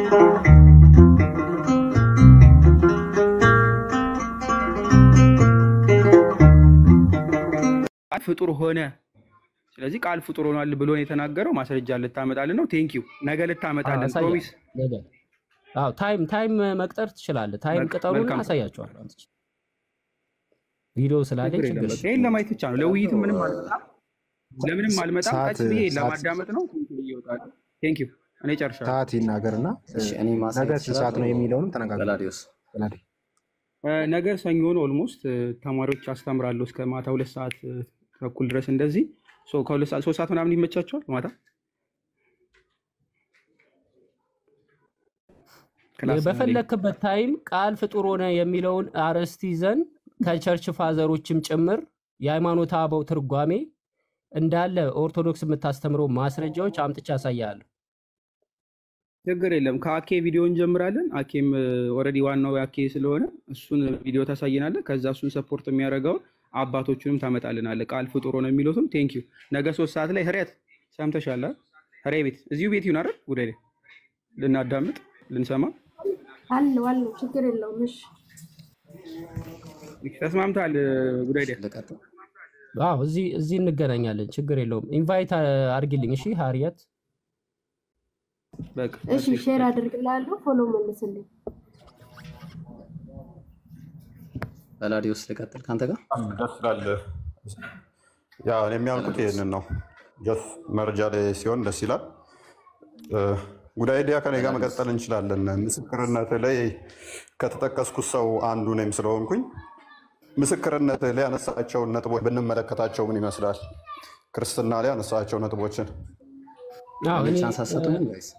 ፍጡር ሆነ ስለዚህ ቃል ፍጡር ሆኗል ብሎ ነው የተናገረው ማስረጃ ልታመጣልን ነው ቴንክ ዩ ነገ ልታመጣልን ፕሮሚስ አዎ ታይም መቅጠር ትችላለህ ታይም ቅጠሩን አሳያቸዋለሁ አንተ ቪዲዮ ስላለኝ ችግር የለም ለማየት ብቻ ነው ለውይይት ምንም አልመጣም ለምንም አልመጣም ታች ብዬ ለማዳመጥ ነው ይወጣል ቴንክ ዩ እኔ ጨርሻለሁ ሰዓት ይናገርና እኔ ነገ ሰዓት ነው የሚለውንም ተነጋግረናል ነገ ሰኞ ነው ኦልሞስት ተማሪዎች አስተምራለሁ እስከ ማታ 2 ሰዓት ተኩል ድረስ እንደዚህ ከሁለት ሰዓት 3 ሰዓት ምናምን ይመቻቸዋል ማታ በፈለክበት ታይም ቃል ፍጡር ሆነ የሚለውን አርዕስት ይዘን ከቸርች ፋዘሮችም ጭምር የሃይማኖት አበው ትርጓሜ እንዳለ ኦርቶዶክስ የምታስተምረው ማስረጃዎች አምጥቻ ያሳያለሁ ችግር የለም ከአኬ ቪዲዮ እንጀምራለን አኬም ኦሬዲ ዋናው ያኬ ስለሆነ እሱን ቪዲዮ ታሳየናለህ ከዛ እሱን ሰፖርት የሚያደርገው አባቶቹንም ታመጣልናለህ ቃል ፍጡር ሆነ የሚሉትም ቴንክ ዩ ነገ 3 ሰዓት ላይ ህሪያት ሰምተሻል ህሪያ ቤት እዚሁ ቤት ይሁን አይደል ጉዳይ ልናዳምጥ ልንሰማ አለ ችግር የለውም እሺ ተስማምታል ጉዳይ አዎ እዚህ እንገናኛለን ችግር የለውም ኢንቫይት አድርግልኝ እሺ ሃሪያት በቃ እሺ ሼር አድርግላለሁ ፎሎ መልስልኝ በላዲዮስ ልቀጥል ካንተ ጋር ደስ ይላል ያው የሚያልኩት ይሄንን ነው ጀስ መረጃ ላይ ሲሆን ደስ ይላል ጉዳይ ዲያ ከኔ ጋር መቀጠል እንችላለን ምስክርነት ላይ ከተጠቀስኩት ሰው አንዱ ነኝ ስለሆንኩኝ ምስክርነት ላይ ያነሳቸው ነጥቦች ብንመለከታቸው ምን ይመስላል ክርስትና ላይ ያነሳቸው ነጥቦችን ቻንስ አሰጡኝ ጋይስ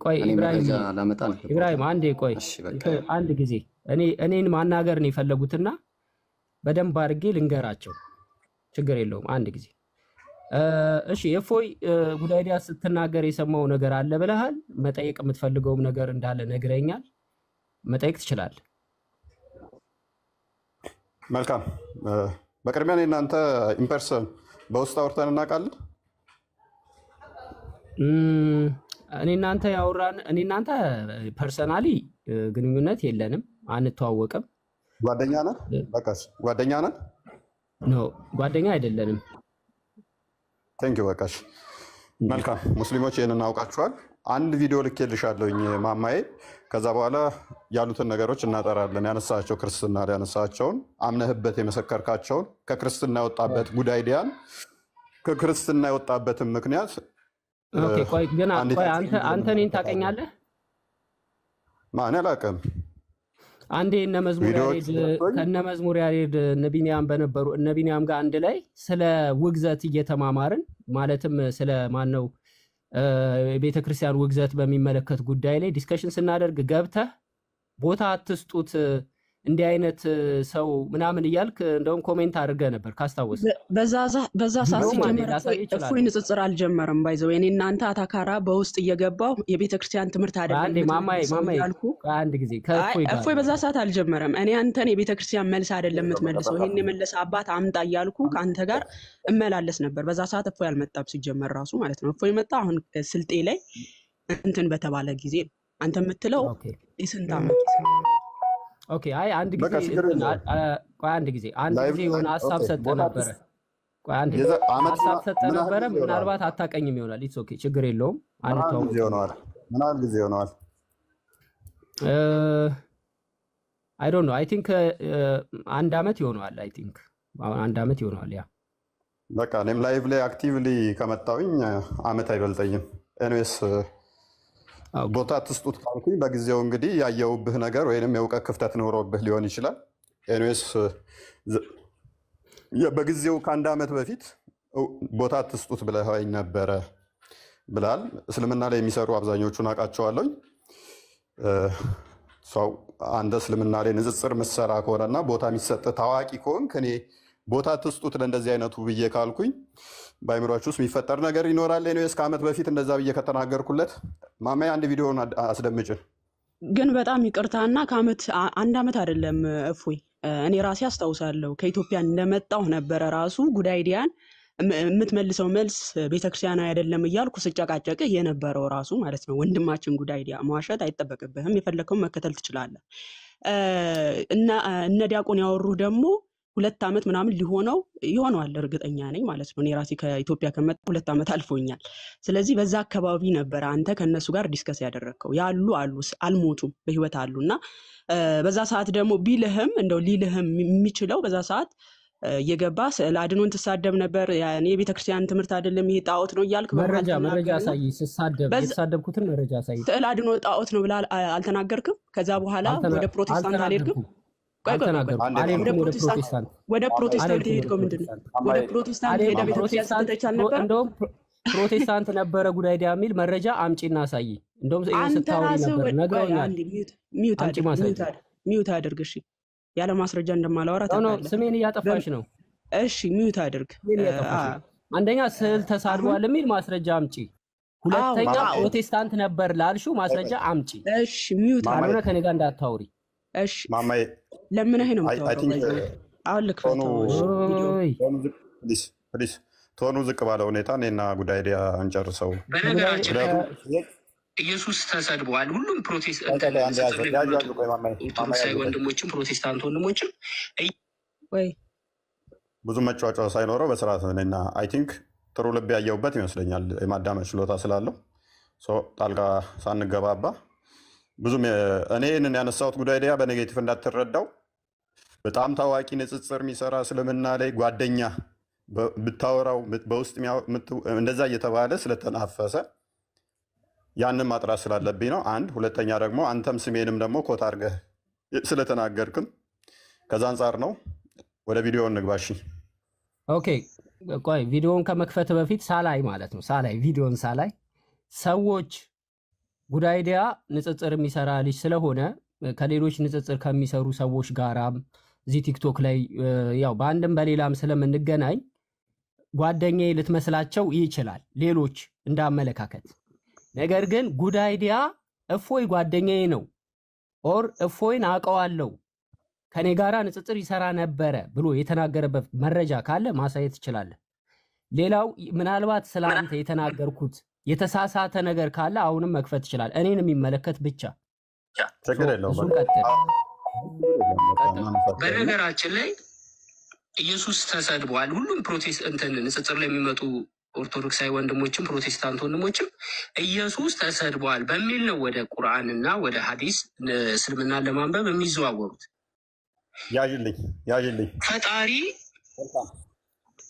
ቆይ ኢብራሂም አንዴ ቆይ አንድ ጊዜ እኔን ማናገር ነው የፈለጉትና በደንብ አድርጌ ልንገራቸው ችግር የለውም አንድ ጊዜ እሺ እፎይ ጉዳይዲያ ስትናገር የሰማው ነገር አለ ብለሃል መጠየቅ የምትፈልገውም ነገር እንዳለ ነግረኛል መጠየቅ ትችላለህ መልካም በቅድሚያ እናንተ ኢምፐርሰን በውስጥ አውርተን እናውቃለን እናንተ ያወራን እናንተ ፐርሰናሊ ግንኙነት የለንም አንተዋወቅም ጓደኛ ነን በቃሽ ጓደኛ ነን ኖ ጓደኛ አይደለንም ቴንክ ዩ በቃሽ መልካም ሙስሊሞች ይሄንን አውቃችኋል አንድ ቪዲዮ ልኬልሻለሁኝ ማማዬ ከዛ በኋላ ያሉትን ነገሮች እናጠራለን ያነሳቸው ክርስትና ላይ ያነሳቸውን አምነህበት የመሰከርካቸውን ከክርስትና የወጣበት ጉዳይ ዲያን ከክርስትና የወጣበትን ምክንያት ኦኬ ቆይ ግን አንተ እኔን ታውቀኛለህ ማን ያላቀም አንዴ እነ መዝሙር ያሬድ ነቢኒያም በነበሩ ነቢኒያም ጋር አንድ ላይ ስለ ውግዘት እየተማማርን ማለትም ስለ ማን ነው ቤተክርስቲያን ውግዘት በሚመለከት ጉዳይ ላይ ዲስከሽን ስናደርግ ገብተህ ቦታ አትስጡት እንዲህ አይነት ሰው ምናምን እያልክ እንደውም ኮሜንት አድርገህ ነበር ካስታወስ በዛ ሰዓት ሲጀምር እፎይ ንጽጽር አልጀመረም ባይዘው የኔ እናንተ አታካራ በውስጥ እየገባው የቤተክርስቲያን ትምህርት አይደለም አንዴ ማማዬ አንድ ጊዜ እፎይ በዛ ሰዓት አልጀመረም እኔ አንተን የቤተክርስቲያን መልስ አይደለም የምትመልሰው ይሄን የመለሰ አባት አምጣ እያልኩ ካንተ ጋር እመላለስ ነበር በዛ ሰዓት እፎይ አልመጣም ሲጀመር ራሱ ማለት ነው እፎይ መጣ አሁን ስልጤ ላይ እንትን በተባለ ጊዜ አንተ የምትለው የስንት ዓመት ኦኬ አይ አንድ ጊዜ የሆነ ሐሳብ ሰጠ ነበር ቆይ አንድ ሐሳብ ሰጠ ነበር ምናልባት አታቀኝም ይሆናል ኢትስ ኦኬ ችግር የለውም አንተው ጊዜ ሆነዋል አይ ዶንት ኖ አይ ቲንክ አንድ አመት ይሆናል አይ ቲንክ አንድ አመት ይሆናል ያ በቃ እኔም ላይቭ ላይ አክቲቭሊ ከመጣሁኝ አመት አይበልጠኝም ኤኒዌይስ ቦታ ትስጡት ካልኩኝ በጊዜው እንግዲህ ያየውብህ ነገር ወይንም የእውቀት ክፍተት ኖሮብህ ሊሆን ይችላል ኤኒዌይስ በጊዜው ከአንድ አመት በፊት ቦታ ትስጡት ብለኸኝ ነበረ ብላል እስልምና ላይ የሚሰሩ አብዛኞቹን አውቃቸዋለሁኝ ሰው አንድ እስልምና ላይ ንጽጽር መሰራ ከሆነና ቦታ የሚሰጥ ታዋቂ ከሆንክ እኔ ቦታ ትስጡት ለእንደዚህ አይነቱ ብዬ ካልኩኝ ባይምሮአችሁ ውስጥ የሚፈጠር ነገር ይኖራል ኤኒዌይስ ከአመት በፊት እንደዛ ብዬ ከተናገርኩለት ማማዬ አንድ ቪዲዮን አስደምጭን ግን በጣም ይቅርታና ከአመት አንድ አመት አይደለም እፎይ እኔ ራሴ አስታውሳለሁ ከኢትዮጵያ እንደመጣው ነበር ራሱ ጉዳይ ዲያን የምትመልሰው መልስ ቤተክርስቲያናዊ አይደለም እያልኩ ስጨቃጨቅህ የነበረው ራሱ ማለት ነው። ወንድማችን ጉዳይ ዲያ መዋሸት አይጠበቅብህም። የፈለከውን መከተል ትችላለህ። እና እነ ዲያቆን ያወሩህ ደግሞ 2 ዓመት ምናምን ሊሆነው ይሆነዋል እርግጠኛ ነኝ ማለት ነው። እኔ ራሴ ከኢትዮጵያ ከመጣ 2 ዓመት አልፎኛል። ስለዚህ በዛ አካባቢ ነበር አንተ ከነሱ ጋር ዲስከስ ያደረግከው። ያሉ አልሞቱም በህይወት አሉና በዛ ሰዓት ደግሞ ቢልህም እንደው ሊልህም የሚችለው በዛ ሰዓት የገባ ስዕል አድኖን ትሳደብ ነበር። ያኔ የቤተክርስቲያን ትምህርት አይደለም ይሄ ጣዖት ነው እያልክ መረጃ ሳይ ስሳደብ የተሳደብኩትን መረጃ ሳይ ስዕል አድኖ ጣዖት ነው ብላ አልተናገርክም? ከዛ በኋላ ወደ ፕሮቴስታንት አልሄድክም? ወደ ፕሮቴስታንት ሄድከው ምንድን ነው? ወደ ፕሮቴስታንት ሄደ ቤተክርስቲያን ስትተቻል ነበር። እንደውም ፕሮቴስታንት ነበረ ጉዳይ ዲያ የሚል መረጃ አምጪና ሳይ። እንደውም ስታወሪ ነበር ነግረውኛል። ሚውት አድርግ እሺ። ያለ ማስረጃ እንደማላወራ ታውቃለህ። ስሜን እያጠፋሽ ነው። እሺ ሚውት አድርግ። አንደኛ ስዕል ተሳድቧል የሚል ማስረጃ አምጪ። ሁለተኛ ፕሮቴስታንት ነበር ላልሽው ማስረጃ አምጪ። እሺ ሚውት አድርግ። ከኔ ጋር እንዳታወሪ እሺ። ማማዬ ለምን ነው የምታወራው? አሁን ልክፈተው ፕሊስ ፕሊስ። ቶኑ ዝቅ ባለ ሁኔታ እኔና ጉዳይ ዲያ እንጨርሰው። በነገራችን ላይ ኢየሱስ ተሰድቧል። ሁሉም ኦርቶዶክሳዊ ወንድሞችም ፕሮቴስታንት ወንድሞችም ወይ ብዙ መጫወጫ ሳይኖረው በስርዓት እኔና አይ ቲንክ ጥሩ ልብ ያየሁበት ይመስለኛል። የማዳመጥ ችሎታ ስላለው ጣልቃ ሳንገባባ ብዙም እኔ ይህንን ያነሳሁት ጉዳይ ዲያ በኔጌቲቭ እንዳትረዳው። በጣም ታዋቂ ንጽጽር የሚሰራ እስልምና ላይ ጓደኛ ብታወራው በውስጥ እንደዛ እየተባለ ስለተናፈሰ ያንን ማጥራት ስላለብኝ ነው። አንድ ሁለተኛ ደግሞ አንተም ስሜንም ደግሞ ኮት አድርገህ ስለተናገርክም ከዛ አንጻር ነው። ወደ ቪዲዮ እንግባሽ። ኦኬ ቆይ ቪዲዮውን ከመክፈት በፊት ሳላይ ማለት ነው ቪዲዮን ሳላይ ሰዎች ጉዳይ ዲያ ንጽጽር የሚሰራ ልጅ ስለሆነ ከሌሎች ንጽጽር ከሚሰሩ ሰዎች ጋራም እዚህ ቲክቶክ ላይ ያው በአንድም በሌላም ስለምንገናኝ ጓደኛዬ ልትመስላቸው ይችላል ሌሎች እንዳመለካከት። ነገር ግን ጉዳይ ዲያ እፎይ ጓደኛዬ ነው ኦር እፎይን አውቀዋለሁ ከኔ ጋራ ንጽጽር ይሰራ ነበረ ብሎ የተናገረበት መረጃ ካለ ማሳየት ትችላለህ። ሌላው ምናልባት ስላንተ የተናገርኩት የተሳሳተ ነገር ካለ አሁንም መክፈት ይችላል። እኔን የሚመለከት ብቻ ችግር የለውም። በነገራችን ላይ ኢየሱስ ተሰድቧል። ሁሉም ፕሮቴስታንት ንጽጽር ላይ የሚመጡ ኦርቶዶክሳዊ ወንድሞችም ፕሮቴስታንት ወንድሞችም ኢየሱስ ተሰድቧል በሚል ነው ወደ ቁርአንና ወደ ሐዲስ እስልምናን ለማንበብ የሚዘዋወሩት። ያዥልኝ ፈጣሪ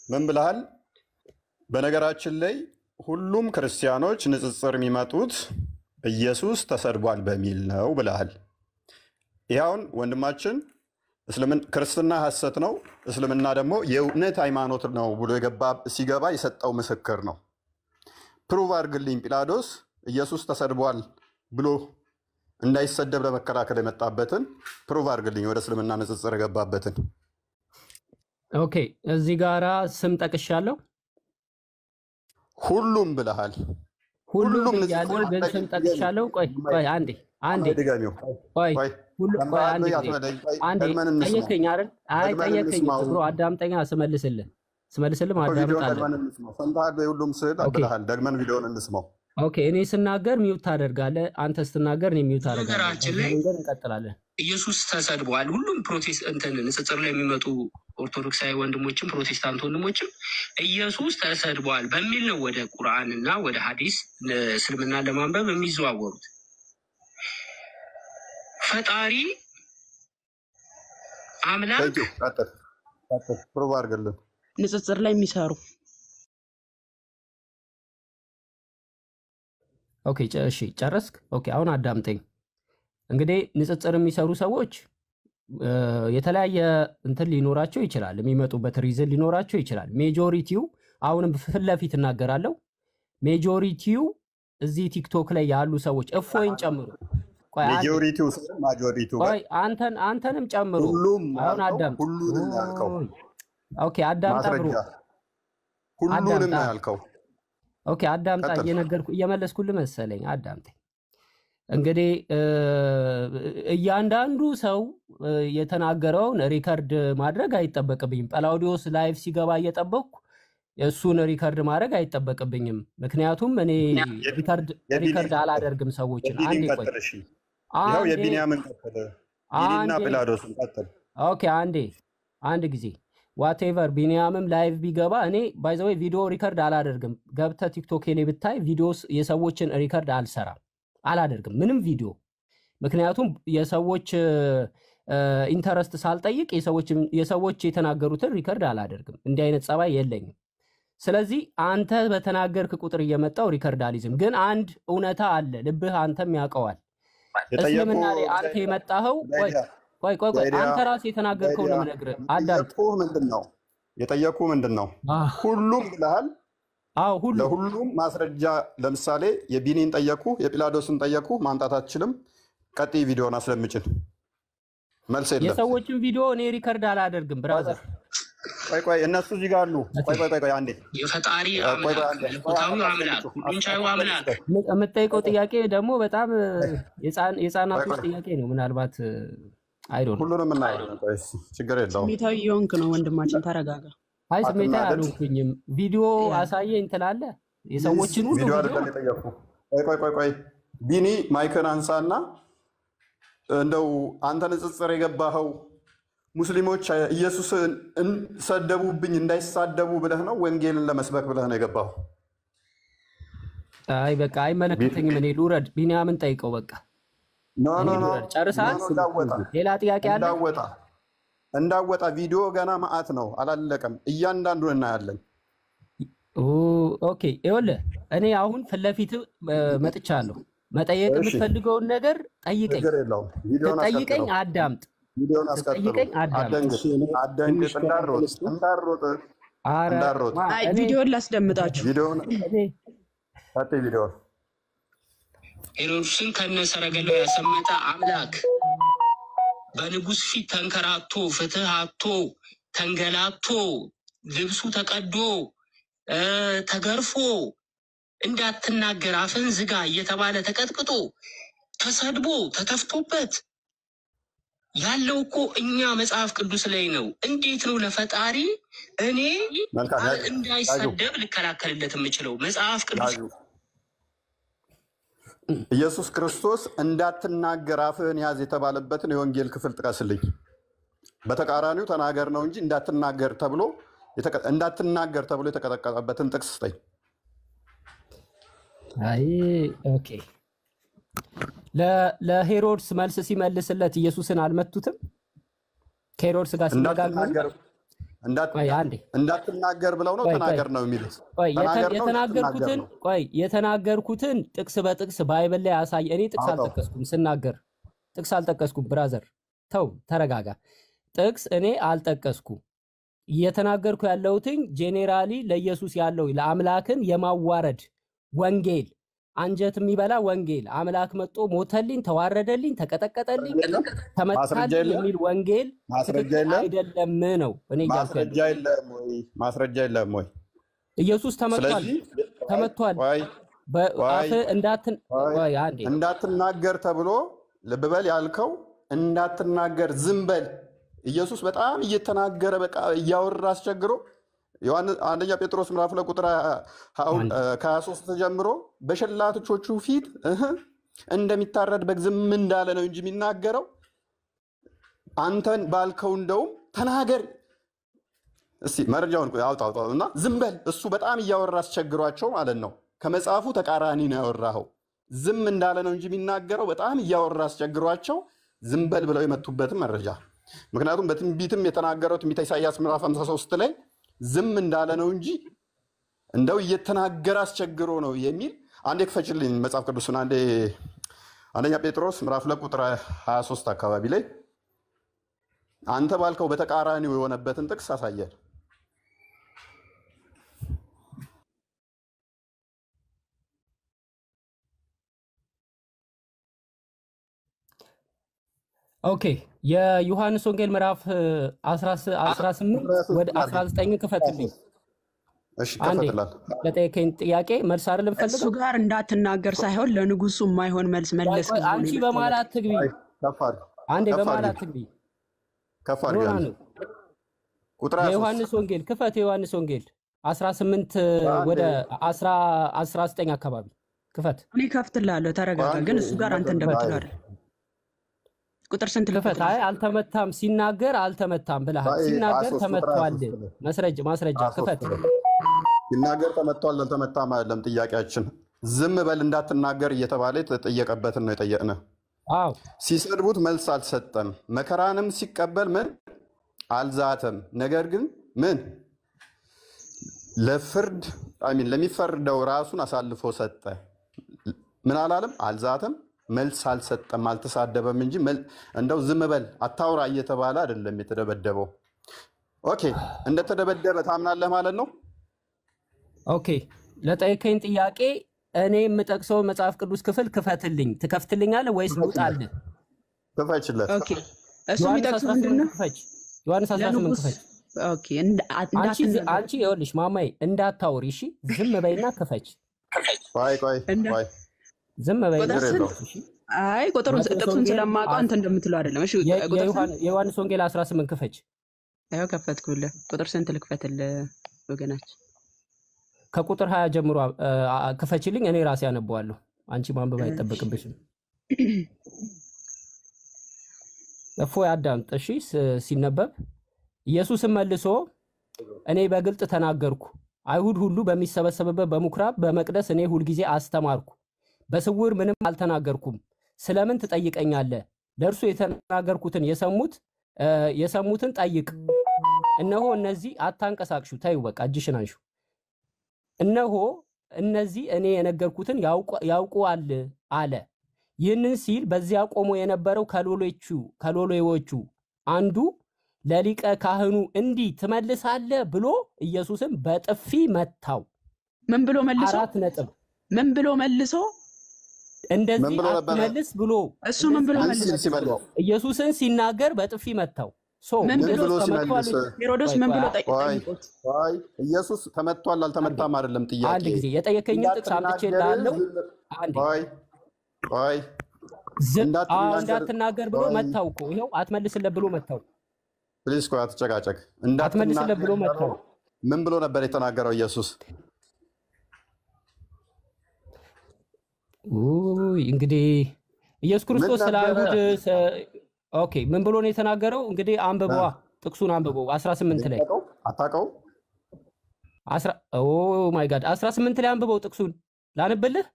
ምን ብለሃል? በነገራችን ላይ ሁሉም ክርስቲያኖች ንጽጽር የሚመጡት ኢየሱስ ተሰድቧል በሚል ነው ብለሃል። ይኸውን ወንድማችን ክርስትና ሐሰት ነው፣ እስልምና ደግሞ የእውነት ሃይማኖት ነው ብሎ ሲገባ የሰጠው ምስክር ነው። ፕሩቭ አድርግልኝ ጲላጦስ ኢየሱስ ተሰድቧል ብሎ እንዳይሰደብ ለመከላከል የመጣበትን ፕሩቭ አድርግልኝ፣ ወደ እስልምና ንጽጽር የገባበትን። ኦኬ እዚህ ጋራ ስም ጠቅሻለሁ። ሁሉም ብለሃል። ሁሉም ያለው ግን ስም ጠቅሻለሁ። ቆይ አንዴ ድጋሚው ጠየከኝ አይደል? አይ ጠየከኝ ብሎ አዳምጠኛ ስመልስልህ ማዳምጣለህ። ሁሉም ስል ብለሃል። ደግመን ቪዲዮን እንስማው። ኦኬ እኔ ስናገር ሚውት ታደርጋለህ፣ አንተ ስትናገር እኔ ሚውት አደርጋለሁ። እንቀጥላለን። ኢየሱስ ተሰድቧል። ሁሉም ፕሮቴስታንት ንጽጽር ላይ የሚመጡ ኦርቶዶክሳዊ ወንድሞችም ፕሮቴስታንት ወንድሞችም ኢየሱስ ተሰድቧል በሚል ነው ወደ ቁርአንና ወደ ሐዲስ እስልምናን ለማንበብ የሚዘዋወሩት። ፈጣሪ አምላክ ፕሩቭ አድርግልን። ንጽጽር ላይ የሚሰሩ ኦኬ እሺ ጨረስክ? ኦኬ አሁን አዳምጠኝ። እንግዲህ ንጽጽር የሚሰሩ ሰዎች የተለያየ እንትን ሊኖራቸው ይችላል፣ የሚመጡበት ሪዝን ሊኖራቸው ይችላል። ሜጆሪቲው አሁንም ፊት ለፊት እናገራለሁ፣ ሜጆሪቲው እዚህ ቲክቶክ ላይ ያሉ ሰዎች እፎይን ጨምሩ፣ አንተንም ጨምሩ። አሁን አዳምጥ። ኦኬ አዳምጣ ብሩ። ሁሉንም ያልከው ኦኬ አዳምጣ። እየመለስኩልህ መሰለኝ። አዳምጠኝ። እንግዲህ እያንዳንዱ ሰው የተናገረውን ሪከርድ ማድረግ አይጠበቅብኝም። ጳላውዲዮስ ላይቭ ሲገባ እየጠበቅኩ እሱን ሪከርድ ማድረግ አይጠበቅብኝም። ምክንያቱም እኔ ሪከርድ አላደርግም ሰዎችን። አንዴ ቆይ፣ ይኸው የቢንያምን ቀጥል፣ ቢኒና ጲላዶስን ቀጥል። ኦኬ፣ አንድ ጊዜ ዋቴቨር ቢንያምም ላይቭ ቢገባ እኔ ባይ ዘ ወይ ቪዲዮ ሪከርድ አላደርግም። ገብተህ ቲክቶክ ላይ ብታይ ቪዲዮስ የሰዎችን ሪከርድ አላደርግም ምንም ቪዲዮ። ምክንያቱም የሰዎች ኢንተረስት ሳልጠይቅ የሰዎች የተናገሩትን ሪከርድ አላደርግም። እንዲህ አይነት ጸባይ የለኝም። ስለዚህ አንተ በተናገርክ ቁጥር እየመጣው ሪከርድ አልይዝም። ግን አንድ እውነታ አለ፣ ልብህ አንተም ያውቀዋል። እስልምና ላይ አንተ የመጣኸው ቆይ አንተ ራስህ የተናገርከው ነው የምነግርህ። አዳምጥ። የጠየኩህ ምንድን ነው? ሁሉም ብለሃል። ሁሉም ለሁሉም ማስረጃ ለምሳሌ የቢኒን ጠየኩ፣ የጲላዶስን ጠየኩ፣ ማምጣት አትችልም። ቀጥይ ቪዲዮን አስለምጭን። መልስ የለም። የሰዎችን ቪዲዮ እኔ ሪከርድ አላደርግም ብራዘር። ቆይ እነሱ እዚህ ጋር አሉ። ቆይ አንዴ። የፈጣሪ አምላክ መለኮታዊው አምላክ ሁሉን ቻዩ አምላክ የምጠይቀው ጥያቄ ደግሞ በጣም የህፃናቶች ጥያቄ ነው። ምናልባት አይዶን ሁሉንም እናያለን። ችግር የለውም። ስሜታዊ የሆንክ ነው ወንድማችን፣ ተረጋጋ። አይ ስሜታዊ አልሆንኩኝም። ቪዲዮ አሳየኝ ትላለህ። የሰዎችን ሁሉ ቪዲዮ አይደለም የጠየኩ። ቆይ ቢኒ ማይክን አንሳና እንደው አንተ ንጽጽር የገባኸው ሙስሊሞች ኢየሱስን ሰደቡብኝ እንዳይሳደቡ ብለህ ነው? ወንጌልን ለመስበክ ብለህ ነው የገባኸው? አይ በቃ አይመለከተኝም። እኔ ልውረድ። ቢንያምን ጠይቀው በቃ። ኖ ጨርሰሃል? ሌላ ጥያቄ አለ? እንዳወጣ ቪዲዮ ገና መዓት ነው፣ አላለቀም። እያንዳንዱን እናያለን። ኦኬ ይኸውልህ፣ እኔ አሁን ፊት ለፊት መጥቻለሁ። መጠየቅ የምትፈልገውን ነገር ጠይቀኝ። ጠይቀኝ፣ አዳምጥ። ጠይቀኝ፣ አዳምጥ። እንዳሮጥ ቪዲዮን ላስደምጣችሁ። ሄሮድስን ከነሰረገላው ያሰመጠ አምላክ በንጉሥ ፊት ተንከራቶ ፍትህ አቶ ተንገላቶ ልብሱ ተቀዶ ተገርፎ እንዳትናገር አፍን ዝጋ እየተባለ ተቀጥቅጦ ተሰድቦ ተተፍቶበት ያለው እኮ እኛ መጽሐፍ ቅዱስ ላይ ነው። እንዴት ነው ለፈጣሪ እኔ እንዳይሰደብ ልከላከልለት የምችለው? መጽሐፍ ቅዱስ ኢየሱስ ክርስቶስ እንዳትናገር አፍህን ያዝ የተባለበትን የወንጌል ክፍል ጥቀስልኝ። በተቃራኒው ተናገር ነው እንጂ እንዳትናገር ተብሎ የተቀጠቀጠበትን ጥቅስ ስጠኝ። አይ ኦኬ። ለሄሮድስ መልስ ሲመልስለት ኢየሱስን አልመቱትም? ከሄሮድስ ጋር ሲነጋገሩ እንዳትናገር ብለው ነው ተናገር ነው የሚሉት። የተናገርኩትን ጥቅስ በጥቅስ ባይብል ላይ አሳይ። እኔ ጥቅስ አልጠቀስኩም ስናገር፣ ጥቅስ አልጠቀስኩም። ብራዘር ተው ተረጋጋ። ጥቅስ እኔ አልጠቀስኩም። እየተናገርኩ ያለሁትኝ ጄኔራሊ ለኢየሱስ ያለው ለአምላክን የማዋረድ ወንጌል፣ አንጀት የሚበላ ወንጌል፣ አምላክ መጦ ሞተልኝ፣ ተዋረደልኝ፣ ተቀጠቀጠልኝ፣ ተመታልኝ የሚል ወንጌል አይደለም ነው እኔ ማስረጃ የለም ወይ? ኢየሱስ ተመቷል። እንዳትናገር ተብሎ ልብ በል ያልከው እንዳትናገር ዝም በል። ኢየሱስ በጣም እየተናገረ በቃ እያወራ አስቸግሮ አንደኛ ጴጥሮስ ምዕራፍ 2 ቁጥር 23 ጀምሮ በሸላቶቹ ፊት እንደሚታረድ በግ ዝም እንዳለ ነው እንጂ የሚናገረው አንተን ባልከው እንደውም ተናገር እስቲ መረጃውን አውጣው እና ዝም በል። እሱ በጣም እያወራ አስቸግሯቸው ማለት ነው። ከመጽሐፉ ተቃራኒ ነው ያወራኸው። ዝም እንዳለ ነው እንጂ የሚናገረው በጣም እያወራ አስቸግሯቸው ዝም በል ብለው የመቱበትም መረጃ። ምክንያቱም በትንቢትም የተናገረው ትንቢተ ኢሳይያስ ምዕራፍ 53 ላይ ዝም እንዳለ ነው እንጂ እንደው እየተናገረ አስቸግሮ ነው የሚል። አንዴ ክፈችልኝ መጽሐፍ ቅዱስን። አንደኛ ጴጥሮስ ምዕራፍ 2 ቁጥር 23 አካባቢ ላይ አንተ ባልከው በተቃራኒው የሆነበትን ጥቅስ አሳየን። ኦኬ የዮሐንስ ወንጌል ምዕራፍ 18 ወደ 19 ክፈትልኝ። እሺ ከፈትላል። ለጠየቀኝ ጥያቄ መልስ አይደለም ፈልገው እሱ ጋር እንዳትናገር ሳይሆን ለንጉሱ የማይሆን መልስ መለስ። አንቺ በመሃል አትግቢ። አንዴ በመሃል አትግቢ። ከፋር ቁጥር የዮሐንስ ወንጌል ክፈት። የዮሐንስ ወንጌል 18 ወደ 19 አካባቢ ክፈት። እኔ ከፍትልሃለሁ፣ ተረጋጋ። ግን እሱ ጋር አንተ እንደምትለው አይደል። ቁጥር ስንት ክፈት? አይ አልተመታም፣ ሲናገር አልተመታም ብለሃል። ሲናገር ተመቷል። ማስረጃ ክፈት። ሲናገር ተመቷል አልተመታም አይደለም ጥያቄያችን። ዝም በል እንዳትናገር እየተባለ የተጠየቀበትን ነው የጠየቅነው። አዎ ሲሰድቡት መልስ አልሰጠም፣ መከራንም ሲቀበል ምን አልዛተም። ነገር ግን ምን ለፍርድ ለሚፈርደው ራሱን አሳልፎ ሰጠ። ምን አላለም? አልዛተም፣ መልስ አልሰጠም፣ አልተሳደበም እንጂ እንደው ዝም በል አታውራ እየተባለ አይደለም የተደበደበው። ኦኬ፣ እንደተደበደበ ታምናለህ ማለት ነው? ኦኬ፣ ለጠየቀኝ ጥያቄ እኔ የምጠቅሰው መጽሐፍ ቅዱስ ክፍል ክፈትልኝ። ትከፍትልኛለህ ወይስ ልውጣልህ? ክፈችለት። ኦኬ፣ እሱ የሚጠቅሰው ምንድነው? ዮሐንስ 18 ክፈች። ኦኬ፣ አንቺ ይኸውልሽ ማማዬ እንዳታወሪ እሺ፣ ዝም በይና ክፈች። ቆይ ዝም በይና እሺ። አይ ቁጥሩን ጥቅሱን ስለማውቀው አንተ እንደምትለው አይደለም። እሺ፣ የዮሐንስ ወንጌል 18 ክፈች። አዎ ከፈትኩልህ። ቁጥር ስንት ልክፈትልህ ወገናችን? ከቁጥር 20 ጀምሮ ክፈችልኝ፣ እኔ ራሴ አነበዋለሁ። አንቺ ማንበብ አይጠበቅብሽም። እፎይ አዳምጥ እሺ። ሲነበብ ኢየሱስም መልሶ እኔ በግልጥ ተናገርኩ፣ አይሁድ ሁሉ በሚሰበሰብበት በምኩራብ በመቅደስ እኔ ሁልጊዜ አስተማርኩ፣ በስውር ምንም አልተናገርኩም። ስለምን ትጠይቀኛለህ? ለእርሱ የተናገርኩትን የሰሙትን ጠይቅ። እነሆ እነዚህ አታንቀሳቅሹ፣ ተይው በቃ እጅሽን አንሹ። እነሆ እነዚህ እኔ የነገርኩትን ያውቁዋል አለ። ይህንን ሲል በዚያ ቆሞ የነበረው ከሎሌዎቹ አንዱ ለሊቀ ካህኑ እንዲህ ትመልሳለህ ብሎ ኢየሱስን በጥፊ መታው። ምን ብሎ መልሶ? 4 ነጥብ። ምን ብሎ መልሶ? እንደዚህ አትመልስ ብሎ እሱ ምን ብሎ መልሶ? ኢየሱስን ሲናገር በጥፊ መታው። ምን ብሎ ሲመልስ? ሄሮድስ ምን ብሎ ጠይቆት? ኢየሱስ ተመቷል አልተመታም አይደለም ጥያቄ። አንድ ጊዜ የጠየቀኝን ጥቅስ አምጥቼልሃለሁ። አንድ እንዳትናገር ብሎ መታው እኮ ይኸው፣ አትመልስለት ብሎ መታው። ፕሊዝ ቆይ አትጨቃጨቅ። አትመልስለት ብሎ መታው። ምን ብሎ ነበር የተናገረው ኢየሱስ? እንግዲህ ኢየሱስ ክርስቶስ ስለ አይሁድ ኦኬ ምን ብሎ ነው የተናገረው? እንግዲህ አንብበዋ፣ ጥቅሱን አንብበው 18 ላይ አታውቀው? ኦ ማይ ጋድ 18 ላይ አንብበው ጥቅሱን ላንብልህ።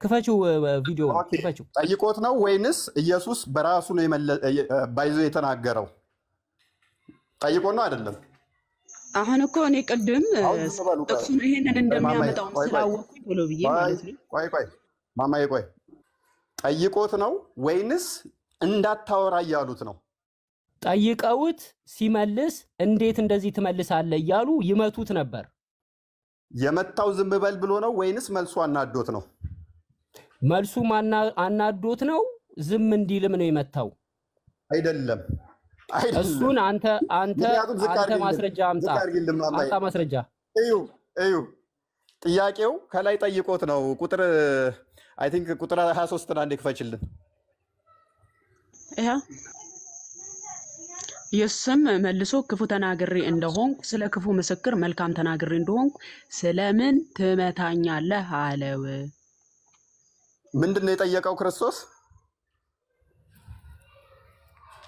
ክፈችው፣ ቪዲዮ ክፈችው። ጠይቆት ነው ወይንስ ኢየሱስ በራሱ ነው ባይዞ የተናገረው? ጠይቆት ነው አይደለም? አሁን እኮ እኔ ቅድም ጥቅሱን ይሄንን እንደሚያመጣው ስላወቅኩኝ ብሎ ብዬ ማለት ነው። ቆይ ማማዬ ቆይ፣ ጠይቆት ነው ወይንስ እንዳታወራ እያሉት ነው? ጠይቀውት ሲመልስ እንዴት እንደዚህ ትመልሳለህ እያሉ ይመቱት ነበር። የመታው ዝም በል ብሎ ነው ወይንስ መልሱ አናዶት ነው? መልሱ አናዶት ነው። ዝም እንዲልም ነው የመታው። አይደለም። እሱን አንተ ማስረጃ አምጣ ማስረጃ። እዩ ጥያቄው ከላይ ጠይቆት ነው። ቁጥር አይ ቲንክ ቁጥር 23 አንዴ ክፈችልን። ኢየሱስም መልሶ ክፉ ተናግሬ እንደሆንኩ ስለ ክፉ ምስክር መልካም ተናግሬ እንደሆንኩ ስለምን ትመታኛለህ አለው። ምንድን ነው የጠየቀው ክርስቶስ?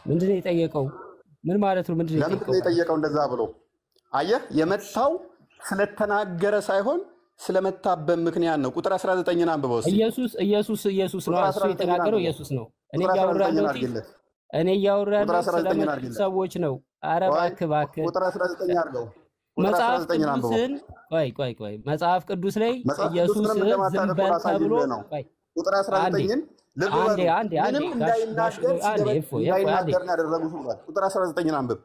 ምንድን ነው የጠየቀው? ምን ማለት ነው? ምንድን ነው የጠየቀው? እንደዛ ብሎ አየህ፣ የመታው ስለተናገረ ሳይሆን ስለመታበብ ምክንያት ነው። ቁጥር 19ን አንብበው። ኢየሱስ ነው እሱ የተናገረው። ኢየሱስ ነው። እኔ እያወራለሁ ስለመጡት ሰዎች ነው። ኧረ እባክህ ቁጥር 19 አድርገው። መጽሐፍ ቅዱስን ቆይ መጽሐፍ ቅዱስ ላይ ኢየሱስ ዝም በል ተብሎ ቁጥር 19ን አንዴ ቁጥር 19ን አንብብ።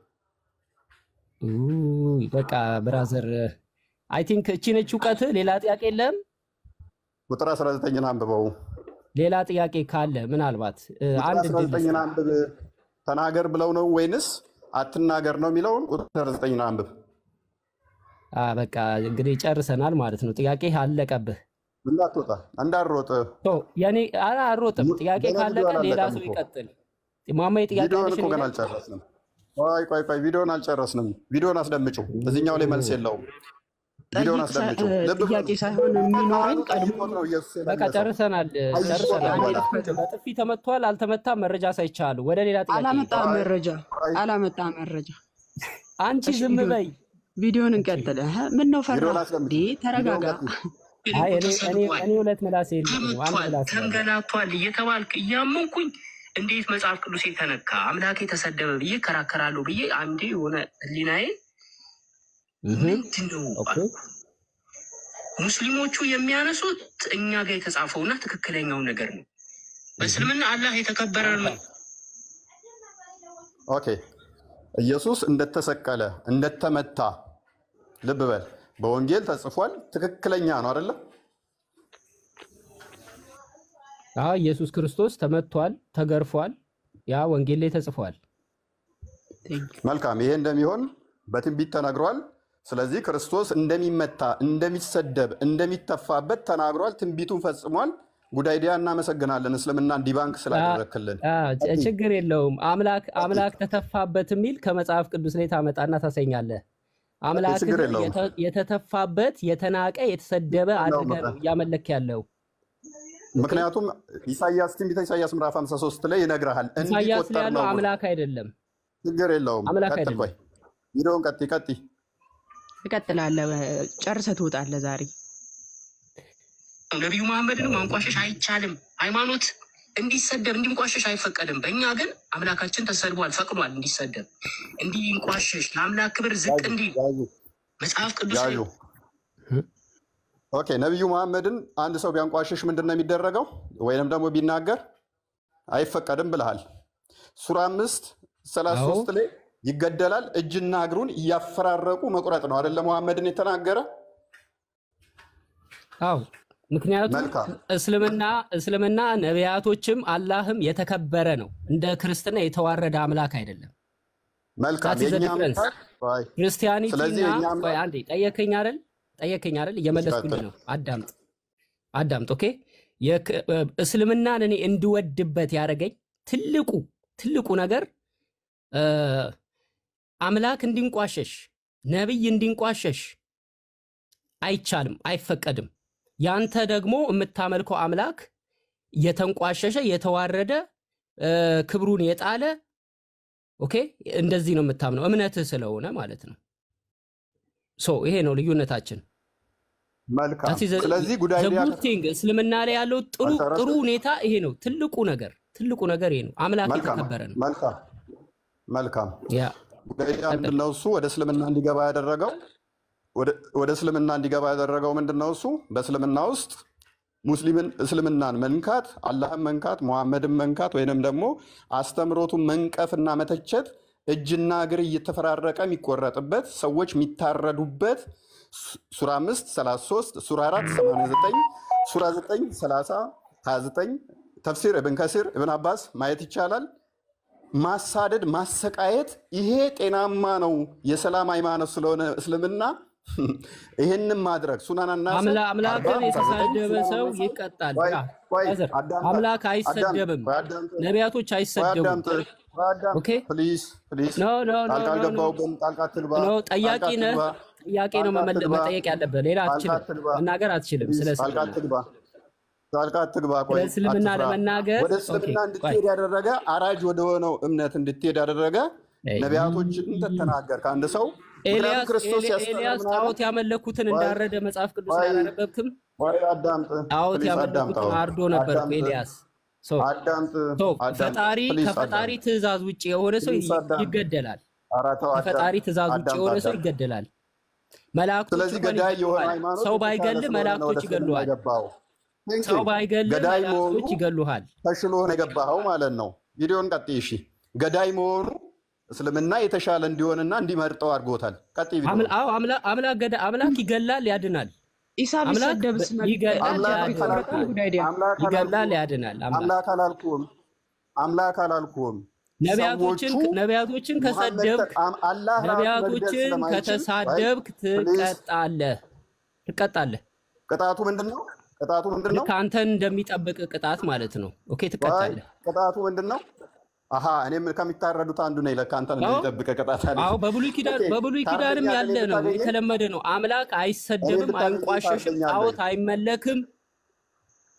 በቃ ብራዘር አይ ቲንክ እቺ ነች እውቀት። ሌላ ጥያቄ የለም? ቁጥር 19ን አንብበው። ሌላ ጥያቄ ካለ ምናልባት አንድ 19ን አንብብ። ተናገር ብለው ነው ወይንስ አትናገር ነው የሚለውን ቁጥር 19ን አንብብ። በቃ እንግዲህ ጨርሰናል ማለት ነው። ጥያቄ አለቀብህ። እንዳትወጣ እንዳትሮጥ። ያኔ አልሮጥም። ጥያቄ ካለቀ ሌላ ሰው ይቀጥል። ማማዬ ጥያቄ ቪዲዮን እኮ ገና አልጨረስንም። ቆይ ቪዲዮን አልጨረስንም። ቪዲዮን አስደምጪው። እዚህኛው ላይ መልስ የለውም። ጥያቄ ሳይሆን የሚኖረኝ ቀድሞ በቃ ጨርሰናል። በጥፊ ተመቷል አልተመታም መረጃ ሳይቻሉ ወደ ሌላ ጥያቄ አላመጣም መረጃ። አንቺ ዝም በይ፣ ቪዲዮን እንቀጥል። ምን ነው ፈራ እንዴ? ተረጋጋ። እኔ ሁለት ምላስ የለም ተንገላቷል እየተባልክ እያመንኩኝ እንዴት መጽሐፍ ቅዱስ የተነካ አምላኬ ተሰደበ ብዬ ከራከራለሁ ብዬ አንዴ የሆነ ህሊናዬ ምንድነው ሙስሊሞቹ የሚያነሱት እኛ ጋር የተጻፈውና ትክክለኛው ነገር ነው። በእስልምና አላህ የተከበረ ነው። ኦኬ ኢየሱስ እንደተሰቀለ እንደተመታ ልብ በል በወንጌል ተጽፏል። ትክክለኛ ነው አይደለ? ኢየሱስ ክርስቶስ ተመቷል፣ ተገርፏል። ያ ወንጌል ላይ ተጽፏል። መልካም፣ ይሄ እንደሚሆን በትንቢት ተናግሯል። ስለዚህ ክርስቶስ እንደሚመታ፣ እንደሚሰደብ፣ እንደሚተፋበት ተናግሯል። ትንቢቱን ፈጽሟል። ጉዳይዲያ እናመሰግናለን፣ እስልምና ዲባንክ ስላደረክልን። ችግር የለውም። አምላክ ተተፋበት የሚል ከመጽሐፍ ቅዱስ ላይ ታመጣና ታሰኛለህ። አምላክ የተተፋበት የተናቀ የተሰደበ አድርገህ ነው እያመለክ ያለው። ምክንያቱም ኢሳይያስ ትንቢተ ኢሳይያስ ምዕራፍ 53 ላይ ይነግርሃል። ኢሳይያስ ላይ ያለው አምላክ አይደለም። ችግር የለውም። አምላክ አይደለም። ቪዲዮውን ቀጥይ። እቀጥላለሁ። ጨርሰህ ትወጣለህ ዛሬ። ነቢዩ መሐመድን ማንቋሸሽ አይቻልም። ሃይማኖት እንዲሰደብ እንዲንቋሸሽ አይፈቀድም። በእኛ ግን አምላካችን ተሰድቧል፣ ፈቅዷል እንዲሰደብ እንዲንቋሸሽ፣ ለአምላክ ክብር ዝቅ እንዲል መጽሐፍ ቅዱስ ላይ። ኦኬ ነቢዩ መሐመድን አንድ ሰው ቢያንቋሸሽ ምንድን ነው የሚደረገው? ወይንም ደግሞ ቢናገር አይፈቀድም ብለሃል። ሱራ 5:33 ላይ ይገደላል፣ እጅና እግሩን እያፈራረቁ መቁረጥ ነው አይደለ? መሐመድን የተናገረ። አዎ ምክንያቱም እስልምና ነቢያቶችም አላህም የተከበረ ነው። እንደ ክርስትና የተዋረደ አምላክ አይደለም። መልካም ክርስቲያኒቲና አንዴ ጠየከኝ አይደል? እየመለስኩኝ ነው። አዳምጥ። ኦኬ እስልምናን እኔ እንድወድበት ያደረገኝ ትልቁ ነገር አምላክ እንዲንቋሸሽ ነብይ እንዲንቋሸሽ አይቻልም፣ አይፈቀድም። ያንተ ደግሞ የምታመልከው አምላክ የተንቋሸሸ የተዋረደ ክብሩን የጣለ ኦኬ፣ እንደዚህ ነው የምታምነው እምነትህ ስለሆነ ማለት ነው። ይሄ ነው ልዩነታችን። መልካም። ስለዚህ ጉዳይዲያ እስልምና ላይ ያለው ጥሩ ሁኔታ ይሄ ነው። ትልቁ ነገር ይሄ ነው። አምላክ የተከበረ ነው። መልካም። ጉዳይዲያ ምንድነው እሱ ወደ እስልምና እንዲገባ ያደረገው ምንድነው እሱ? በእስልምና ውስጥ እስልምናን መንካት፣ አላህን መንካት፣ ሙሐመድን መንካት ወይንም ደግሞ አስተምሮቱን መንቀፍና መተቸት እጅና እግር እየተፈራረቀ የሚቆረጥበት ሰዎች የሚታረዱበት ሱራ 5:33 ሱራ 4:89 ሱራ 9:30-29 ተፍሲር ኢብን ከሲር ኢብን አባስ ማየት ይቻላል። ማሳደድ፣ ማሰቃየት ይሄ ጤናማ ነው የሰላም ሃይማኖት ስለሆነ እስልምና ይሄንን ማድረግ ሱናናና አምላክን የተሳደበ ሰው ይቀጣል። አምላክ አይሰደብም፣ ነቢያቶች አይሰደቡም። ኦኬ ፕሊዝ ጠያቂ ነህ። ጥያቄ ነው መጠየቅ ያለብህ። ሌላ አትችልም፣ መናገር አትችልም። ስለ እስልምና ለመናገር ወደ እስልምና እንድትሄድ ያደረገ አራጅ ወደሆነው እምነት እንድትሄድ ያደረገ ነቢያቶችን ተተናገር ከአንድ ሰው ኤልያስ ጣዖት ያመለኩትን እንዳረደ መጽሐፍ ቅዱስ ላይ አላነበብክም? ጣዖት ያመለኩትን አርዶ ነበር ኤልያስ። ከፈጣሪ ትእዛዝ ውጭ የሆነ ሰው ይገደላል። ከፈጣሪ ትእዛዝ ውጭ የሆነ ሰው ይገደላል። መላእክቶች ሰው ባይገል መላእክቶች ይገሉሃል። ሰው ባይገል መላእክቶች ይገሉሃል። ተሽሎ ነው የገባኸው ማለት ነው። ቪዲዮን ቀጥይ። እሺ ገዳይ መሆኑ እስልምና የተሻለ እንዲሆንና እንዲመርጠው አድርጎታል። ቀጥይ ቪዲዮ። አምላክ ይገላል፣ ያድናል። ኢሳ ቢሰደብስ ይገላል፣ ያድናል። አምላክ አላልኩም። ነቢያቶችን ከሰደብክ ነቢያቶችን ከተሳደብክ ትቀጣለህ። ቅጣቱ ምንድነው? ከአንተን እንደሚጠብቅ ቅጣት ማለት ነው። ኦኬ ትቀጣለህ። ቅጣቱ ምንድነው? አሃ እኔም ከሚታረዱት አንዱ ነኝ። ለካ አንተን እንደሚጠብቀ ቅጣት አለ። አዎ በብሉይ ኪዳንም ያለ ነው፣ የተለመደ ነው። አምላክ አይሰደብም፣ አይንቋሸሽም፣ ጣዖት አይመለክም።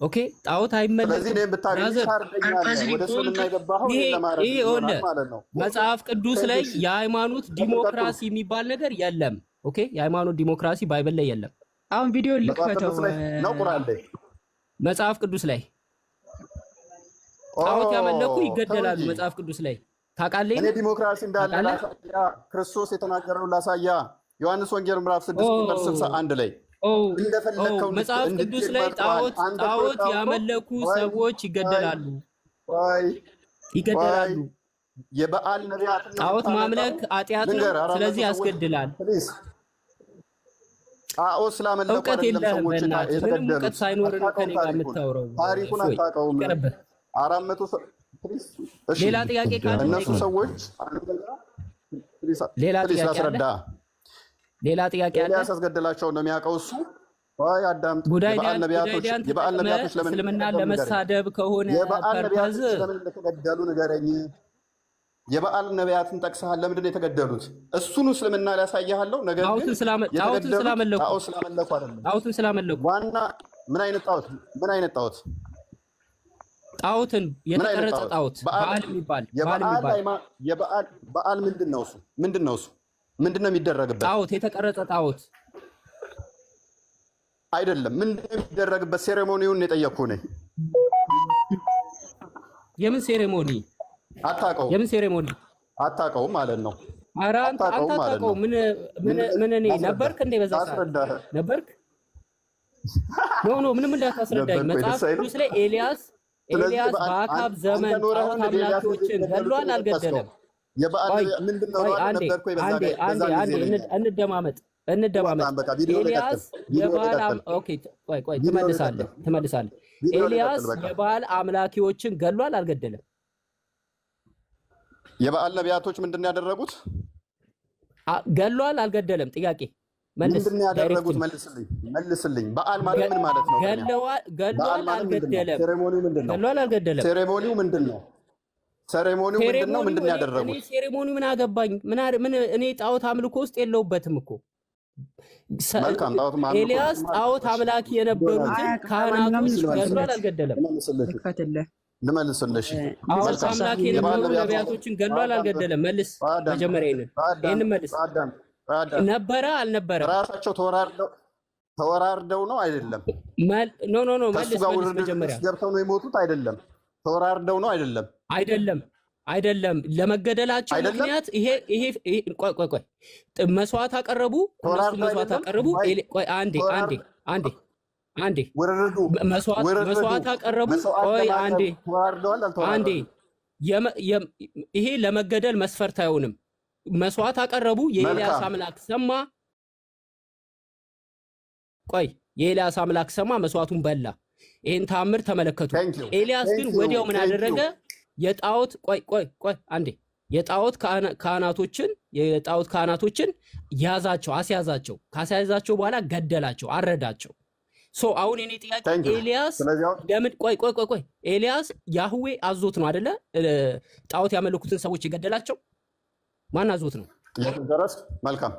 ኦኬ ጣዖት አይመለክም። ስለዚህ እኔም ብታገኝ ታርደኛለህ። ወደ ሱና የገባኸው ለማረድ ማለት ነው። መጽሐፍ ቅዱስ ላይ የሃይማኖት ዲሞክራሲ የሚባል ነገር የለም። ኦኬ የሃይማኖት ዲሞክራሲ ባይብል ላይ የለም። አሁን ቪዲዮ ልክፈተው ነው ቁርአን ላይ መጽሐፍ ቅዱስ ላይ ጣዖት ያመለኩ ይገደላሉ። መጽሐፍ ቅዱስ ላይ ታውቃለህ? እኔ ዲሞክራሲ እንዳለ ላሳያ፣ ክርስቶስ የተናገረው ላሳያ። ዮሐንስ ወንጌል ምዕራፍ 6 ቁጥር 61 ላይ እንደፈለከው መጽሐፍ ቅዱስ ላይ ጣዖት ያመለኩ ሰዎች ይገደላሉ። ይገደላሉ። የበዓል ነቢያት ጣዖት ማምለክ ኃጢአት ነው፣ ስለዚህ ያስገድላል። ጣዖት ስላመለኩ አይደለም ሰዎች የተገደሉት። ምንም እውቀት ሳይኖር ነው ከኔ ጋር የምታወራው። ታሪኩን አታውቀውም። 400 ሌላ ጥያቄ ካለ እነሱ ሰዎች ሌላ ጥያቄ አለ። ሌላ ጥያቄ አለ። ኤልያስ አስገደላቸው ነው የሚያውቀው እሱ። ወይ አዳምጥ። የበዓል ነቢያቶች ለምን እስልምና ለመሳደብ ከሆነ ፐርፐዝ ለምን እንደተገደሉ ንገረኝ። የበዓል ነቢያትን ጠቅሰሃል። ለምንድን ነው የተገደሉት? እሱን እስልምና ሊያሳያለሁ። ነገር ግን ጣዖትን ስላመለኩ አይደለም። ጣዖትን ስላመለኩ ዋና ምን አይነት ጣዖት? ጣዖትን የተቀረጸ ጣዖት በዓል የሚባል በዓል ምንድን ነው እሱ? ምንድን ነው የሚደረግበት? ጣዖት የተቀረጸ ጣዖት አይደለም። ምንድን ነው የሚደረግበት? ሴሬሞኒውን የጠየቅኩህ ነኝ። የምን ሴሬሞኒ? አታውቀውም? የምን ሴሬሞኒ? አታውቀውም ማለት ነው። ኧረ አንተ አታውቀውም። ምን እኔ ነበርክ እንዴ? በዛ ሰዓት ነበርክ? ኖ ምንም እንዳታስረዳኝ። መጽሐፍ ቅዱስ ላይ ኤልያስ በአካብ ዘመን ጣዖት አምላኪዎችን ገድሏል አልገደለም? እንደማመጥ ኤልያስ ትመልሳለህ። ኤልያስ የበዓል አምላኪዎችን ገድሏል አልገደለም? የበዓል ነቢያቶች ምንድን ያደረጉት? ገድሏል አልገደለም? ጥያቄ ምንድን ያደረጉት? መልስልኝ። በዓል ማለት ምን ማለት ነው? ገድሏል አልገደለም? ገድሏል አልገደለም? ሴሬሞኒው ምንድን ነው? ምንድን ያደረጉት? እኔ ሴሬሞኒው ምን አገባኝ? እኔ ጣዖት አምልኮ ውስጥ የለውበትም እኮ። ኤልያስ ጣዖት አምላኪ የነበሩትን ካህናቶች ገድሏል አልገደለም? ልመልስልሽ። ጣዖት አምላኪ የነበሩ ነቢያቶችን ገድሏል አልገደለም? መልስ። መጀመሪያ ይሄንን መልስ። ነበረ አልነበረም? ራሳቸው ተወራርደው ነው አይደለም? ኖ መልስ። መጀመሪያ ገብተው ነው የሞቱት አይደለም? ተወራርደው ነው አይደለም? አይደለም። ለመገደላቸው ምክንያት ይሄ ቆይ መስዋዕት አቀረቡ። እነሱ መስዋዕት አቀረቡ። ቆይ አንዴ መስዋዕት አቀረቡ። ቆይ አንዴ ይሄ ለመገደል መስፈርት አይሆንም። መስዋዕት አቀረቡ። የኤልያስ አምላክ ሰማ። ቆይ የኤልያስ አምላክ ሰማ፣ መስዋዕቱን በላ። ይሄን ተአምር ተመለከቱ። ኤልያስ ግን ወዲያው ምን አደረገ? የጣዖት አንዴ የጣዖት ካህናቶችን ያዛቸው፣ አስያዛቸው። ካስያዛቸው በኋላ ገደላቸው፣ አረዳቸው። አሁን የኔ ጥያቄ ኤልያስ ለምን ቆይ ኤልያስ ያህዌ አዞት ነው አይደለ? ጣዖት ያመለኩትን ሰዎች የገደላቸው ማን አዞት ነው? መልካም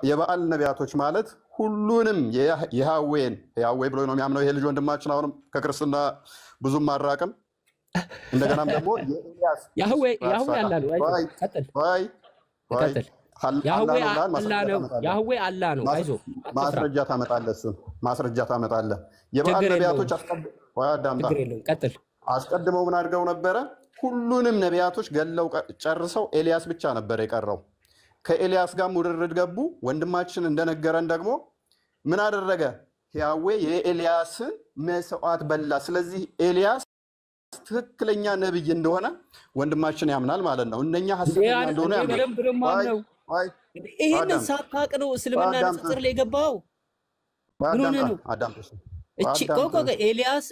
የበዓል ነቢያቶች ማለት ሁሉንም ያህዌ ብሎ ነው የሚያምነው ይሄ ልጅ ወንድማችን። አሁንም ከክርስትና ብዙም አራቅም። እንደገናም ደግሞ ያህዌ አላ ነው። ያህዌ አላ ነው። አይዞህ ማስረጃ ታመጣለህ። እሱን ማስረጃ ታመጣለህ። የበዓል ነቢያቶች አስቀድመው ምን አድርገው ነበረ? ሁሉንም ነቢያቶች ገለው ጨርሰው ኤልያስ ብቻ ነበር የቀረው። ከኤልያስ ጋር ውድድር ገቡ። ወንድማችን እንደነገረን ደግሞ ምን አደረገ? ያህዌ የኤልያስን መስዋዕት በላ። ስለዚህ ኤልያስ ትክክለኛ ነብይ እንደሆነ ወንድማችን ያምናል ማለት ነው። እነኛ ሐሰተኛ እንደሆነ ያምናል። ይሄን ሳታውቅ ነው እስልምና ንጽጽር ላይ ገባው። ምን ሆነ ነው?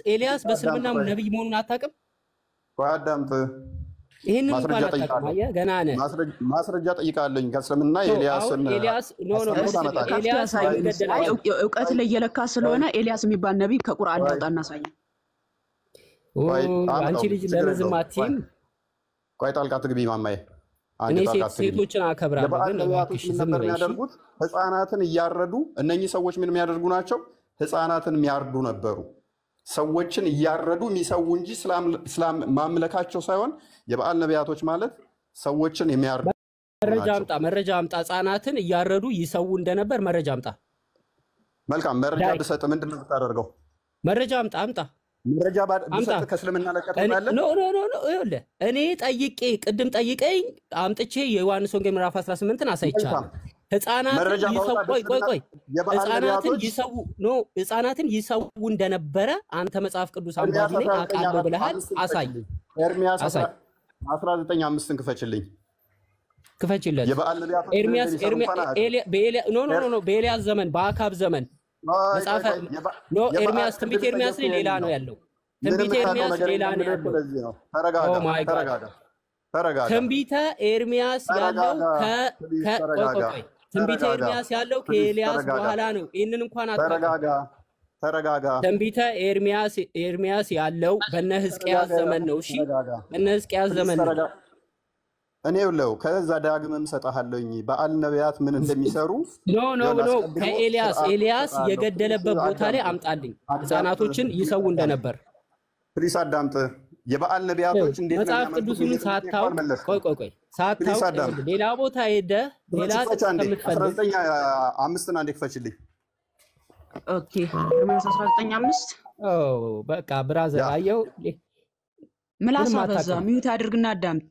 ኤልያስ በእስልምና ነብይ መሆኑን አታውቅም? አዳምጥ። ይሄንን እንኳን አታውቅም። አየህ ገና ነህ። ማስረጃ ጠይቃለኝ ከእስልምና ኤልያስን እውቀት ላይ እየለካ ስለሆነ ኤልያስ የሚባል ነብይ ከቁርአን ያወጣ እናሳየን። አንቺ ልጅ ለምን ዝም አትይም? ቆይ ጣልቃ ትግቢ ማማዬ። እኔ ሴቶችን አከብራለሁ። የበዓል ነቢያቶች ምን ነበር የሚያደርጉት? ህፃናትን እያረዱ። እነኚህ ሰዎች ምን የሚያደርጉ ናቸው? ህፃናትን የሚያርዱ ነበሩ። ሰዎችን እያረዱ የሚሰዉ እንጂ ማምለካቸው ሳይሆን የበዓል ነቢያቶች ማለት ሰዎችን የሚያርዱ። መረጃ አምጣ። ህፃናትን እያረዱ ይሰዉ እንደነበር መረጃ አምጣ። መልካም መረጃ ብሰጥ ምንድን ነው የምታደርገው? መረጃ አምጣ። መረጃ ብሰጥ ከእስልምና ለቀጥላለህ? ኖ ይኸውልህ፣ እኔ ቅድም ጠይቀኝ አምጥቼ የዮሐንስ ወንጌል ምዕራፍ 18ን አሳይቻለሁ። ህፃናትን ይሰዉ እንደነበረ አንተ መጽሐፍ ቅዱስ አንባቢ ነኝ አውቃለሁ ብለሃል። አሳይ። ኤርሚያስ 19:5 ክፈችልኝ። ክፈችለት። በኤልያስ ዘመን በአካብ ዘመን ኤርሚያስ ትንቢተ ኤርሚያስ ሌላ ነው ያለው። ትንቢተ ኤርሚያስ ሌላ ነው ያለው። ትንቢተ ኤርሚያስ ያለው ትንቢተ ኤርሚያስ ያለው ከኤልያስ በኋላ ነው። ይህንን እንኳን ተረጋጋ። ትንቢተ ኤርሚያስ ያለው በነ ሕዝቅያስ ዘመን ነው። እሺ በነ ሕዝቅያስ ዘመን ነው። እኔ ለው ከዛ ዳግምም ሰጣለሁኝ በዓል ነቢያት ምን እንደሚሰሩ ኖ ኤልያስ የገደለበት ቦታ ላይ አምጣልኝ። ህፃናቶችን ይሰዉ እንደነበር ፕሊስ አዳምጥ። የበዓል ነቢያቶች እንዴት ነው መጽሐፍ ቅዱስን ሳታውቅ ሳታውቅ ሌላ ቦታ ሄደ ሌላ ተምትፈልግ 19:5 አንዴ ክፈችልኝ። ኦኬ ኤርሚያስ 19:5 በቃ ብራዘር አየው ምላሳ በዛ ሚዩት አድርግና አዳምጥ።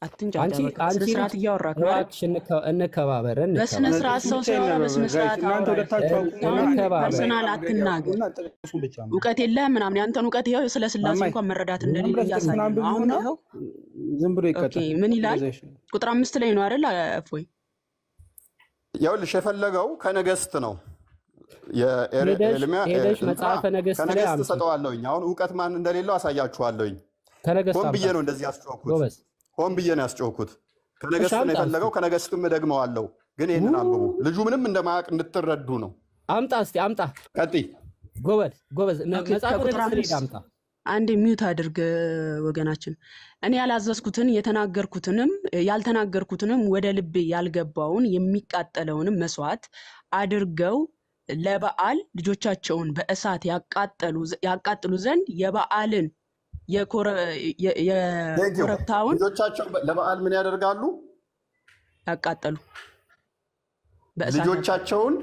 አንቺ ስርዓት እያወራክ ነው። እንከባበር። በስነ ስርዓት ሰው ሲያወራ በስነ ስርዓት ፐርሰናል አትናገር። እውቀት የለህም ምናምን። ያንተን እውቀት ይኸው ስለ ስላሴ እንኳን መረዳት እንደሌለ እያሳየ ነው። አሁን ይኸው ዝም ብሎ ይቀጥል። ምን ይላል? ቁጥር 5 ላይ ነው አይደል? እፎይ ይኸውልሽ የፈለገው ከነገስት ነው። ሄደሽ መጽሐፈ ነገስት ላይ ከነገስት ሰጠዋለሁኝ። አሁን እውቀት ማን እንደሌለው አሳያችኋለሁኝ። ሆን ብዬ ነው እንደዚህ ያስጮኩት። ሆን ብዬ ነው ያስጮኩት። ከነገስት ነው የፈለገው። ከነገስትም ደግመዋለሁ። ግን ይሄንን አንብቡ። ልጁ ምንም እንደማያውቅ እንድትረዱ ነው። አምጣ እስቲ አምጣ። ቀጥይ። ጎበዝ መጽሐፍ ቅዱስ አምጣ። አንዴ ሚዩት አድርግ ወገናችን። እኔ ያላዘዝኩትን የተናገርኩትንም ያልተናገርኩትንም ወደ ልቤ ያልገባውን የሚቃጠለውንም መስዋዕት አድርገው ለበዓል ልጆቻቸውን በእሳት ያቃጥሉ ዘንድ የበዓልን የኮረብታውን ልጆቻቸው ለበዓል ምን ያደርጋሉ? ያቃጠሉ። ልጆቻቸውን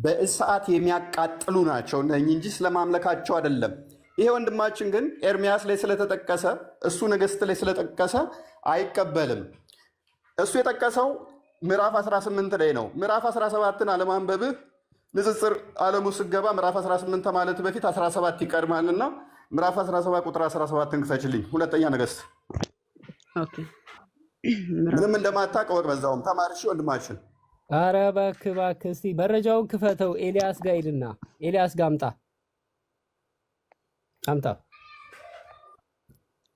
በእሳት የሚያቃጥሉ ናቸው እንጂ ስለማምለካቸው አይደለም። ይሄ ወንድማችን ግን ኤርሚያስ ላይ ስለተጠቀሰ እሱ ነገስት ላይ ስለተጠቀሰ አይቀበልም። እሱ የጠቀሰው ምዕራፍ 18 ላይ ነው። ምዕራፍ 17ን አለማንበብህ ንጽጽር ዓለሙ ስገባ ምዕራፍ 18 ማለት በፊት 17 ይቀድማልና ምዕራፍ 17 ቁጥር 17ን ክፈችልኝ። ሁለተኛ ነገስት። ኦኬ ምንም እንደማታውቅ ወቅ በዛውም ተማርሽ ወንድማችን። ኧረ እባክህ እስቲ መረጃውን ክፈተው። ኤልያስ ጋር ሂድና ኤልያስ ጋር አምጣ።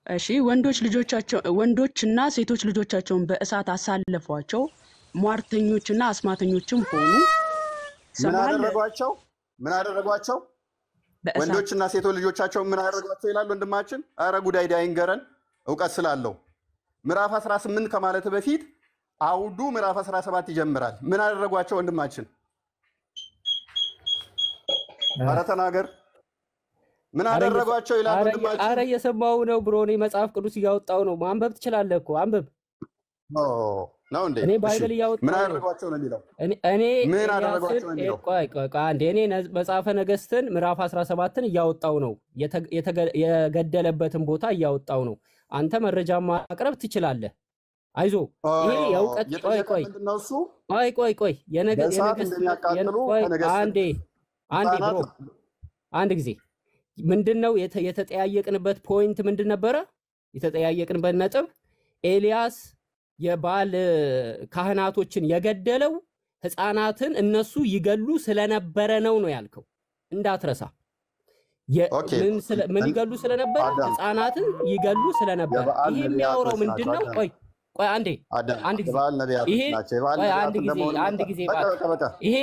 እሺ ወንዶችና ሴቶች ልጆቻቸውን በእሳት አሳለፏቸው። ሟርተኞችና አስማተኞችም ሆኑ። ምን አደረጓቸው? ወንዶችና ሴቶች ልጆቻቸው ምን አደረጓቸው ይላል ወንድማችን። አረ ጉዳይ ዳይንገረን እውቀት ስላለው ምዕራፍ 18 ከማለት በፊት አውዱ ምዕራፍ 17 ይጀምራል። ምን አደረጓቸው ወንድማችን? አረ ተናገር። ምን አደረጓቸው ይላል ወንድማችን። አረ እየሰማው ነው ብሮ። እኔ መጽሐፍ ቅዱስ እያወጣው ነው። ማንበብ ትችላለህ እኮ አንብብ። ነው እንዴ? እኔ ባይብል እያወጣው ምን አደረጓቸው ነው የሚለው። እኔ ምን አደረጓቸው ነው የሚለው። ቆይ አንዴ እኔ መጽሐፈ ነገስትን ምዕራፍ 17ን እያወጣው ነው። የገደለበትን ቦታ እያወጣው ነው። አንተ መረጃ ማቅረብ ትችላለህ። አይዞ ይሄ የእውቀት ቆይ የነገስት አንድ ጊዜ ምንድነው የተጠያየቅንበት ፖይንት ምንድን ነበረ? የተጠያየቅንበት ነጥብ ኤልያስ የበዓል ካህናቶችን የገደለው ህፃናትን እነሱ ይገሉ ስለነበረ ነው ያልከው። እንዳትረሳ። ምን ይገሉ ስለነበረ? ህፃናትን ይገሉ ስለነበረ። ይሄ የሚያወራው ምንድነው? ቆይ አንዴ ይሄ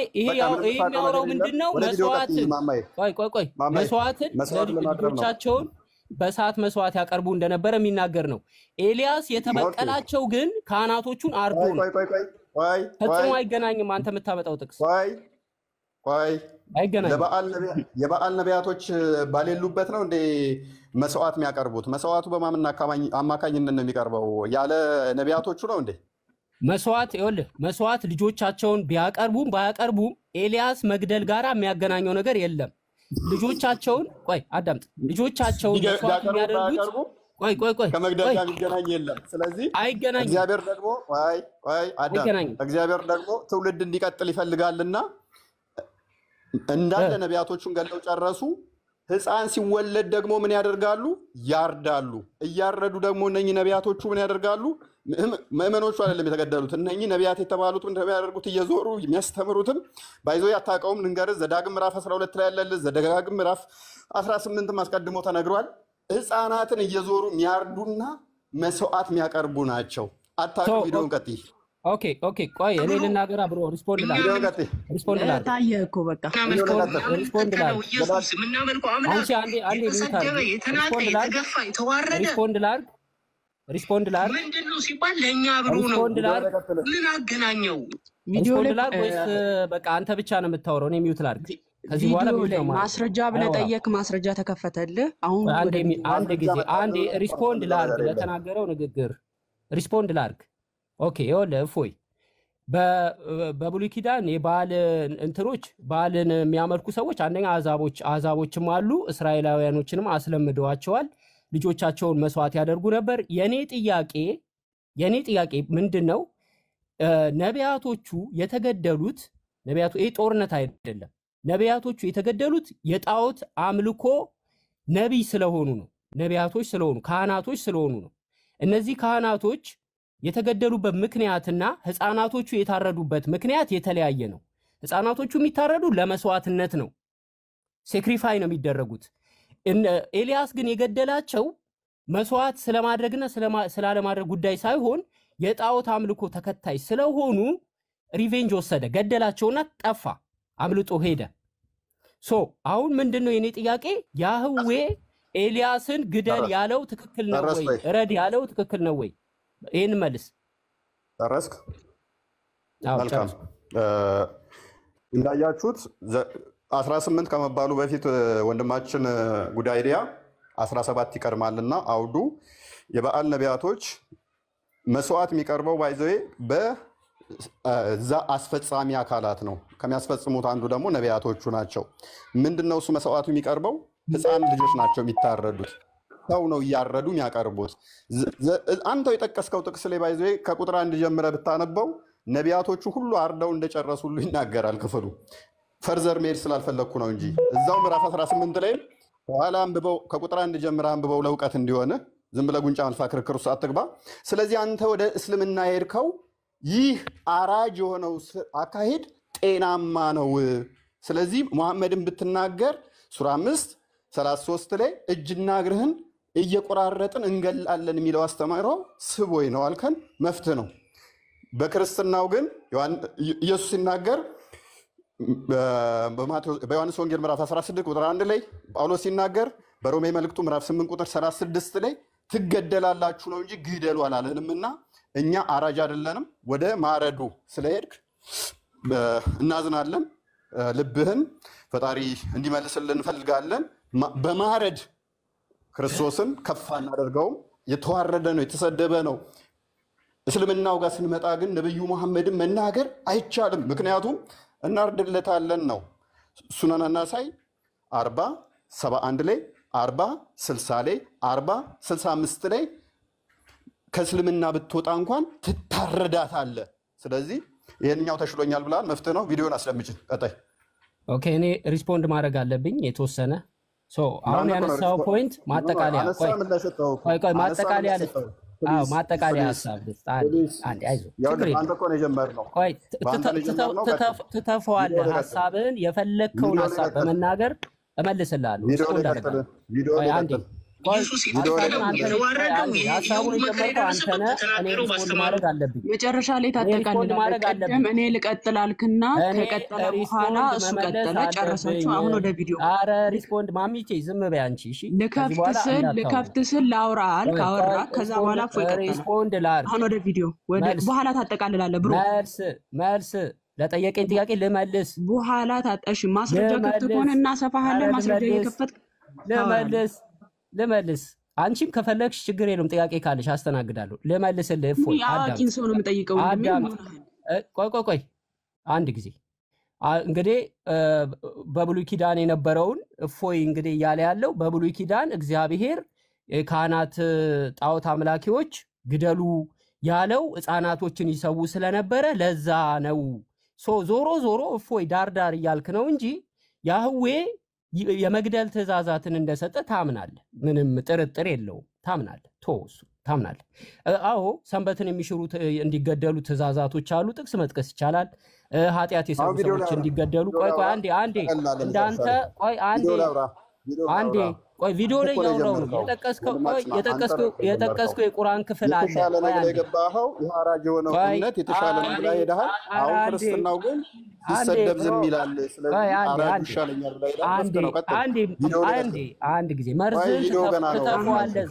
የሚያወራው ምንድነው? መስዋዕትን ልጆቻቸውን በሰዓት መስዋዕት ያቀርቡ እንደነበረ የሚናገር ነው። ኤልያስ የተበቀላቸው ግን ካህናቶቹን አርዶ ነው። ፈጽሞ አይገናኝም። አንተ የምታመጣው ጥቅስ የበዓል ነቢያቶች ባሌሉበት ነው እንዴ መስዋዕት የሚያቀርቡት? መስዋዕቱ በማን አማካኝነት ነው የሚቀርበው? ያለ ነቢያቶቹ ነው እንዴ መስዋዕት? ይኸውልህ መስዋዕት ልጆቻቸውን ቢያቀርቡም ባያቀርቡም ኤልያስ መግደል ጋር የሚያገናኘው ነገር የለም። ልጆቻቸውን አዳምጥ። ልጆቻቸውን መስዋዕት የሚያደርጉት ከመግደል ጋር የሚገናኝ የለም። ስለዚህ እግዚአብሔር ደግሞ ትውልድ እንዲቀጥል ይፈልጋልና እንዳለ ነቢያቶቹን ገለው ጨረሱ። ሕፃን ሲወለድ ደግሞ ምን ያደርጋሉ? ያርዳሉ። እያረዱ ደግሞ እነኚህ ነቢያቶቹ ምን ያደርጋሉ? ምእመኖቹ አይደለም የተገደሉት፣ እነኚህ ነቢያት የተባሉት እንደሚያደርጉት እየዞሩ የሚያስተምሩትም ባይዞ ያታቀውም ልንገርህ፣ ዘዳግም ምዕራፍ 12 ላይ ያለልህ፣ ዘዳግም ምዕራፍ 18 አስቀድሞ ተነግሯል። ሕፃናትን እየዞሩ የሚያርዱና መስዋዕት የሚያቀርቡ ናቸው። አታውቅም? ቪዲዮን ቀጥይ። ኦኬ ቆይ እኔ ልናገር ብሮ ሪስፖንድ ላድርግ። ታየህ እኮ በቃ ሪስፖንድ ላድርግ። ምንድነው ሲባል ለእኛ ብሎ ነው። ምን አገናኘው? ሪስፖንድ ላድርግ ወይስ በቃ አንተ ብቻ ነው የምታወራው? እኔ ሚውት ላድርግ። ከዚህ በኋላ ማስረጃ ብለህ ጠየቅ፣ ማስረጃ ተከፈተልህ። አሁን አንድ ጊዜ ሪስፖንድ ላድርግ፣ ለተናገረው ንግግር ሪስፖንድ ላድርግ። ኦኬ ይኸውልህ እፎይ፣ በብሉይ ኪዳን የበዓል እንትኖች በዓልን የሚያመልኩ ሰዎች አንደኛ አሕዛቦችም አሉ፣ እስራኤላውያኖችንም አስለምደዋቸዋል። ልጆቻቸውን መስዋዕት ያደርጉ ነበር። የኔ ጥያቄ ምንድነው? ነቢያቶቹ የተገደሉት ይህ ጦርነት አይደለም። ነቢያቶቹ የተገደሉት የጣዖት አምልኮ ነቢይ ስለሆኑ ነው። ነቢያቶች ስለሆኑ ካህናቶች ስለሆኑ ነው። እነዚህ ካህናቶች የተገደሉበት ምክንያትና ሕፃናቶቹ የታረዱበት ምክንያት የተለያየ ነው። ሕፃናቶቹ የሚታረዱ ለመስዋዕትነት ነው፣ ሴክሪፋይ ነው የሚደረጉት። ኤልያስ ግን የገደላቸው መስዋዕት ስለማድረግና ስላለማድረግ ጉዳይ ሳይሆን የጣዖት አምልኮ ተከታይ ስለሆኑ ሪቬንጅ ወሰደ፣ ገደላቸውና ጠፋ፣ አምልጦ ሄደ። አሁን ምንድነው የኔ ጥያቄ? ያህዌ ኤልያስን ግደል ያለው ትክክል ነው ወይ? ረድ ያለው ትክክል ነው ወይ? ይህን መልስ። ጨረስክ? መልካም። እንዳያችሁት 18 ከመባሉ በፊት ወንድማችን ጉዳይዲያ 17 ይቀርማልና አውዱ የበዓል ነቢያቶች መስዋዕት የሚቀርበው ባይዘዌ በዛ አስፈጻሚ አካላት ነው። ከሚያስፈጽሙት አንዱ ደግሞ ነቢያቶቹ ናቸው። ምንድነው እሱ መስዋዕቱ የሚቀርበው? ሕፃን ልጆች ናቸው የሚታረዱት። ሰው ነው እያረዱ የሚያቀርቡት። አንተው የጠቀስከው ጥቅስ ላይ ባይዘዌ ከቁጥር 1 ጀምረ ብታነበው ነቢያቶቹ ሁሉ አርደው እንደጨረሱ ሁሉ ይናገራል ክፍሉ። ፈርዘር መሄድ ስላልፈለግኩ ነው እንጂ እዛው ምዕራፍ 18 ላይ በኋላ አንብበው፣ ከቁጥር 1 ጀምረ አንብበው ለእውቀት እንዲሆነ። ዝም ብለህ ጉንጫ መልፋ ክርክር ውስጥ አትግባ። ስለዚህ አንተ ወደ እስልምና የሄድከው ይህ አራጅ የሆነው አካሄድ ጤናማ ነው። ስለዚህ ሙሐመድን ብትናገር ሱራ 5:33 ላይ እጅና እግርህን እየቆራረጥን እንገላለን የሚለው አስተምህሮ ስቦይ ነው አልከን፣ መፍትህ ነው። በክርስትናው ግን ኢየሱስ ሲናገር በዮሐንስ ወንጌል ምዕራፍ 16 ቁጥር 1 ላይ፣ ጳውሎስ ሲናገር በሮሜ መልእክቱ ምዕራፍ 8 ቁጥር 36 ላይ ትገደላላችሁ ነው እንጂ ግደሉ አላለንምና እኛ አራጅ አይደለንም። ወደ ማረዱ ስለሄድክ እናዝናለን። ልብህን ፈጣሪ እንዲመልስልን እንፈልጋለን። በማረድ ክርስቶስን ከፍ አናደርገውም። የተዋረደ ነው፣ የተሰደበ ነው። እስልምናው ጋር ስንመጣ ግን ነብዩ መሐመድን መናገር አይቻልም። ምክንያቱም እናርድለታለን ነው። ሱነን አናሳይ 40:71 ላይ 40:60 ላይ 40:65 ላይ ከእስልምና ብትወጣ እንኳን ትታረዳታለህ። ስለዚህ ይህንኛው ተሽሎኛል ብላል። መፍትህ ነው። ቪዲዮን አስደምጭን። ቀጣይ ኦኬ፣ እኔ ሪስፖንድ ማድረግ አለብኝ የተወሰነ። አሁን ያነሳው ፖይንት ማጠቃለያ ማጠቃለያ ሀሳብ ትተፈዋለህ። ሀሳብን የፈለግከውን ሀሳብ በመናገር እመልስልሃለሁ። ኢየሱስ የተሰደበው የተዋረደው ሀሳቡን መከራ የጀመርከው የደረሰበት አንተ ነህ። እኔ በተናገረው ሪስፖንድ ባስተማረው ማድረግ አለብኝ። መጨረሻ ላይ ሪስፖንድ ታጠቃልላለህ። ማድረግ ቀደም አለብኝ። እኔ ልቀጥል አልክና እኔ ከቀጠለ በኋላ ሪስፖንድ እሱ መመለስ ቀጠለ፣ ጨረሳችሁ። አለብኝ። አሁን ወደ ቪዲዮ አረ ሪስፖንድ ማሚቼ ዝም በይ አንቺ። እሺ ከዚህ ልከፍት በኋላ ስል እንዳታወሪ። ልከፍት ስል ላውራ አልክ፣ አወራ። ከዛ በኋላ እፎይ ቀጠለ። ሪስፖንድ ላድርግ። አሁን ወደ ቪዲዮ መልስ በኋላ ታጠቃልላለህ ብሮ። መልስ ለጠየቀኝ ጥያቄ ልመልስ። በኋላ እሺ፣ ማስረጃ ከፍት ከሆነ እናሰፋሃለን። ማስረጃ እየከፈትክ ልመልስ። አንቺም ከፈለግሽ ችግር የለውም። ጥያቄ ካለሽ አስተናግዳለሁ። ልመልስልህ። እፎይ አዋቂን ሰው ነው የምጠይቀው። ቆይ አንድ ጊዜ እንግዲህ በብሉይ ኪዳን የነበረውን እፎይ እንግዲህ እያለ ያለው በብሉይ ኪዳን እግዚአብሔር ካህናት ጣዖት አምላኪዎች ግደሉ ያለው ሕፃናቶችን ይሰዉ ስለነበረ ለዛ ነው። ዞሮ እፎይ ዳርዳር እያልክ ነው እንጂ ያህዌ የመግደል ትእዛዛትን እንደሰጠ ታምናለህ። ምንም ጥርጥር የለውም። ታምናለህ። እሱ ታምናለህ። አዎ ሰንበትን የሚሽሩ እንዲገደሉ ትእዛዛቶች አሉ። ጥቅስ መጥቀስ ይቻላል። ኃጢአት የሰሩ ሰዎች እንዲገደሉ ቆይ አንዴ እንዳንተ ቆይ አንዴ ቆይ ቪዲዮ ላይ ያወራው ነው የጠቀስከው የቁርአን ክፍል አለ። ቆይ የገባኸው የሐራጅ የሆነው እምነት የተሻለ ነው ብለህ ሄደሃል። አሁን ክርስትናው ግን ሲሰደብ ዝም ይላል። ስለዚህ ሐራጅ ይሻለኛል ብለህ ሄደሃል። አንድ ጊዜ መርዝን ትተፈዋለህ።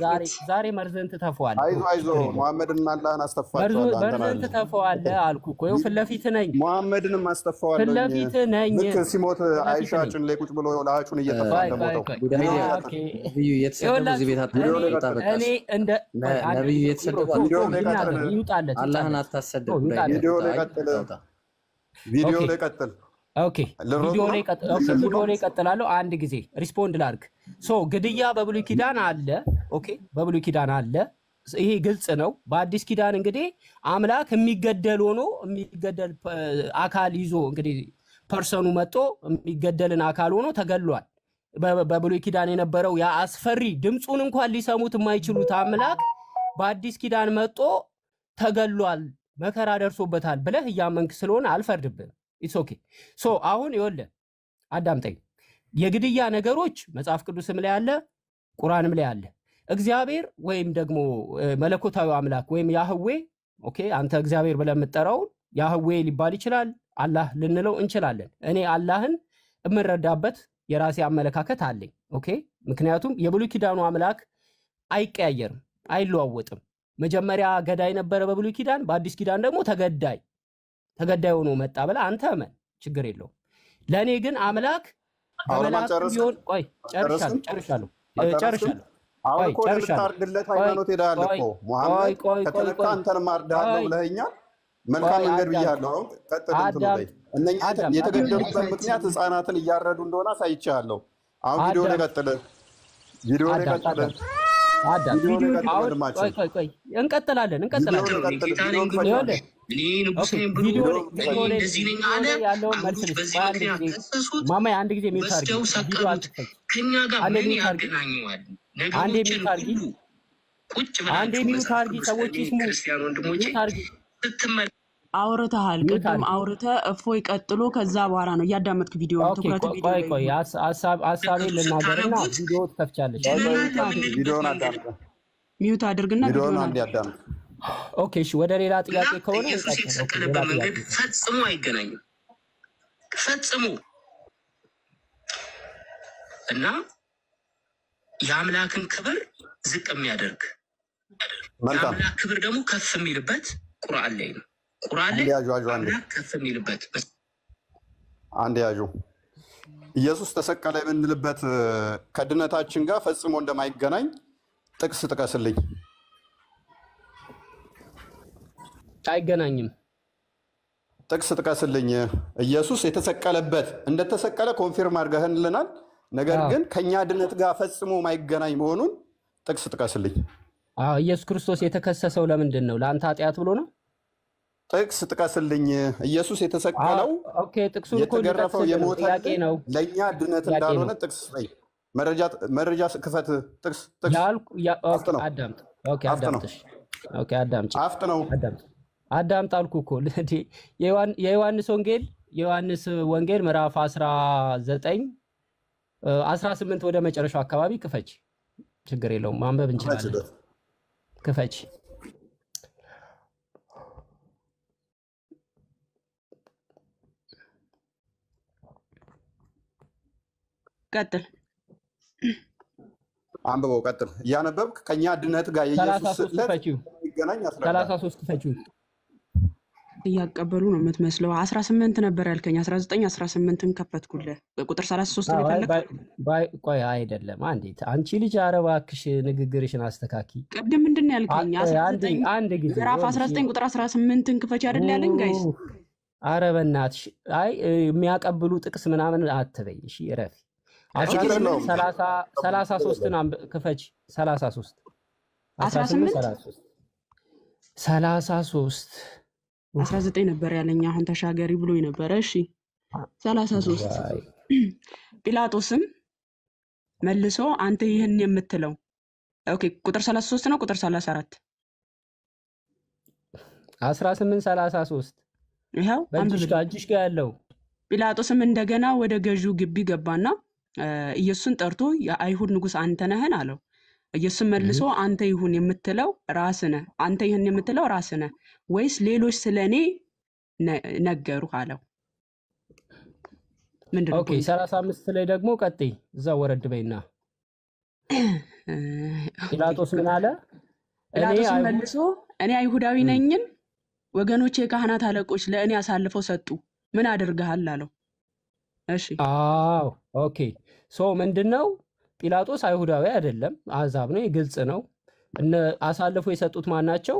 ዛሬ መርዝን ትተፈዋለህ። አይዞህ ሙሐመድና አላህን አስተፋቸዋለሁ። መርዝን ትተፈዋለህ አልኩህ እኮ። ይኸው ፊት ለፊት ነኝ። ሙሐመድንም አስተፋዋለሁ። ፊት ለፊት ነኝ። ልክ ሲሞት አይሻ ጭን ላይ ቁጭ ብሎ ለአጩን እየተፋ እንደሞተው ነብዩ የተሰደቡ እዚህ ቤት እኔ እንደ ነብዩ የተሰደቡ አላህን አታሰደቡ። ቪዲዮ ላይ ቀጥል። ኦኬ ቪዲዮ ላይ ቀጥላለሁ። አንድ ጊዜ ሪስፖንድ ላድርግ። ግድያ በብሉይ ኪዳን አለ። ኦኬ በብሉይ ኪዳን አለ። ይሄ ግልጽ ነው። በአዲስ ኪዳን እንግዲህ አምላክ የሚገደል ሆኖ የሚገደል አካል ይዞ እንግዲህ ፐርሰኑ መጥቶ የሚገደልን አካል ሆኖ ተገሏል። በብሉይ ኪዳን የነበረው ያ አስፈሪ ድምፁን እንኳን ሊሰሙት የማይችሉት አምላክ በአዲስ ኪዳን መጥቶ ተገሏል፣ መከራ ደርሶበታል ብለህ እያመንክ ስለሆነ አልፈርድብህም። ኢትስ ኦኬ። አሁን ይኸውልህ አዳምጠኝ። የግድያ ነገሮች መጽሐፍ ቅዱስም ላይ አለ፣ ቁርአንም ላይ አለ። እግዚአብሔር ወይም ደግሞ መለኮታዊ አምላክ ወይም ያህዌ ኦኬ፣ አንተ እግዚአብሔር ብለህ የምትጠራውን ያህዌ ሊባል ይችላል፣ አላህ ልንለው እንችላለን። እኔ አላህን የምንረዳበት የራሴ አመለካከት አለኝ። ኦኬ ምክንያቱም የብሉይ ኪዳኑ አምላክ አይቀያየርም፣ አይለዋወጥም። መጀመሪያ ገዳይ ነበረ በብሉይ ኪዳን፣ በአዲስ ኪዳን ደግሞ ተገዳይ ሆኖ መጣ ብለህ አንተ እመን፣ ችግር የለውም። ለእኔ ግን አምላክ በመላእክት ቢሆን ቆይ ጨርሻለሁ። አሁን እኮ ልታርድለት ሃይማኖት ሄዳለህ እኮ ሙሐመድ ከተነካ አንተንም አርድሃለሁ ብለኸኛል። መልካም መንገድ ብያለሁ። አሁን ቀጥል። እንትኑ ላይ እነኛ የተገደሉበት ምክንያት ህፃናትን እያረዱ እንደሆነ አሳይቻለሁ። አሁን ቪዲዮ ላይ ቀጥል። እንቀጥላለን። ማማዬ አንድ ጊዜ ሚውት አድርጊ። ከኛ ጋር ምን ያገናኘዋል? ነገሮችን ሁሉ ቁጭ ብላችሁ ሰዎች ይስሙ። ክርስቲያን ወንድሞቼ ስትመ አውርተሃል። ቅድም አውርተህ እፎይ ቀጥሎ ከዛ በኋላ ነው እያዳመጥክ ቪዲዮ ትኩረት ቪዲዮ ቆይ ሀሳቤን ልናገርና ቪዲዮ ትከፍቻለሽ። ቪዲዮውን አዳምጥ፣ ሚውት አድርግና ቪዲዮውን አዳምጥ። ኦኬ እሺ፣ ወደ ሌላ ጥያቄ ከሆነ ኢየሱስ የተሰቀለበት መንገድ ፈጽሞ አይገናኝም፣ ፈጽሞ እና የአምላክን ክብር ዝቅ የሚያደርግ የአምላክ ክብር ደግሞ ከፍ የሚልበት ቁርአን ላይ ነው። ቁርአን ላይ አምላክ ከፍ የሚልበት አንድ ያዡ ኢየሱስ ተሰቀለ የምንልበት ከድነታችን ጋር ፈጽሞ እንደማይገናኝ ጥቅስ ጥቀስልኝ። አይገናኝም። ጥቅስ ጥቀስልኝ። ኢየሱስ የተሰቀለበት እንደተሰቀለ ኮንፊርም አድርገህልናል። ነገር ግን ከኛ ድነት ጋር ፈጽሞ ማይገናኝ መሆኑን ጥቅስ ጥቀስልኝ። ኢየሱስ ክርስቶስ የተከሰሰው ለምንድን ነው? ለአንተ ኃጢአት ብሎ ነው? ጥቅስ ጥቀስልኝ። ኢየሱስ የተሰቀለው የተገረፈው የሞተው ለእኛ ድነት እንዳልሆነ ጥቅስ ላይ መረጃ ክፈት። ጥቅስ አዳምጥ አልኩህ እኮ። የዮሐንስ ወንጌል ምዕራፍ 19 18 ወደ መጨረሻው አካባቢ ክፈች። ችግር የለውም ማንበብ እንችላለን። ክፈች። ቀጥል። አንብበው ቀጥል። እያነበብክ ከኛ ድነት ጋር የኢየሱስ ስዕለት ይገናኝ 33 ክፈችው። እያቀበሉ ነው የምትመስለው። 18 ነበር ያልከኝ 19 18ን ከፈትኩልህ። ቁጥር 33 ነው የፈለግከው? ቆይ አይደለም፣ አንቺ ልጅ ኧረ እባክሽ ንግግርሽን አስተካኪ። ቅድም ምንድን ነው ያልከኝ? አንድ ጊዜ ምዕራፍ 19 ቁጥር 18ን ክፈች አይደል ያለኝ? ጋይስ ኧረ በእናትሽ የሚያቀብሉ ጥቅስ ምናምን አትበይ እሺ፣ እረፊ። 33ን ክፈች። 33 19 ነበር ያለኝ። አሁን ተሻገሪ ብሎ ነበረ። እሺ 33 ጲላጦስም መልሶ አንተ ይህን የምትለው ኦኬ፣ ቁጥር 33 ነው ቁጥር 34 18:33 ይሄው እጅሽ ጋር ያለው። ጲላጦስም እንደገና ወደ ገዢው ግቢ ገባና ኢየሱስን ጠርቶ የአይሁድ ንጉሥ አንተ ነህን አለው። ኢየሱስ መልሶ አንተ ይሁን የምትለው ራስህ ነህ፣ አንተ ይህን የምትለው ራስህ ነህ ወይስ ሌሎች ስለኔ ነገሩህ አለው። ምንድነው? ኦኬ 35 ላይ ደግሞ ቀጥይ፣ እዛ ወረድ በይና ጲላጦስ ምን አለ? ጲላጦስ መልሶ እኔ አይሁዳዊ ነኝን? ወገኖቼ የካህናት አለቆች ለእኔ አሳልፈው ሰጡ፣ ምን አድርገሃል አለው። እሺ አዎ ኦኬ። ሶ ምንድነው? ጲላጦስ አይሁዳዊ አይደለም፣ አሕዛብ ነው፣ ግልጽ ነው። አሳልፎ የሰጡት ማን ናቸው?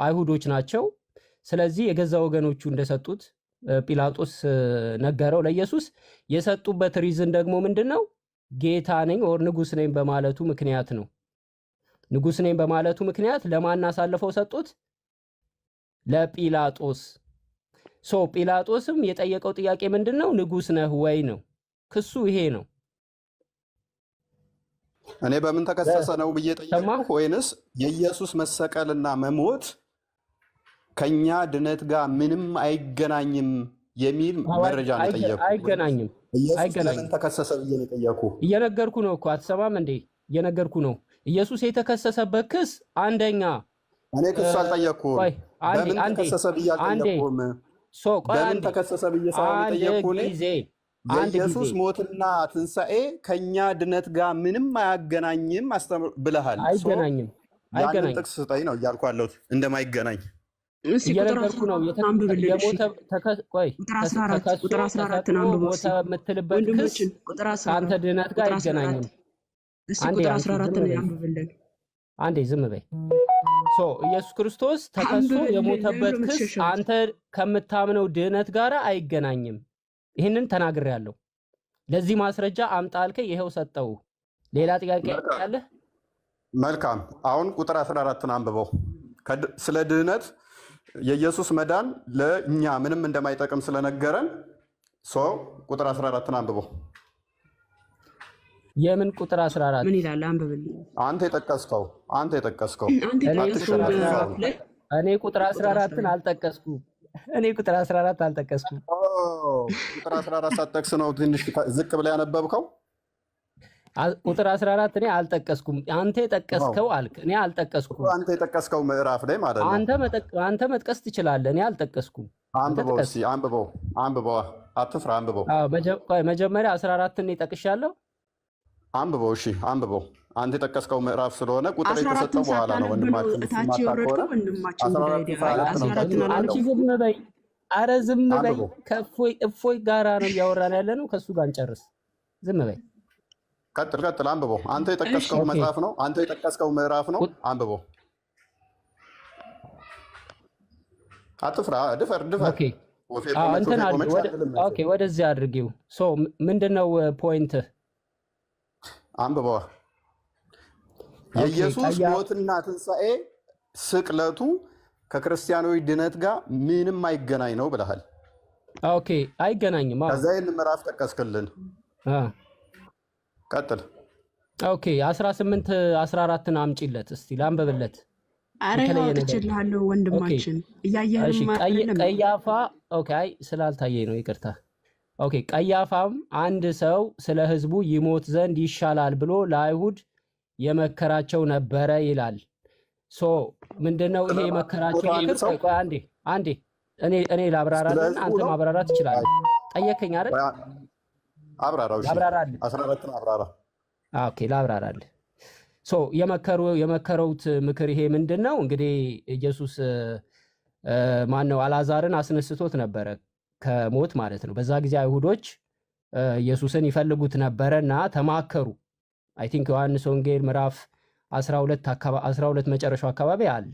አይሁዶች ናቸው። ስለዚህ የገዛ ወገኖቹ እንደሰጡት ጲላጦስ ነገረው ለኢየሱስ። የሰጡበት ሪዝን ደግሞ ምንድነው? ጌታ ነኝ ኦር ንጉስ ነኝ በማለቱ ምክንያት ነው። ንጉስ ነኝ በማለቱ ምክንያት ለማን አሳልፈው ሰጡት? ለጲላጦስ። ሶ ጲላጦስም የጠየቀው ጥያቄ ምንድነው? ንጉስ ነህ ወይ ነው። ክሱ ይሄ ነው። እኔ በምን ተከሰሰ ነው ብዬ ጠየቅኩ፣ ወይንስ የኢየሱስ መሰቀልና መሞት ከኛ ድነት ጋር ምንም አይገናኝም የሚል መረጃ ነው የጠየቅኩ። አይገናኝም። ኢየሱስ ለምን ተከሰሰ ብዬ ነው የጠየቅኩ። እየነገርኩ ነው እኮ አትሰማም እንዴ? እየነገርኩ ነው። ኢየሱስ የተከሰሰበት ክስ አንደኛ፣ እኔ ክስ አልጠየቅኩም። በምን ተከሰሰ ብዬ አልጠየቅኩም። በምን ተከሰሰ ብዬ ሳይሆን የጠየቅኩ የኢየሱስ ሞትና ትንሣኤ ከኛ ድነት ጋር ምንም አያገናኝም ብለሃል። አይገናኝም። ያንን ጥቅስ ስጠኝ ነው እያልኩ ያለሁት እንደማይገናኝ እየነገርኩ ነው። ቁጥር 14 ሞተ የምትልበት ክስ ከአንተ ድነት ጋር አይገናኝም። አንዴ ዝም በይ። ኢየሱስ ክርስቶስ ተከሶ የሞተበት ክስ አንተ ከምታምነው ድነት ጋር አይገናኝም። ይህንን ተናግሬያለሁ። ለዚህ ማስረጃ አምጣ አልከኝ፣ ይሄው ሰጠው። ሌላ ጥያቄ ያለህ? መልካም። አሁን ቁጥር 14ን አንብበው። ስለ ድህነት የኢየሱስ መዳን ለእኛ ምንም እንደማይጠቅም ስለነገረን ቁጥር 14ን አንብበው። የምን ቁጥር 14? ምን ይላል? አንብብልኝ። አንተ የጠቀስከው እኔ ቁጥር 14ን አልጠቀስኩም። ቁጥር 14 ሳትጠቅስ ነው ትንሽ ዝቅ ብለህ ያነበብከው። ቁጥር 14 እኔ አልጠቀስኩም። አንተ የጠቀስከው አልክ፣ እኔ አልጠቀስኩም። አንተ የጠቀስከው ምዕራፍ ላይ ማለት ነው። አንተ መጥቀስ ትችላለህ፣ እኔ አልጠቀስኩም። አንብበው እስኪ፣ አንብበው፣ አትፍራ፣ አንብበው። መጀመሪያ 14 እኔ ጠቅሻለሁ። አንብበው፣ እሺ አንብበው። አንተ የጠቀስከው ምዕራፍ ስለሆነ ቁጥር የተሰጠው በኋላ ነው። ወንድማችን አንቺ ዝም በይ፣ አረ ዝም በይ። ከእፎይ ጋራ ነው እያወራን ያለ ነው። ከሱ ጋር እንጨርስ። ዝም በይ። ቀጥል፣ አንብበው። አንተ የጠቀስከው መጽሐፍ ነው። አንተ የጠቀስከው ምዕራፍ ነው። አንብበው። አትፍራ፣ ድፈር። ወደዚህ አድርጊው። ምንድነው ፖይንትህ? አንብበዋ። የኢየሱስ ሞትና ትንሣኤ ስቅለቱ ከክርስቲያናዊ ድነት ጋር ምንም አይገናኝ ነው ብለሃል። ኦኬ፣ አይገናኝም። ከዛ ይህን ምዕራፍ ጠቀስክልን። ቀጥል። ኦኬ፣ 18 14ን አምጪለት እስቲ ላንበብለት። አረ ትችላለህ ወንድማችን፣ እያየህ ነው። ቀያፋ ኦኬ፣ ስላልታየኝ ነው ይቅርታ። ኦኬ፣ ቀያፋም አንድ ሰው ስለ ሕዝቡ ይሞት ዘንድ ይሻላል ብሎ ለአይሁድ የመከራቸው ነበረ ይላል። ሶ ምንድነው ይሄ የመከራቸው ምክር? ቆይ አንዴ እኔ ላብራራልን፣ አንተ ማብራራት ትችላለህ። ጠየከኝ አይደል? አብራራው። እሺ 14 አብራራ። ኦኬ ላብራራልህ። ሶ የመከረውት ምክር ይሄ ምንድነው? እንግዲህ ኢየሱስ ማነው አልዓዛርን አስነስቶት ነበረ ከሞት ማለት ነው። በዛ ጊዜ አይሁዶች ኢየሱስን ይፈልጉት ነበረና ተማከሩ። አይ ቲንክ ዮሐንስ ወንጌል ምዕራፍ 12 መጨረሻው አካባቢ አለ።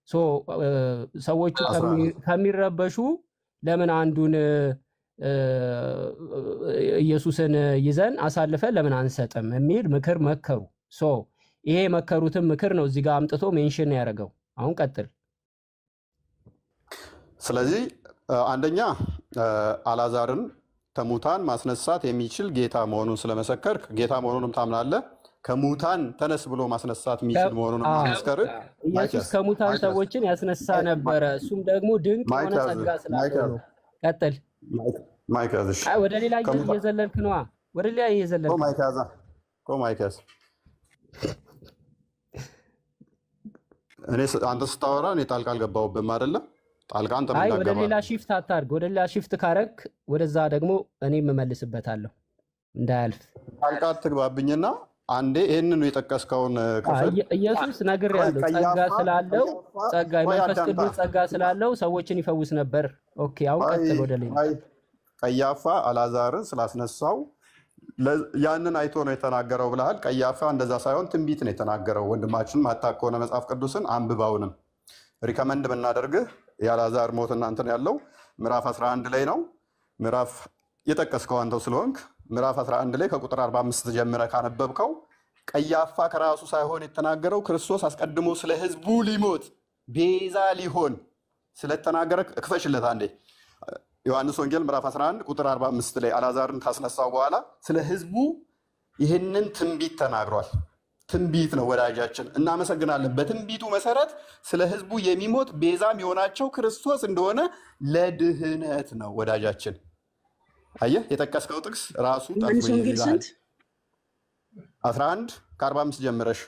ሶ ሰዎቹ ከሚረበሹ ለምን አንዱን ኢየሱስን ይዘን አሳልፈን ለምን አንሰጥም የሚል ምክር መከሩ። ሶ ይሄ መከሩትን ምክር ነው እዚህ ጋር አምጥቶ ሜንሽን ያደረገው። አሁን ቀጥል። ስለዚህ አንደኛ አልዓዛርን ከሙታን ማስነሳት የሚችል ጌታ መሆኑን ስለመሰከርክ ጌታ መሆኑንም ታምናለህ። ከሙታን ተነስ ብሎ ማስነሳት የሚችል መሆኑንም ማስመስከር ኢየሱስ ከሙታን ሰዎችን ያስነሳ ነበረ። እሱም ደግሞ ድንቅ የሆነ ጸጋ ስላለው ነው። ቀጥል። ማይክ ያዝ። ወደ ሌላ እየዘለልክ ነዋ። ወደ ሌላ እየዘለልክ ማይክ ያዝ። ማይክ ያዝ። እኔ አንተ ስታወራ እኔ ጣልቃ አልገባሁብህም አይደለ? ጣልቃ አንተ ምን ወደ ሌላ ሺፍት አታርግ። ወደ ሌላ ሺፍት ካረክ ወደዛ ደግሞ እኔም እመልስበታለሁ እንዳያልፍ። ጣልቃ አትግባብኝና አንዴ ይሄንን ነው የጠቀስከውን ክፍል ኢየሱስ ነግሬሃለሁ። ጸጋ ስላለው ጸጋ የመንፈስ ቅዱስ ጸጋ ስላለው ሰዎችን ይፈውስ ነበር። ኦኬ አሁን ቀጥል ወደ ሌላ። ቀያፋ አልዓዛርን ስላስነሳው ያንን አይቶ ነው የተናገረው ብለሃል። ቀያፋ እንደዛ ሳይሆን ትንቢት ነው የተናገረው። ወንድማችን ማታውቅ ከሆነ መጽሐፍ ቅዱስን አንብባውንም ሪከመንድ ብናደርግህ የአልዓዛር ሞት እናንተን ያለው ምዕራፍ 11 ላይ ነው። ምዕራፍ የጠቀስከው አንተው ስለሆንክ ምዕራፍ 11 ላይ ከቁጥር 45 ጀምረህ ካነበብከው ቀያፋ ከራሱ ሳይሆን የተናገረው ክርስቶስ አስቀድሞ ስለ ሕዝቡ ሊሞት ቤዛ ሊሆን ስለተናገረ ክፈሽለት አንዴ። ዮሐንስ ወንጌል ምዕራፍ 11 ቁጥር 45 ላይ አልዓዛርን ካስነሳው በኋላ ስለ ሕዝቡ ይህንን ትንቢት ተናግሯል። ትንቢት ነው ወዳጃችን፣ እናመሰግናለን። በትንቢቱ መሰረት ስለ ሕዝቡ የሚሞት ቤዛም የሆናቸው ክርስቶስ እንደሆነ ለድህነት ነው ወዳጃችን። አየህ የጠቀስከው ጥቅስ ራሱ ዮሐንስ ወንጌል ስንት? 11 ከ45 ጀምረሽ።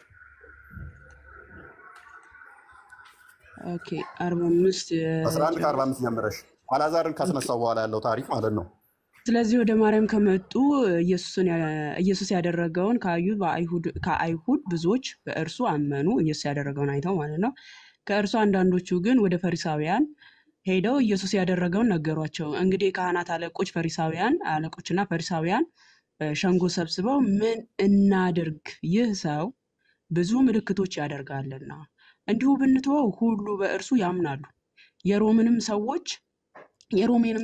ኦኬ 45 11 ከ45 ጀምረሽ አልዓዛርን ካስነሳው በኋላ ያለው ታሪክ ማለት ነው። ስለዚህ ወደ ማርያም ከመጡ ኢየሱስ ያደረገውን ከአይሁድ ብዙዎች በእርሱ አመኑ። ኢየሱስ ያደረገውን አይተው ማለት ነው። ከእርሱ አንዳንዶቹ ግን ወደ ፈሪሳውያን ሄደው ኢየሱስ ያደረገውን ነገሯቸው። እንግዲህ የካህናት አለቆችና ፈሪሳውያን ሸንጎ ሰብስበው ምን እናድርግ? ይህ ሰው ብዙ ምልክቶች ያደርጋልና እንዲሁ ብንተወው ሁሉ በእርሱ ያምናሉ። የሮሜንም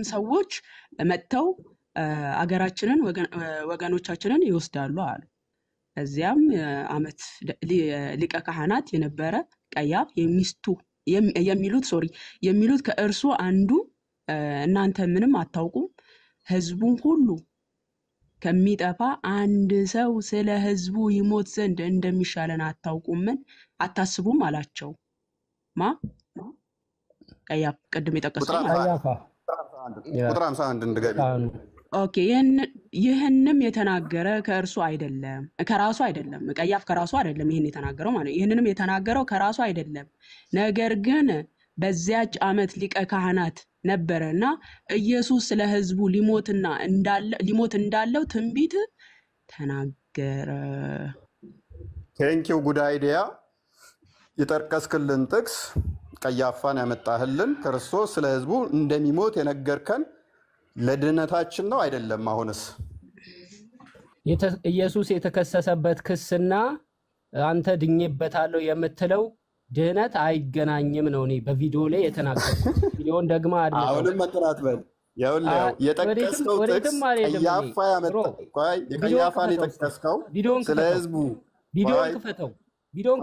ሰዎች መጥተው አገራችንን ወገኖቻችንን ይወስዳሉ አሉ። እዚያም ዓመት ሊቀ ካህናት የነበረ ቀያፍ የሚሉት ከእርሱ አንዱ እናንተ ምንም አታውቁም፣ ሕዝቡን ሁሉ ከሚጠፋ አንድ ሰው ስለ ሕዝቡ ይሞት ዘንድ እንደሚሻለን አታስቡም አላቸው። ቀያፍ ቅድም የጠቀስኩት ቁጥር 51 እንድገቢ። ኦኬ ይህንም የተናገረ ከራሱ አይደለም። ቀያፍ ከራሱ አይደለም ይህን የተናገረው ማለት ነው። ይህንንም የተናገረው ከራሱ አይደለም፣ ነገር ግን በዚያች ዓመት ሊቀ ካህናት ነበረና ኢየሱስ ስለ ሕዝቡ ሊሞት እንዳለው ትንቢት ተናገረ። ቴንኪው ጉድ አይዲያ። የጠቀስክልን ጥቅስ ቀያፋን ያመጣህልን ክርስቶስ ስለ ሕዝቡ እንደሚሞት የነገርከን ለድህነታችን ነው አይደለም? አሁንስ ኢየሱስ የተከሰሰበት ክስና አንተ ድኜበታለሁ የምትለው ድህነት አይገናኝም ነው። እኔ በቪዲዮ ላይ የተናገርኩት ቪዲዮን ደግማ አይደለም። አሁንም መጥራት በል የጠቀስከው ጥቅስ ቀያፋ የቀያፋን የጠቀስከው ስለ ሕዝቡ ቪዲዮን ክፈተው። ቪዲዮን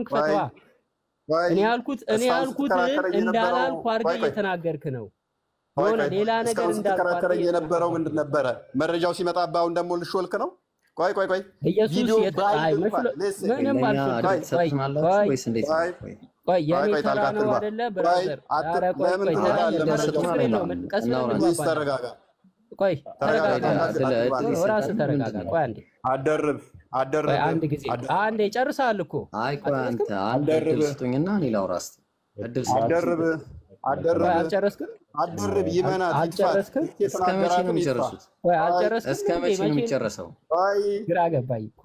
ክፈተው። እኔ ያልኩት እንዳላልኩ አድርገህ እየተናገርክ ነው። ሆነ ሌላ ነገር እንዳልከራከረኝ የነበረው ምንድን ነበረ? መረጃው ሲመጣብህ አሁን ደግሞ ልሾልክ ነው። ቆይ ቪዲዮ ምንም ቆይ ተረጋጋ። ራስህ ተረጋጋ። ቆይ አንዴ አደርብ ቆይ አንድ ጊዜ አንዴ ጨርሰሃል እኮ። አይ ቆይ አንተ አንድ እድል ስጡኝና እኔ ላውራ እስኪ። እድል አደርብ አልጨረስክም? አደርብ ይመናት አልጨረስክም? እስከ መቼ ነው የሚጨርሱት? ቆይ አልጨረስክም? እስከ መቼ ነው የሚጨርሰው? ግራ ገባኝ እኮ።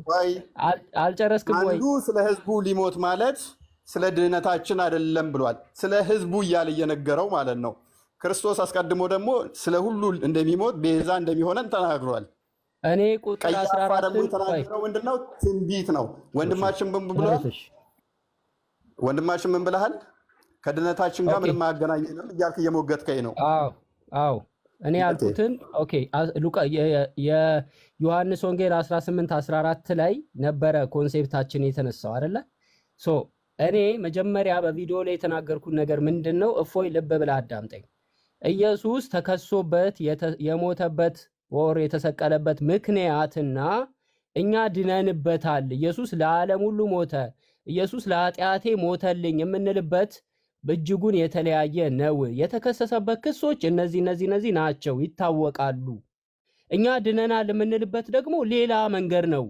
አልጨረስክም ወይ? አንዱ ስለ ህዝቡ ሊሞት ማለት ስለ ድህነታችን አይደለም ብሏል። ስለ ህዝቡ እያለ እየነገረው ማለት ነው። ክርስቶስ አስቀድሞ ደግሞ ስለ ሁሉ እንደሚሞት ቤዛ እንደሚሆነን ተናግሯል። እኔ ቁጥር 14 ደግሞ የተናገረው ምንድነው? ትንቢት ነው። ወንድማችን ምን ብሏል? ወንድማችን ምን ብለሃል? ከድህነታችን ጋር ምንም አያገናኘንም እያልክ እየሞገትከኝ ነው። አዎ እኔ ያልኩትን ኦኬ። የዮሐንስ ወንጌል 18:14 ላይ ነበረ ኮንሴፕታችን የተነሳው አይደለ? ሶ እኔ መጀመሪያ በቪዲዮ ላይ የተናገርኩት ነገር ምንድነው? እፎይ ልብ ብለህ አዳምጠኝ። ኢየሱስ ተከሶበት የሞተበት ወር የተሰቀለበት ምክንያትና እኛ ድነንበታል። ኢየሱስ ለዓለም ሁሉ ሞተ፣ ኢየሱስ ለኃጢአቴ ሞተልኝ የምንልበት በእጅጉን የተለያየ ነው። የተከሰሰበት ክሶች እነዚህ ናቸው፣ ይታወቃሉ። እኛ ድነናል የምንልበት ደግሞ ሌላ መንገድ ነው።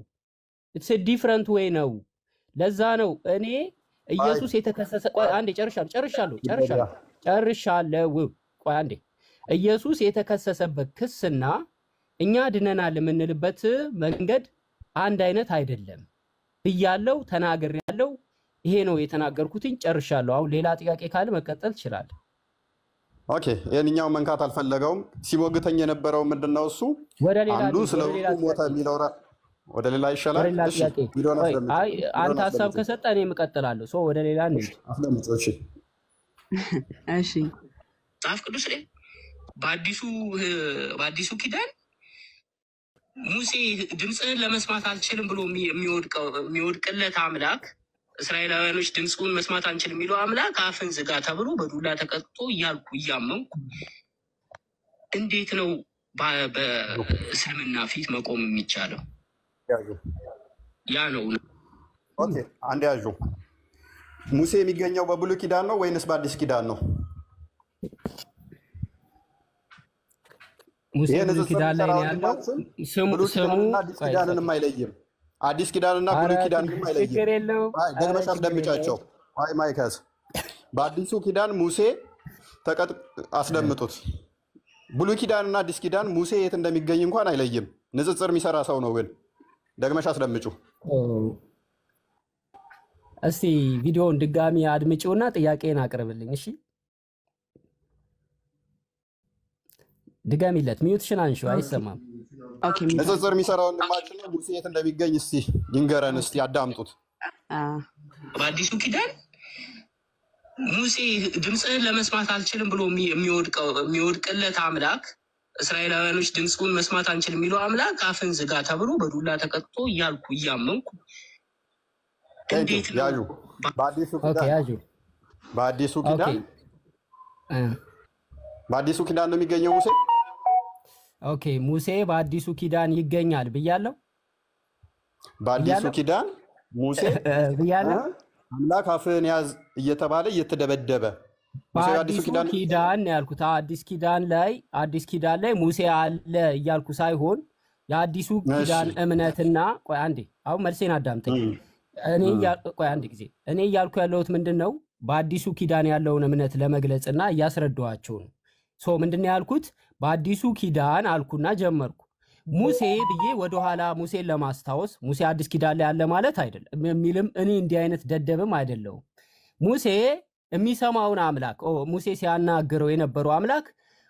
ኢትስ ዲፍረንት ዌይ ነው። ለዛ ነው እኔ ኢየሱስ የተከሰሰ ቆይ አንዴ ጨርሻለሁ። ቆይ አንዴ ኢየሱስ የተከሰሰበት ክስና እኛ ድነናል የምንልበት መንገድ አንድ አይነት አይደለም ብያለሁ፣ ተናግሬያለሁ። ይሄ ነው የተናገርኩትኝ። ጨርሻለሁ። አሁን ሌላ ጥያቄ ካለ መቀጠል ትችላለህ። ኦኬ። የኛው መንካት አልፈለገውም። ሲሞግተኝ የነበረው ምንድነው? እሱ አንዱ ስለ ሞተ የሚለው ወደ ሌላ ይሻላል። እሺ አይ አንተ ሐሳብ ከሰጠ እኔ እቀጥላለሁ። ሶ ወደ ሌላ እንሂድ። እሺ መጽሐፍ ቅዱስ ላይ በአዲሱ ኪዳን ሙሴ ድምፅህን ለመስማት አልችልም ብሎ የሚወድቅለት አምላክ እስራኤላውያኖች ድምፁን መስማት አንችልም የሚለው አምላክ አፍን ዝጋ ተብሎ በዱላ ተቀጥቶ እያልኩ እያመንኩ እንዴት ነው በእስልምና ፊት መቆም የሚቻለው? ያ ነው። ኦኬ አንድ ያዡ። ሙሴ የሚገኘው በብሉይ ኪዳን ነው ወይንስ በአዲስ ኪዳን ነው? ሙሴ ብሉይ ኪዳን ላይ ነው ያለው። ስሙና አዲስ ኪዳንንም አይለይም። አዲስ ኪዳንና ብሉይ ኪዳን ግን አይለይም። ደግመሽ አስደምጫቸው። አይ ማይከስ በአዲሱ ኪዳን ሙሴ አስደምጡት። ብሉይ ኪዳንና አዲስ ኪዳን ሙሴ የት እንደሚገኝ እንኳን አይለይም። ንጽጽር የሚሰራ ሰው ነው። ግን ደግመሽ አስደምጩ። እስቲ ቪዲዮውን ድጋሚ አድምጪውና ጥያቄን አቅርብልኝ። እሺ ድጋሚለት። ሚዩትሽን አንሺው፣ አይሰማም። ንጽጽር የሚሰራው ወንድማችን ነው። ሙሴ የት እንደሚገኝ እስቲ ይንገረን። እስቲ አዳምጡት። በአዲሱ ኪዳን ሙሴ ድምፅህን ለመስማት አልችልም ብሎ የሚወድቅለት አምላክ እስራኤላውያኖች ድምፁን መስማት አንችልም የሚለው አምላክ አፍን ዝጋ ተብሎ በዱላ ተቀጥቶ እያልኩ እያመንኩ እንዴት ያዩ በአዲሱ ኪዳን ነው የሚገኘው ሙሴ። ኦኬ ሙሴ በአዲሱ ኪዳን ይገኛል ብያለሁ። በአዲሱ ኪዳን ሙሴ ብያለሁ። አምላክ አፍህን ያዝ እየተባለ እየተደበደበ በአዲሱ ኪዳን ነው ያልኩት። አዲስ ኪዳን ላይ ሙሴ አለ እያልኩ ሳይሆን የአዲሱ ኪዳን እምነትና ቆይ አንዴ አሁን መልሴን አዳምጠኝ። ቆይ አንድ ጊዜ እኔ እያልኩ ያለሁት ምንድነው በአዲሱ ኪዳን ያለውን እምነት ለመግለጽና እያስረዳኋቸው ነው። ሶ ምንድነው ያልኩት? በአዲሱ ኪዳን አልኩና ጀመርኩ። ሙሴ ብዬ ወደኋላ ሙሴን ለማስታወስ ሙሴ አዲስ ኪዳን ላይ አለ ማለት አይደለም የሚልም እኔ እንዲህ አይነት ደደብም አይደለሁም። ሙሴ የሚሰማውን አምላክ ሙሴ ሲያናግረው የነበረው አምላክ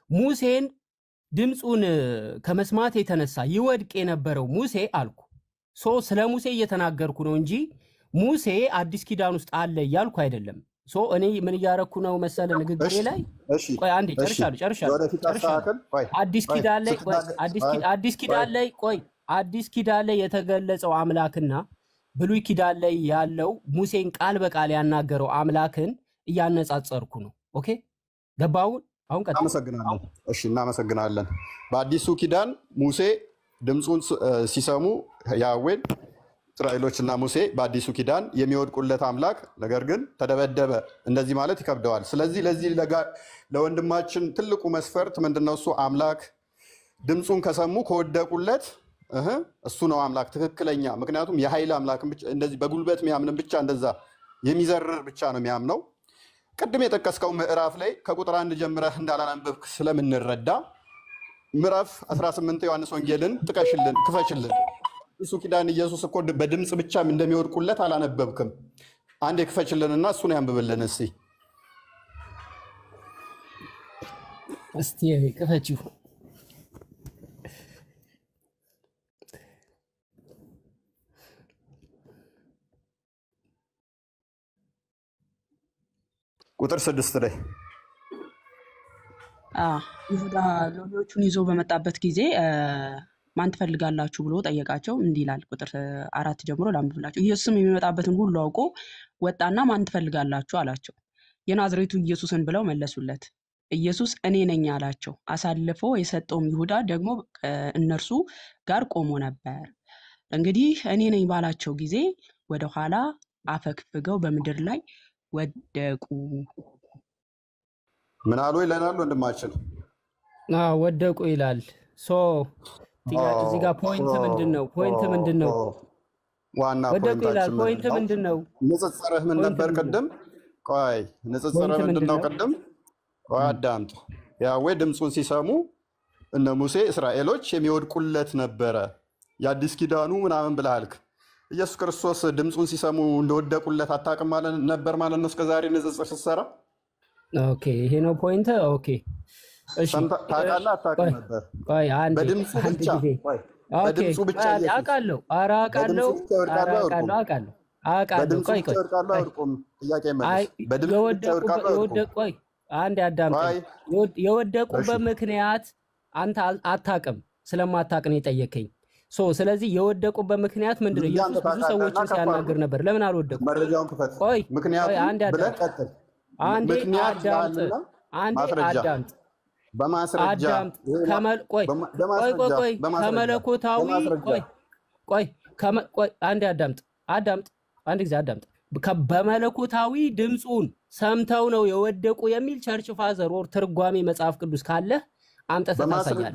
ሙሴን ድምፁን ከመስማት የተነሳ ይወድቅ የነበረው ሙሴ አልኩ። ሶ ስለ ሙሴ እየተናገርኩ ነው እንጂ ሙሴ አዲስ ኪዳን ውስጥ አለ እያልኩ አይደለም። ሶ እኔ ምን እያረኩ ነው መሰለ ንግግሬ ላይ ቆይ አንዴ ጨርሻለሁ። አዲስ ኪዳን ላይ የተገለጸው አምላክና ብሉይ ኪዳን ላይ ያለው ሙሴን ቃል በቃል ያናገረው አምላክን እያነጻጸርኩ ነው። ኦኬ ገባውን? አሁን ቀጥታ አመሰግናለሁ። እሺ እናመሰግናለን። በአዲሱ ኪዳን ሙሴ ድምፁን ሲሰሙ ያዌን እስራኤሎችና ሙሴ በአዲሱ ኪዳን የሚወድቁለት አምላክ ነገር ግን ተደበደበ። እንደዚህ ማለት ይከብደዋል። ስለዚህ ለዚህ ለወንድማችን ትልቁ መስፈርት ምንድነው? እሱ አምላክ ድምፁን ከሰሙ ከወደቁለት እሱ ነው አምላክ ትክክለኛ። ምክንያቱም የኃይል አምላክን ብቻ እንደዚህ በጉልበት የሚያምንን ብቻ እንደዛ የሚዘርር ብቻ ነው የሚያምነው። ቅድም የጠቀስከው ምዕራፍ ላይ ከቁጥር 1 ጀምረህ እንዳላነበብክ ስለምንረዳ ምዕራፍ 18 ዮሐንስ ወንጌልን ጥቀሽልን፣ ክፈችልን። እሱ ኪዳን ኢየሱስ እኮ በድምፅ ብቻ እንደሚወድቁለት አላነበብክም። አንድ የክፈችልንና እሱን ያንብብልን እስቲ። እስቲ ክፈችው። ቁጥር 6 ላይ ይሁዳ ሎሌዎቹን ይዞ በመጣበት ጊዜ ማን ትፈልጋላችሁ ብሎ ጠየቃቸው። እንዲህ ይላል ቁጥር 4 ጀምሮ ላንብብላችሁ። ኢየሱስም የሚመጣበትን ሁሉ አውቆ ወጣና ማን ትፈልጋላችሁ አላቸው። የናዝሬቱ ኢየሱስን ብለው መለሱለት። ኢየሱስ እኔ ነኝ አላቸው። አሳልፎ የሰጠውም ይሁዳ ደግሞ እነርሱ ጋር ቆሞ ነበር። እንግዲህ እኔ ነኝ ባላቸው ጊዜ ወደኋላ አፈግፍገው በምድር ላይ ወደቁ። ምን አሉ ይለናል ወንድማችን? ወደቁ ይላል። ጥያቄ እዚህ ጋር ፖይንት ምንድነው? ዋና ወደቁ ይላል። ፖይንት ምንድነው? ንጽጽርህ ምን ነበር ቅድም? ቆይ ንጽጽርህ ምንድነው ቅድም? ቆይ አዳምጥ። ያዌ ድምፁን ሲሰሙ እነ ሙሴ እስራኤሎች የሚወድቁለት ነበረ የአዲስ ኪዳኑ ምናምን ብለሃልክ። ኢየሱስ ክርስቶስ ድምፁን ሲሰሙ እንደወደቁለት አታውቅም ነበር ማለት ነው እስከዛሬ ንጽጽር ስትሰራ? ኦኬ፣ ይሄ ነው ፖይንት። ኦኬ እሺ፣ ታውቃለህ አታውቅም ነበር? በድምፁ ብቻ አውቃለሁ። ኧረ አውቃለሁ። ቆይ አንድ አዳምጠኝ። የወደቁበት ምክንያት አንተ አታውቅም፣ ስለማታውቅ ነው የጠየከኝ። ስለዚህ የወደቁበት ምክንያት ምንድነው? ኢየሱስ ብዙ ሰዎችን ሲያናግር ነበር። ለምን አልወደቁም? መረጃውን ክፈት። ቆይ ምክንያቱም ብለህ ቀጥል። አንዴ አዳምጥ። በማስረጃ አንድ ጊዜ አዳምጥ። በመለኮታዊ ድምፁን ሰምተው ነው የወደቁ የሚል ቸርች ፋዘር ወር ትርጓሜ መጽሐፍ ቅዱስ ካለ አምጠህ ታሳያለህ።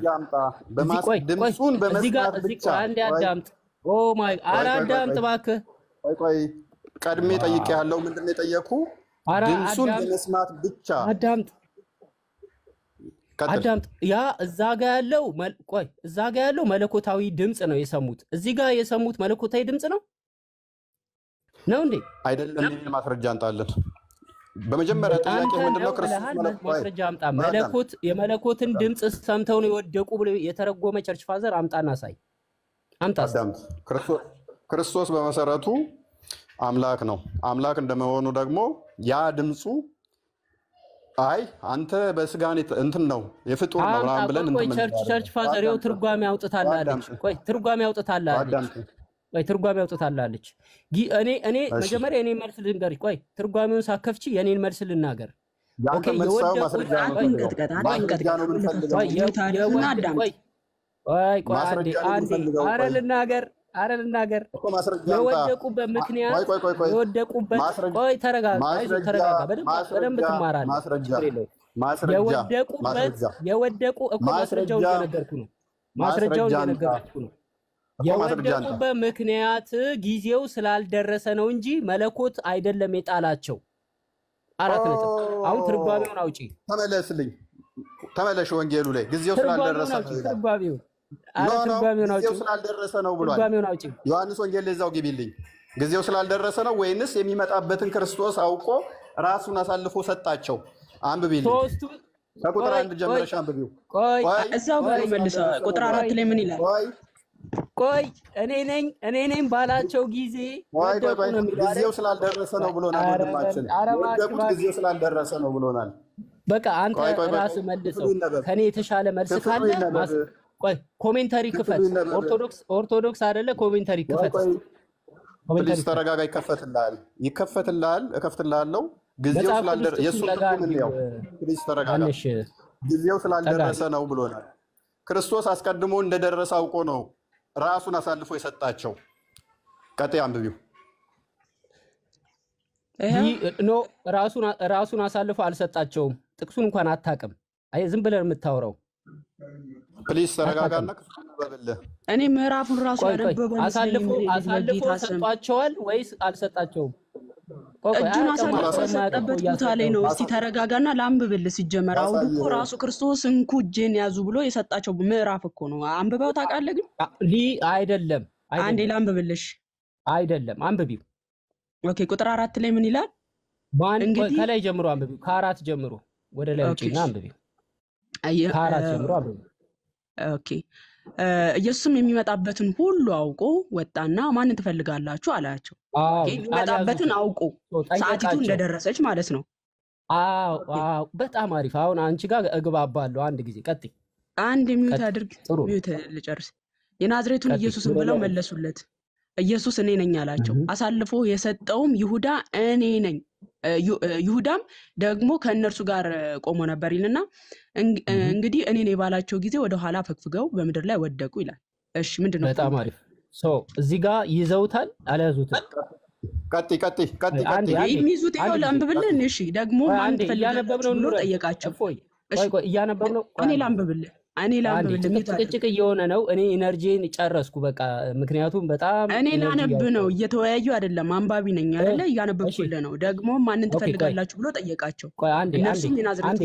አዳምጥ። ኦ ማይ አዳምጥ እባክህ። ቆይ ቀድሜ ጠይቄሃለሁ። ምንድን ነው የጠየኩህ? ድምፁን በመስማት ብቻ አዳምጥ። ያ እዛ ጋ ያለው መለኮታዊ ድምፅ ነው የሰሙት። እዚህ ጋር የሰሙት መለኮታዊ ድምፅ ነው እንዴ? አይደለም። ይሄን ማስረጃ አንጣለን። በመጀመሪያ ጥያቄ ምንድነው? ክርስቶስ ማስረጃ አምጣ። የመለኮትን ድምፅ ሰምተው ነው የወደቁ ብሎ የተረጎመ ቸርች ፋዘር አምጣና ሳይ። ክርስቶስ በመሰረቱ አምላክ ነው። አምላክ እንደመሆኑ ደግሞ ያ ድምፁ አንተ በስጋን እንትን ነው የፍጡር ነው ምናምን ብለን ቸርች ፋዘር ይኸው ትርጓሜ አውጥታላለች። ትርጓሜ አውጥታላለች። እኔ መጀመሪያ የኔን መልስ ልንገርሽ። ትርጓሜውን ሳከፍቺ የኔን መልስ ልናገር። ልናገር። የወደቁበት ምክንያት ተረጋጋ፣ በደንብ ትማራለህ። ማስረጃውን እየነገርኩህ ነው። የወደቁበት ምክንያት ጊዜው ስላልደረሰ ነው እንጂ መለኮት አይደለም የጣላቸው። 4 ነጥብ። አሁን ትርጓሜውን አውጪ። ተመለሽ ወንጌሉ ላይ ጊዜው ስላልደረሰ ነው። ጊዜው ስላልደረሰ ነው ብሏል። ዮሐንስ ወንጌል ላይ እዛው ግቢልኝ። ጊዜው ስላልደረሰ ነው ወይንስ የሚመጣበትን ክርስቶስ አውቆ ራሱን አሳልፎ ሰጣቸው? አንብቢልኝ። ከቁጥር 1 ጀምረሽ አንብቢው። እዛው ጋር መልሰው ቁጥር 4 ላይ ምን ይላል? እኔ ነኝ ባላቸው ጊዜ ወደቁ ነው የሚለው። ጊዜው ስላልደረሰ ነው ብሎናል ወንድማችን። ወደቁት ጊዜው ስላልደረሰ ነው ብሎናል። በቃ አንተ ራስህ መልሰው። ከኔ የተሻለ መልስ ካለ ኮሜንታሪ ክፈት። ኦርቶዶክስ አይደለ? ኮሜንታሪ ክፈት። ፕሊዝ ተረጋጋ። ይከፈትልሃል። እከፍትልሃለሁ። ጊዜው ስላልደረሰ የሱ ምን ነው? ፕሊዝ ተረጋጋ። ጊዜው ስላልደረሰ ነው ብሎናል። ክርስቶስ አስቀድሞ እንደደረሰ አውቆ ነው ራሱን አሳልፎ የሰጣቸው። ቀጥይ አንብቢው። ራሱን አሳልፎ አልሰጣቸውም። ጥቅሱን እንኳን አታውቅም። ዝም ብለህ የምታወራው ፕሊዝ ተረጋጋና ክፍል በብልህ እኔ ምዕራፉን ራሱ ያነበበው አሳልፎ ሰጧቸዋል ወይስ አልሰጣቸውም? እጁን አሳልፎ የሰጠበት ቦታ ላይ ነው። እስቲ ተረጋጋና ላንብብልህ። ሲጀመር አውዱ እኮ ራሱ ክርስቶስ እንኩ እጄን ያዙ ብሎ የሰጣቸው ምዕራፍ እኮ ነው። አንብበው ታውቃለህ? ግን አይደለም። አንዴ ላንብብልሽ። አይደለም አንብቢው። ኦኬ ቁጥር 4 ላይ ምን ይላል? እንግዲህ ከላይ ጀምሮ አንብቢው። ከ4 ጀምሮ ወደ ላይ ውጪና አንብቢው። ከ4 ጀምሮ አንብቢው። ኦኬ ኢየሱስም የሚመጣበትን ሁሉ አውቆ ወጣና ማንን ትፈልጋላችሁ አላቸው። የሚመጣበትን አውቆ ሰዓቲቱ እንደደረሰች ማለት ነው። አዎ በጣም አሪፍ። አሁን አንቺ ጋር እግባባለሁ። አንድ ጊዜ ቀጥይ። አንድ ሚውት አድርግ። ሚውት ልጨርስ። የናዝሬቱን ኢየሱስን ብለው መለሱለት። ኢየሱስ እኔ ነኝ አላቸው። አሳልፎ የሰጠውም ይሁዳ እኔ ነኝ። ይሁዳም ደግሞ ከእነርሱ ጋር ቆሞ ነበር ይልና እንግዲህ እኔ ነኝ ባላቸው ጊዜ ወደ ኋላ ፈግፍገው በምድር ላይ ወደቁ ይላል። እሺ ምንድነው? በጣም አሪፍ። እዚህ ጋር ይዘውታል አልያዙትም? ቀጥይ የሚይዙት ይኸው ላንብብልህ። እሺ ደግሞ ማን ትፈልጋላችሁ ብሎ ጠየቃቸው። እያነበብነው እኔ ላንብብልህ። ጭቅጭቅ እየሆነ ነው። እኔ ኢነርጂን ጨረስኩ በቃ። ምክንያቱም በጣም እኔ ላነብ ነው፣ እየተወያዩ አይደለም። አንባቢ ነኝ አይደለ? እያነበብኩልህ ነው። ደግሞ ማንን ትፈልጋላችሁ ብሎ ጠየቃቸው።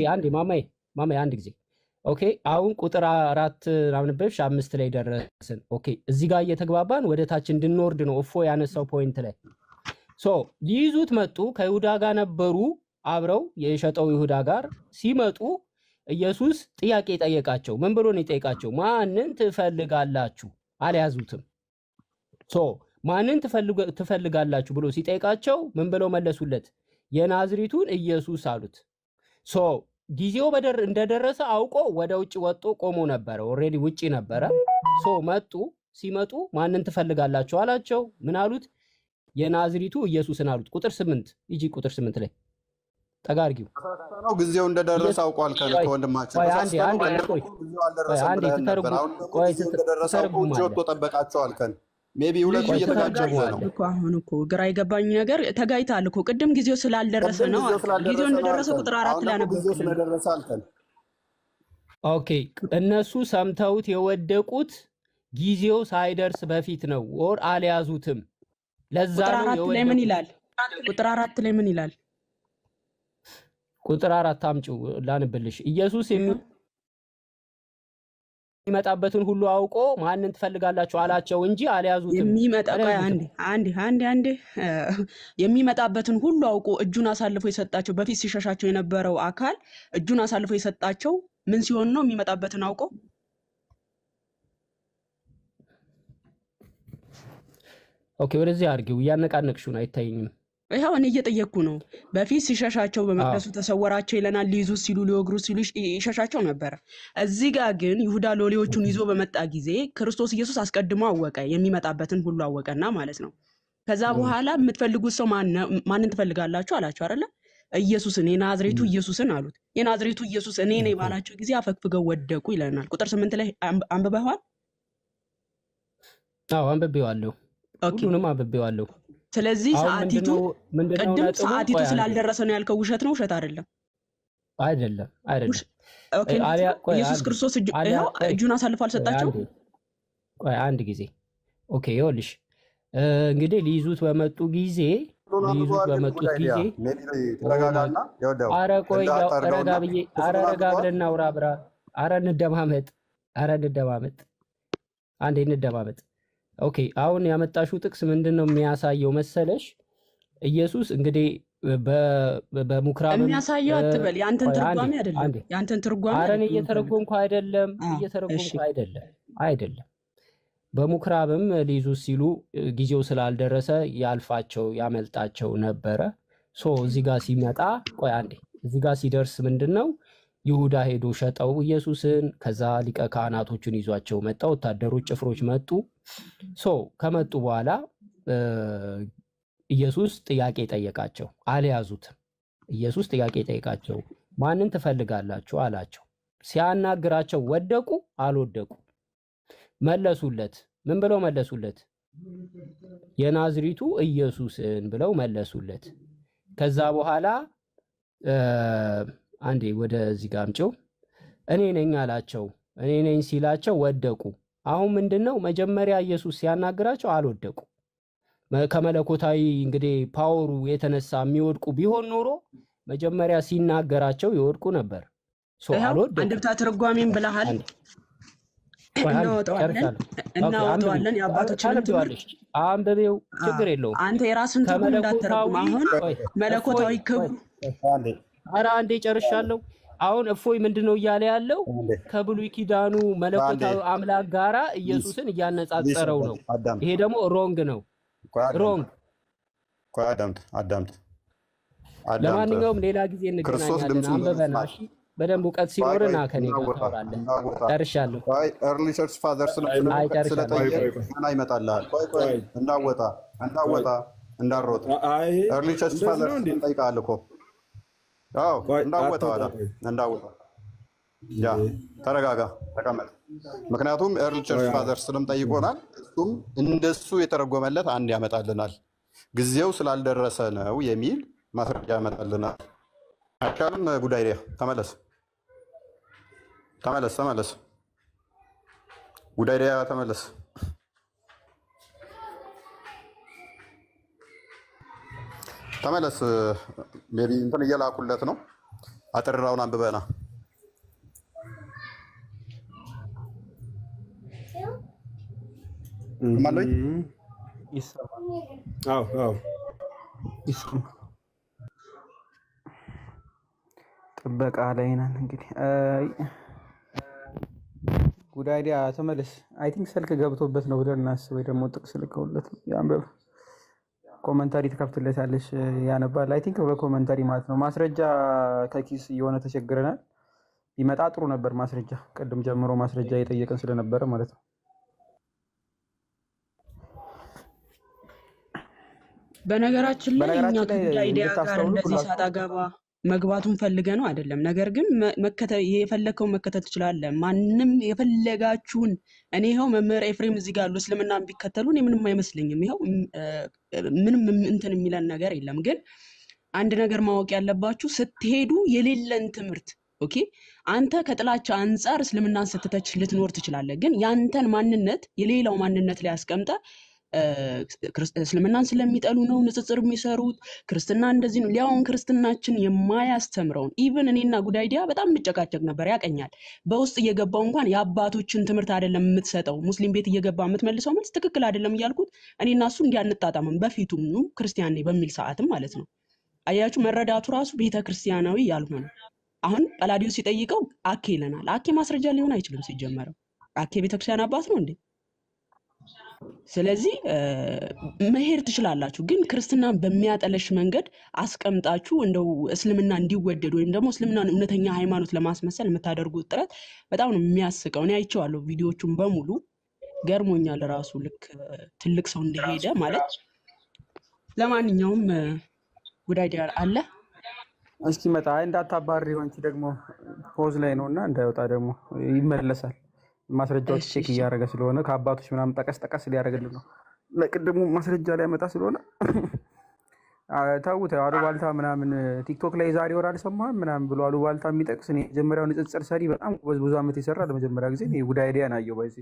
አንዴ ማማዬ አንድ ጊዜ ኦኬ። አሁን ቁጥር 4 አምነበሽ 5 ላይ ደረስን። ኦኬ እዚህ ጋር እየተግባባን ወደ ታች እንድንወርድ ነው። እፎ ያነሳው ፖይንት ላይ ሊይዙት መጡ። ከይሁዳ ጋር ነበሩ። አብረው የሸጠው ይሁዳ ጋር ሲመጡ ኢየሱስ ጥያቄ ጠየቃቸው። ምን ብሎ ነው የጠየቃቸው? ማንን ትፈልጋላችሁ? አልያዙትም። ማንን ትፈልጋላችሁ ብሎ ሲጠይቃቸው ምን ብለው መለሱለት? የናዝሬቱን ኢየሱስ አሉት። ጊዜው እንደደረሰ አውቆ ወደ ውጭ ወጥቶ ቆሞ ነበረ። ኦሬዲ ውጪ ነበረ። ሲመጡ ማንን ትፈልጋላችሁ አላቸው። ምን አሉት? የናዝሬቱ ኢየሱስን አሉት። ቁጥር 8 ይጂ ቁጥር 8 ላይ ጠጋርጊው ነው። ጊዜው እንደደረሰ አውቋል። ከወንድማችን ሜቢ ሁለቱ እየተጋጨ ነው እኮ። አሁን እኮ ግራ የገባኝ ነገር ተጋይታል እኮ። ቅድም ጊዜው ስላልደረሰ ነው። ጊዜው እንደደረሰ ቁጥር 4 ላይ ነበር። ኦኬ እነሱ ሰምተውት የወደቁት ጊዜው ሳይደርስ በፊት ነው። ወር አልያዙትም። ለዛ ነው ቁጥር 4 ላይ ምን ይላል? ቁጥር 4 ላይ ምን ይላል? ቁጥር 4 አምጪው ላንብልሽ። ኢየሱስ የሚመጣበትን ሁሉ አውቆ ማንን ትፈልጋላችሁ አላቸው እንጂ አልያዙትም። የሚመጣበትን ሁሉ አውቆ እጁን አሳልፎ የሰጣቸው በፊት ሲሸሻቸው የነበረው አካል እጁን አሳልፎ የሰጣቸው ምን ሲሆን ነው? የሚመጣበትን አውቆ ኦኬ ወደዚህ አድርጊው። እያነቃነቅሽው ነው፣ አይታየኝም። ይሄው እኔ እየጠየቅኩ ነው። በፊት ሲሸሻቸው በመቅደሱ ተሰወራቸው ይለናል። ሊይዙ ሲሉ ሊወግሩ ሲሉ ይሸሻቸው ነበር። እዚህ ጋር ግን ይሁዳ ሎሌዎቹን ይዞ በመጣ ጊዜ ክርስቶስ ኢየሱስ አስቀድሞ አወቀ፣ የሚመጣበትን ሁሉ አወቀና ማለት ነው። ከዛ በኋላ የምትፈልጉት ሰው ማንን ትፈልጋላችሁ አላቸው አይደለ? ኢየሱስን፣ የናዝሬቱ ኢየሱስን አሉት። የናዝሬቱ ኢየሱስ እኔ ነኝ ባላቸው ጊዜ አፈግፍገው ወደቁ ይለናል። ቁጥር 8 ላይ አንብበዋል? አዎ አንብቤዋለሁ። ሁሉንም አንብቤዋለሁ። ስለዚህ ሰዓቲቱ ቅድም ሰዓቲቱ ስላልደረሰ ነው ያልከው ውሸት ነው? ውሸት አይደለም። ኦኬ ኢየሱስ ክርስቶስ እጁን አሳልፎ አልሰጣቸው። ቆይ አንድ ጊዜ ኦኬ ይኸውልሽ፣ እንግዲህ ሊይዙት በመጡ ጊዜ ኧረ ቆይ ረጋ ብለን እናውራ ብራ። ኧረ እንደማመጥ አንዴ እንደማመጥ። ኦኬ አሁን ያመጣሽው ጥቅስ ምንድነው የሚያሳየው መሰለሽ? ኢየሱስ እንግዲህ በሙክራብ የሚያሳየው አትበል፣ ያንተን ትርጓሜ አይደለም። ያንተን ትርጓሜ አረን እየተረጎምኩ አይደለም። በሙክራብም ሊይዙት ሲሉ ጊዜው ስላልደረሰ ያልፋቸው ያመልጣቸው ነበረ። እዚህ ጋር ሲመጣ ቆይ አንዴ፣ እዚህ ጋር ሲደርስ ምንድነው ይሁዳ ሄዶ ሸጠው ኢየሱስን። ከዛ ሊቀ ካህናቶቹን ይዟቸው መጣ። ወታደሮች ጭፍሮች መጡ። ከመጡ በኋላ ኢየሱስ ጥያቄ ጠየቃቸው፣ አልያዙትም። ኢየሱስ ጥያቄ ጠየቃቸው፣ ማንን ትፈልጋላችሁ አላቸው። ሲያናግራቸው ወደቁ አልወደቁ? መለሱለት። ምን ብለው መለሱለት? የናዝሬቱ ኢየሱስን ብለው መለሱለት። ከዛ በኋላ አንዴ ወደዚህ ጋር አምጪው። እኔ ነኝ አላቸው። እኔ ነኝ ሲላቸው ወደቁ። አሁን ምንድነው መጀመሪያ ኢየሱስ ሲያናግራቸው አልወደቁ። ከመለኮታዊ እንግዲህ ፓወሩ የተነሳ የሚወድቁ ቢሆን ኖሮ መጀመሪያ ሲናገራቸው ይወድቁ ነበር። አልወደቁ። አንድምታ ትርጓሜን ብለሃል። እናወጣዋለን የአባቶችን ትምህርት አንብቤው ችግር የለውም። አንተ የራስን ትርጉም እንዳትተረጉም። አሁን መለኮታዊ ክብሩ ኧረ አንዴ ጨርሻለሁ። አሁን እፎይ ምንድነው እያለ ያለው? ከብሉይ ኪዳኑ መለኮታዊ አምላክ ጋራ ኢየሱስን እያነጻጸረው ነው። ይሄ ደግሞ ሮንግ ነው። ሮንግ። አዳምጥ። ለማንኛውም ሌላ ጊዜ እንገናኛለን። አንብበና እሺ፣ በደንብ እውቀት ሲኖርና ከኔ ጋር ታወራለህ። ጨርሻለሁ። ኤርሊ ቸርች ፋዘር ስለጠየቀ ይመጣልሃል። ቆይ እንዳሮጥ ኤርሊ ቸርች ፋዘር ጠይቃለህ እኮ እንዳወጣ ያ ተረጋጋ፣ ተቀመጥ። ምክንያቱም ኤርሊ ቸርች ፋዘር ስለም ጠይቆናል። እሱም እንደሱ የተረጎመለት አንድ ያመጣልናል። ጊዜው ስላልደረሰ ነው የሚል ማስረጃ ያመጣልናል። አይቻልም። ጉዳይ ተመለስ። ጉዳይ ተመለስ። ሜቢ እንትን እየላኩለት ነው። አጥራውን አንብበና ማለኝ ጥበቃ ላይ ነን እንግዲህ። ጉዳይ ተመለስ። አይ ቲንክ ስልክ ገብቶበት ነው ብለን እናስብ፣ ወይ ደግሞ ጥቅስ ልከውለት ነው ያንበብ። ኮመንታሪ ትከፍትለታለሽ፣ ያነባል። አይ ቲንክ በኮመንታሪ ማለት ነው። ማስረጃ ከኪስ የሆነ ተቸግረናል። ቢመጣ ጥሩ ነበር ማስረጃ። ቅድም ጀምሮ ማስረጃ እየጠየቀን ስለነበረ ማለት ነው። በነገራችን ላይ እኛ ጉዳይ ጋር እንደዚህ ሳጣ ገባ መግባቱን ፈልገ ነው አይደለም። ነገር ግን የፈለከውን መከተል ትችላለህ። ማንም የፈለጋችሁን እኔ ይኸው መምህር ኤፍሬም እዚህ ጋር እስልምና ቢከተሉ እኔ ምንም አይመስለኝም። ይኸው ምንም እንትን የሚለን ነገር የለም። ግን አንድ ነገር ማወቅ ያለባችሁ ስትሄዱ የሌለን ትምህርት ኦኬ፣ አንተ ከጥላቻ አንጻር እስልምናን ስትተች ልትኖር ትችላለህ። ግን ያንተን ማንነት የሌላው ማንነት ላይ አስቀምጠ እስልምናን ስለሚጠሉ ነው ንጽጽር የሚሰሩት፣ ክርስትና እንደዚህ ነው። ሊያውን ክርስትናችን የማያስተምረውን ኢቭን እኔና ጉዳይዲያ በጣም እንጨቃጨቅ ነበር፣ ያቀኛል። በውስጥ እየገባው እንኳን የአባቶችን ትምህርት አይደለም የምትሰጠው፣ ሙስሊም ቤት እየገባ የምትመልሰው መልስ ትክክል አይደለም እያልኩት እኔና እሱ እንዲያንጣጣመን በፊቱም ነው ክርስቲያን ነኝ በሚል ሰዓትም ማለት ነው። አያችሁ መረዳቱ ራሱ ቤተክርስቲያናዊ ያልሆነ። አሁን ጳላዲዮስ ሲጠይቀው አኬ ይለናል። አኬ ማስረጃ ሊሆን አይችልም ሲጀመረው። አኬ ቤተክርስቲያን አባት ነው እንዴ? ስለዚህ መሄድ ትችላላችሁ፣ ግን ክርስትናን በሚያጠለሽ መንገድ አስቀምጣችሁ እንደው እስልምና እንዲወደድ ወይም ደግሞ እስልምናን እውነተኛ ሃይማኖት ለማስመሰል የምታደርጉት ጥረት በጣም ነው የሚያስቀው። እኔ አይቼዋለሁ ቪዲዮቹን በሙሉ ገርሞኛል ራሱ ልክ ትልቅ ሰው እንደሄደ ማለት። ለማንኛውም ጉዳይ አለ እስኪመጣ እንዳታባሪ ወንቺ ደግሞ ፖዝ ላይ ነውና እንዳይወጣ ደግሞ ይመለሳል። ማስረጃዎች ቼክ እያደረገ ስለሆነ ከአባቶች ምናምን ጠቀስ ሊያደርግልን ነው። ለቅድሙ ማስረጃ ላይ ያመጣ ስለሆነ ታውት አሉባልታ ምናምን ቲክቶክ ላይ ዛሬ ወር አልሰማህም ምናምን ብሎ አሉባልታ የሚጠቅስ እኔ መጀመሪያው ንጽጽር ሰሪ በጣም ብዙ ዓመት የሰራ ለመጀመሪያ ጊዜ እኔ ጉዳይ አይዲያ ናየው ባይዚ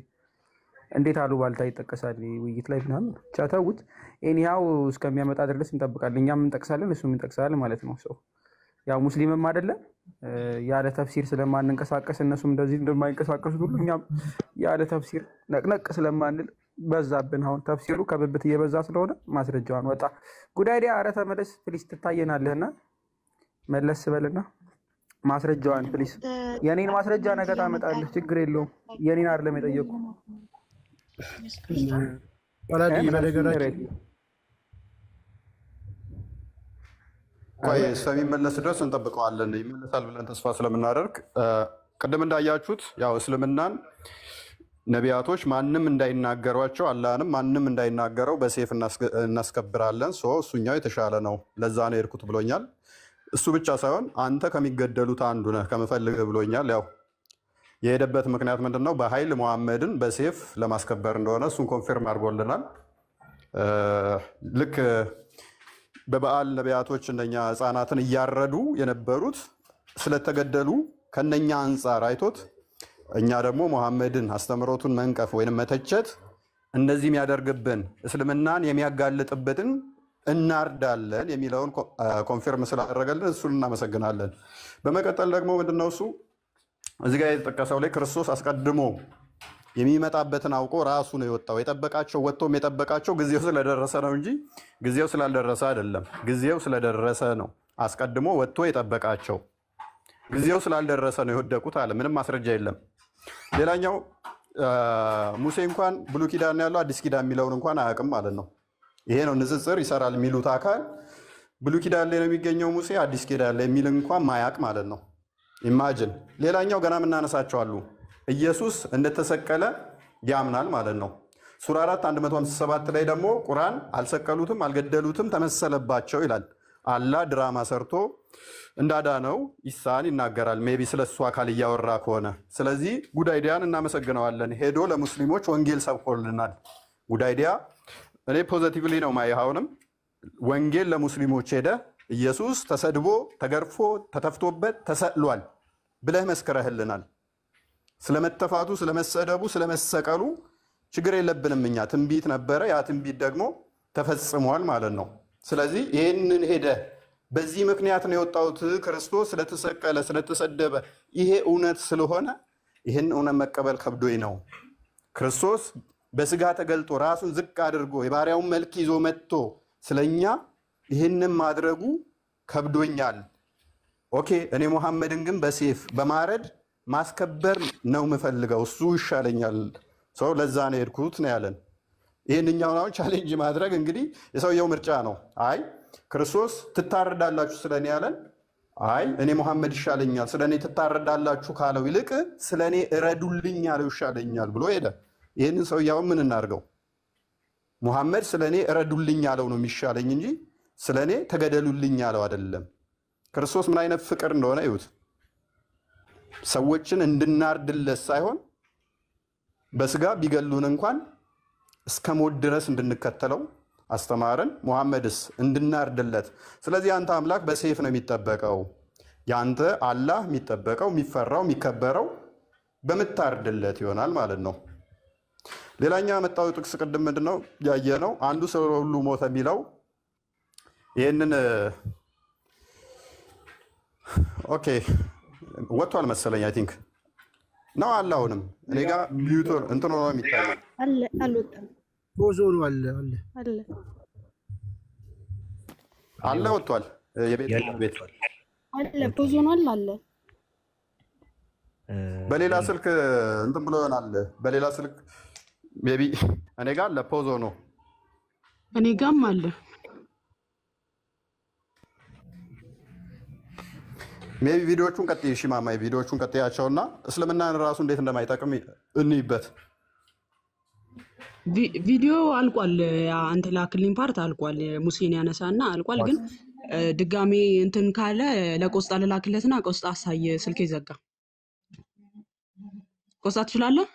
እንዴት አሉባልታ ይጠቀሳል ውይይት ላይ ምናምን ብቻ ተውት። ኤኒሃው እስከሚያመጣ ድረስ እንጠብቃለን። እኛም እንጠቅሳለን እሱም እንጠቅሳለን ማለት ነው። ሰው ያው ሙስሊምም አይደለም ያለ ተፍሲር ስለማንንቀሳቀስ እነሱም እንደዚህ እንደማይንቀሳቀሱት ሁሉ እኛም ያለ ተፍሲር ነቅነቅ ስለማንል በዛብን። አሁን ተፍሲሩ ከብብት እየበዛ ስለሆነ ማስረጃውን ወጣ። ጉዳይ ዲያ ኧረ ተመለስ ፕሊስ፣ ትታየናለህና መለስ በልና ማስረጃዋን ፕሊስ። የኔን ማስረጃ ነገ ታመጣለህ፣ ችግር የለውም። የኔን አይደለም የጠየቁ ጳላዲ በነገራችን ቆይ እስከሚመለስ ድረስ እንጠብቀዋለን። ይመለሳል ብለን ተስፋ ስለምናደርግ ቅድም እንዳያችሁት ያው እስልምናን ነቢያቶች ማንም እንዳይናገሯቸው አላህንም ማንም እንዳይናገረው በሴፍ እናስከብራለን። እሱኛው የተሻለ ነው፣ ለዛ ነው የሄድኩት ብሎኛል። እሱ ብቻ ሳይሆን አንተ ከሚገደሉት አንዱ ነህ ከምፈልግህ ብሎኛል። ያው የሄደበት ምክንያት ምንድን ነው? በኃይል መሐመድን በሴፍ ለማስከበር እንደሆነ እሱን ኮንፊርም አድርጎልናል። ልክ በበዓል ነቢያቶች እነኛ ህፃናትን እያረዱ የነበሩት ስለተገደሉ ከነኛ አንጻር አይቶት እኛ ደግሞ ሙሐመድን አስተምሮቱን መንቀፍ ወይንም መተቸት እንደዚህ የሚያደርግብን እስልምናን የሚያጋልጥበትን እናርዳለን የሚለውን ኮንፊርም ስላደረገልን እሱን እናመሰግናለን። በመቀጠል ደግሞ ምንድነው እሱ እዚህ ጋር የተጠቀሰው ላይ ክርስቶስ አስቀድሞ የሚመጣበትን አውቆ ራሱ ነው የወጣው። የጠበቃቸው ወጥቶም የጠበቃቸው ጊዜው ስለደረሰ ነው እንጂ ጊዜው ስላልደረሰ አይደለም። ጊዜው ስለደረሰ ነው አስቀድሞ ወጥቶ የጠበቃቸው። ጊዜው ስላልደረሰ ነው የወደቁት አለ። ምንም ማስረጃ የለም። ሌላኛው ሙሴ እንኳን ብሉይ ኪዳን ያለው አዲስ ኪዳን የሚለውን እንኳን አያውቅም ማለት ነው። ይሄ ነው ንጽጽር ይሰራል የሚሉት አካል ብሉይ ኪዳን ላይ ነው የሚገኘው ሙሴ፣ አዲስ ኪዳን ላይ የሚል እንኳን ማያውቅ ማለት ነው። ኢማጅን። ሌላኛው ገና የምናነሳቸው አሉ። ኢየሱስ እንደተሰቀለ ያምናል ማለት ነው። ሱራ 4 157 ላይ ደግሞ ቁርአን አልሰቀሉትም አልገደሉትም ተመሰለባቸው ይላል። አላህ ድራማ ሰርቶ እንዳዳነው ኢሳን ይናገራል። ሜቢ ስለሱ አካል እያወራ ከሆነ ስለዚህ ጉዳይዲያን እናመሰግነዋለን። ሄዶ ለሙስሊሞች ወንጌል ሰብኮልናል። ጉዳይዲያ እኔ ፖዚቲቭሊ ነው ማየው። አሁንም ወንጌል ለሙስሊሞች ሄደ ኢየሱስ ተሰድቦ ተገርፎ ተተፍቶበት ተሰቅሏል ብለህ መስከረህልናል። ስለመተፋቱ ስለመሰደቡ ስለመሰቀሉ ችግር የለብንም እኛ። ትንቢት ነበረ፣ ያ ትንቢት ደግሞ ተፈጽሟል ማለት ነው። ስለዚህ ይህንን ሄደ በዚህ ምክንያት ነው የወጣሁት ክርስቶስ ስለተሰቀለ ስለተሰደበ ይሄ እውነት ስለሆነ ይህን እውነት መቀበል ከብዶኝ ነው። ክርስቶስ በስጋ ተገልጦ ራሱን ዝቅ አድርጎ የባሪያውን መልክ ይዞ መጥቶ ስለኛ ይህንን ማድረጉ ከብዶኛል። ኦኬ እኔ ሙሐመድን ግን በሴፍ በማረድ ማስከበር ነው የምፈልገው፣ እሱ ይሻለኛል። ሰው ለዛ ነው የሄድኩት ነው ያለን። ይህንኛውን አሁን ቻሌንጅ ማድረግ እንግዲህ የሰውየው ምርጫ ነው። አይ ክርስቶስ ትታረዳላችሁ ስለኔ ያለን፣ አይ እኔ ሙሐመድ ይሻለኛል ስለኔ ትታረዳላችሁ ካለው ይልቅ ስለኔ እረዱልኝ ያለው ይሻለኛል ብሎ ሄደ። ይህንን ሰውየውን ምን እናድርገው? ሙሐመድ ስለኔ እረዱልኝ ያለው ነው የሚሻለኝ እንጂ ስለኔ ተገደሉልኝ ያለው አይደለም። ክርስቶስ ምን አይነት ፍቅር እንደሆነ ይሁት። ሰዎችን እንድናርድለት ሳይሆን በስጋ ቢገሉን እንኳን እስከ ሞት ድረስ እንድንከተለው አስተማረን። ሙሐመድስ እንድናርድለት። ስለዚህ አንተ አምላክ በሰይፍ ነው የሚጠበቀው። ያንተ አላህ የሚጠበቀው የሚፈራው የሚከበረው በምታርድለት ይሆናል ማለት ነው። ሌላኛው መጣው ጥቅስ ቅድም ምንድነው ያየነው? አንዱ ሰው ሁሉ ሞተ የሚለው ይሄንን ኦኬ ወጥቷል መሰለኝ። አይ ቲንክ ነው አለ። አሁንም እኔ ጋር ቢዩቶር እንትን ነው የሚታየው አለ አልወጣም። ፖዞኑ አለ አለ ወጥቷል። የቤት አለ ፖዞኑ አለ። በሌላ ስልክ እንትን ብሎ ይሆናል። በሌላ ስልክ ሜቢ እኔ ጋር አለ ፖዞኑ እኔ ጋርም አለ። ሜቢ ቪዲዮቹን ቀጥይ። እሺ ማማይ ቪዲዮቹን ቀጥያቸውና እስልምናን ራሱ እንዴት እንደማይጠቅም እንይበት። ቪዲዮ አልቋል። አንተ ላክልኝ ፓርት አልቋል። ሙሴን ያነሳና አልቋል። ግን ድጋሜ እንትን ካለ ለቆስጣ ልላክለትና ቆስጣ አሳየ። ስልኬ ዘጋ። ቆስጣ ትችላለህ?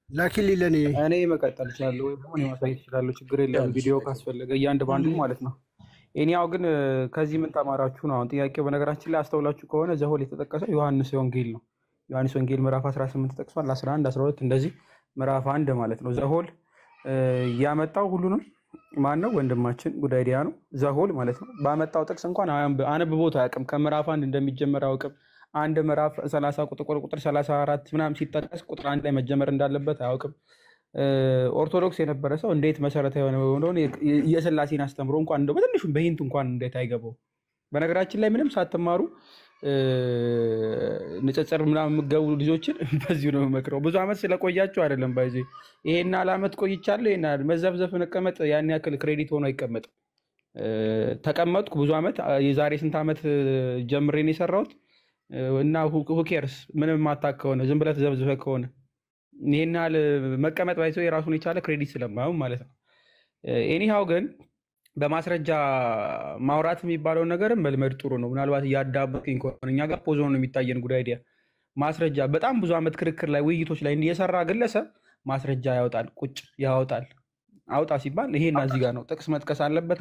ላኪልኝ ለኔ። እኔ መቀጠል እችላለሁ ወይ ደግሞ እኔ ማሳየት እችላለሁ። ችግር የለም። ቪዲዮ ካስፈለገ እያንድ ባንዱ ማለት ነው። እኔያው ግን ከዚህ ምን ተማራችሁ ነው አሁን ጥያቄው። በነገራችን ላይ አስተውላችሁ ከሆነ ዘሆል የተጠቀሰው ዮሐንስ ወንጌል ነው። ዮሐንስ ወንጌል ምዕራፍ 18 ተጠቅሷል። 11 12 እንደዚህ ምዕራፍ 1 ማለት ነው። ዘሆል ያመጣው ሁሉንም ማን ነው? ወንድማችን ጉዳይዲያ ነው። ዘሆል ማለት ነው። ባመጣው ጥቅስ እንኳን አንብቦት አያውቅም። ከምዕራፍ 1 እንደሚጀመር አያውቅም። አንድ ምዕራፍ 30 ቁጥር 34 ምናምን ሲጠቀስ ቁጥር 1 ላይ መጀመር እንዳለበት አያውቅም። ኦርቶዶክስ የነበረ ሰው እንዴት መሰረታዊ የሆነ የሥላሴን አስተምሮ እንኳን እንደው በትንሹ በሂንት እንኳን እንዴት አይገባው? በነገራችን ላይ ምንም ሳትማሩ ንጽጽር ምናምን የምትገቡ ልጆችን በዚሁ ነው የምመክረው። ብዙ ዓመት ስለቆያችሁ አይደለም ባይዚ ይሄን ዓመት ቆይቻለሁ ይሄን መዘፍዘፍ መቀመጥ ያን ያክል ክሬዲት ሆኖ አይቀመጥም። ተቀመጥኩ ብዙ ዓመት የዛሬ ስንት ዓመት ጀምሬ ነው የሰራሁት እና ሁኬርስ ምንም ማታክ ከሆነ ዝም ብለህ ተዘብዝፈህ ከሆነ ይሄን ያህል መቀመጥ ባይዘው የራሱን የቻለ ክሬዲት ስለማይሆን ማለት ነው። ኤኒሃው ግን በማስረጃ ማውራት የሚባለውን ነገር መልመድ ጥሩ ነው። ምናልባት እያዳበቅኝ ከሆነ እኛ ጋር ፖዞ ነው የሚታየን ጉዳይዲያ ማስረጃ በጣም ብዙ ዓመት ክርክር ላይ ውይይቶች ላይ የሰራ ግለሰብ ማስረጃ ያወጣል፣ ቁጭ ያወጣል። አውጣ ሲባል ይሄና እዚህ ጋር ነው ጥቅስ መጥቀስ አለበት።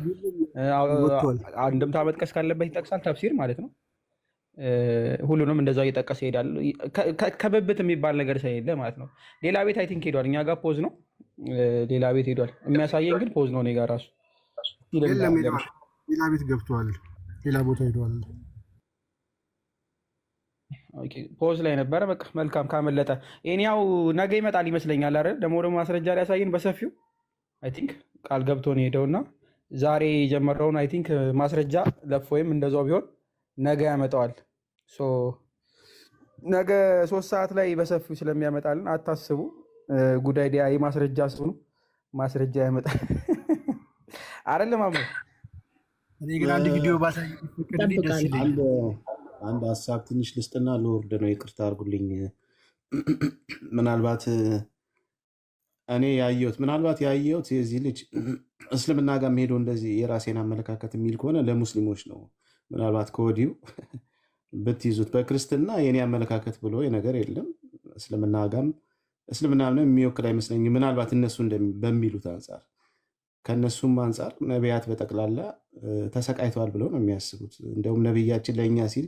አንድምታ መጥቀስ ካለበት ይጠቅሳል። ተፍሲር ማለት ነው። ሁሉንም እንደዛው እየጠቀሰ ይሄዳል። ከብብት የሚባል ነገር ስለሌለ ማለት ነው። ሌላ ቤት አይ ቲንክ ሄዷል። እኛ ጋር ፖዝ ነው፣ ሌላ ቤት ሄዷል። የሚያሳየኝ ግን ፖዝ ነው እኔ ጋር ራሱ የለም ሌላ ቤት ገብቷል፣ ሌላ ቦታ ሄዷል። ፖዝ ላይ ነበረ። በቃ መልካም ካመለጠ ይሄኛው ነገ ይመጣል ይመስለኛል። አረ ደግሞ ማስረጃ ሊያሳየን በሰፊው አይ ቲንክ ቃል ገብቶ ነው ሄደውና ዛሬ የጀመረውን አይ ቲንክ ማስረጃ ለፍ ወይም እንደዛው ቢሆን ነገ ያመጣዋል። ነገ 3 ሰዓት ላይ በሰፊው ስለሚያመጣልን አታስቡ። ጉዳይ ዲያ የማስረጃ ስኑ ማስረጃ ያመጣል አይደለም። አሞ እኔ ግን አንድ ቪዲዮ ባሳይ ደስ ይለኛል። አንድ ሀሳብ ትንሽ ልስጥና ልወርድ ነው። ይቅርታ አድርጉልኝ። ምናልባት እኔ ያየሁት የዚህ ልጅ እስልምና ጋር ሄዶ እንደዚህ የራሴን አመለካከት የሚል ከሆነ ለሙስሊሞች ነው። ምናልባት ከወዲሁ ብትይዙት። በክርስትና የኔ አመለካከት ብሎ ነገር የለም። እስልምና የሚወክል አይመስለኝም። ምናልባት እነሱ በሚሉት አንጻር ከእነሱም አንጻር ነቢያት በጠቅላላ ተሰቃይተዋል ብለው ነው የሚያስቡት። እንደውም ነቢያችን ለእኛ ሲል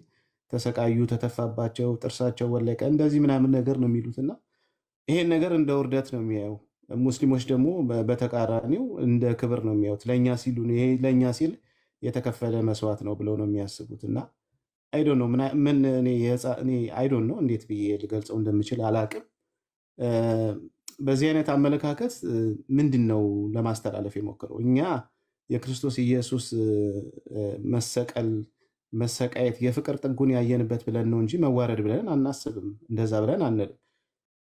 ተሰቃዩ፣ ተተፋባቸው፣ ጥርሳቸው ወለቀ፣ እንደዚህ ምናምን ነገር ነው የሚሉትና ይሄን ነገር እንደ ውርደት ነው የሚያየው። ሙስሊሞች ደግሞ በተቃራኒው እንደ ክብር ነው የሚያዩት። ለእኛ ሲሉ ይሄ ለእኛ ሲል የተከፈለ መስዋዕት ነው ብለው ነው የሚያስቡት። እና አይዶን ነው ምን እኔ አይዶን ነው እንዴት ብዬ ልገልጸው እንደምችል አላቅም። በዚህ አይነት አመለካከት ምንድን ነው ለማስተላለፍ የሞከረው? እኛ የክርስቶስ ኢየሱስ መሰቃየት የፍቅር ጥጉን ያየንበት ብለን ነው እንጂ መዋረድ ብለን አናስብም። እንደዛ ብለን አንልም።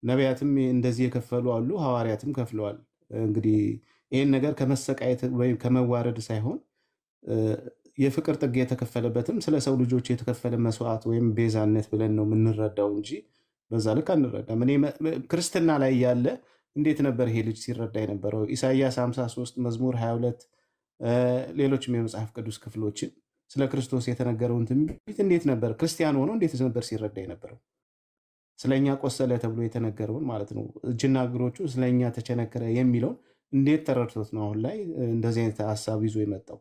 ነቢያትም እንደዚህ የከፈሉ አሉ፣ ሐዋርያትም ከፍለዋል። እንግዲህ ይህን ነገር ከመሰቃየት ወይም ከመዋረድ ሳይሆን የፍቅር ጥግ የተከፈለበትም ስለ ሰው ልጆች የተከፈለ መስዋዕት ወይም ቤዛነት ብለን ነው የምንረዳው እንጂ በዛ ልክ አንረዳም። እኔ ክርስትና ላይ ያለ እንዴት ነበር ይሄ ልጅ ሲረዳ የነበረው? ኢሳይያስ 53 መዝሙር 22 ሌሎችም የመጽሐፍ ቅዱስ ክፍሎችን ስለ ክርስቶስ የተነገረውን ትንቢት እንዴት ነበር ክርስቲያን ሆኖ እንዴት ነበር ሲረዳ የነበረው? ስለኛ ቆሰለ ተብሎ የተነገረውን ማለት ነው። እጅና እግሮቹ ስለኛ ተቸነከረ የሚለውን እንዴት ተረድቶት ነው አሁን ላይ እንደዚህ አይነት ሀሳብ ይዞ የመጣው?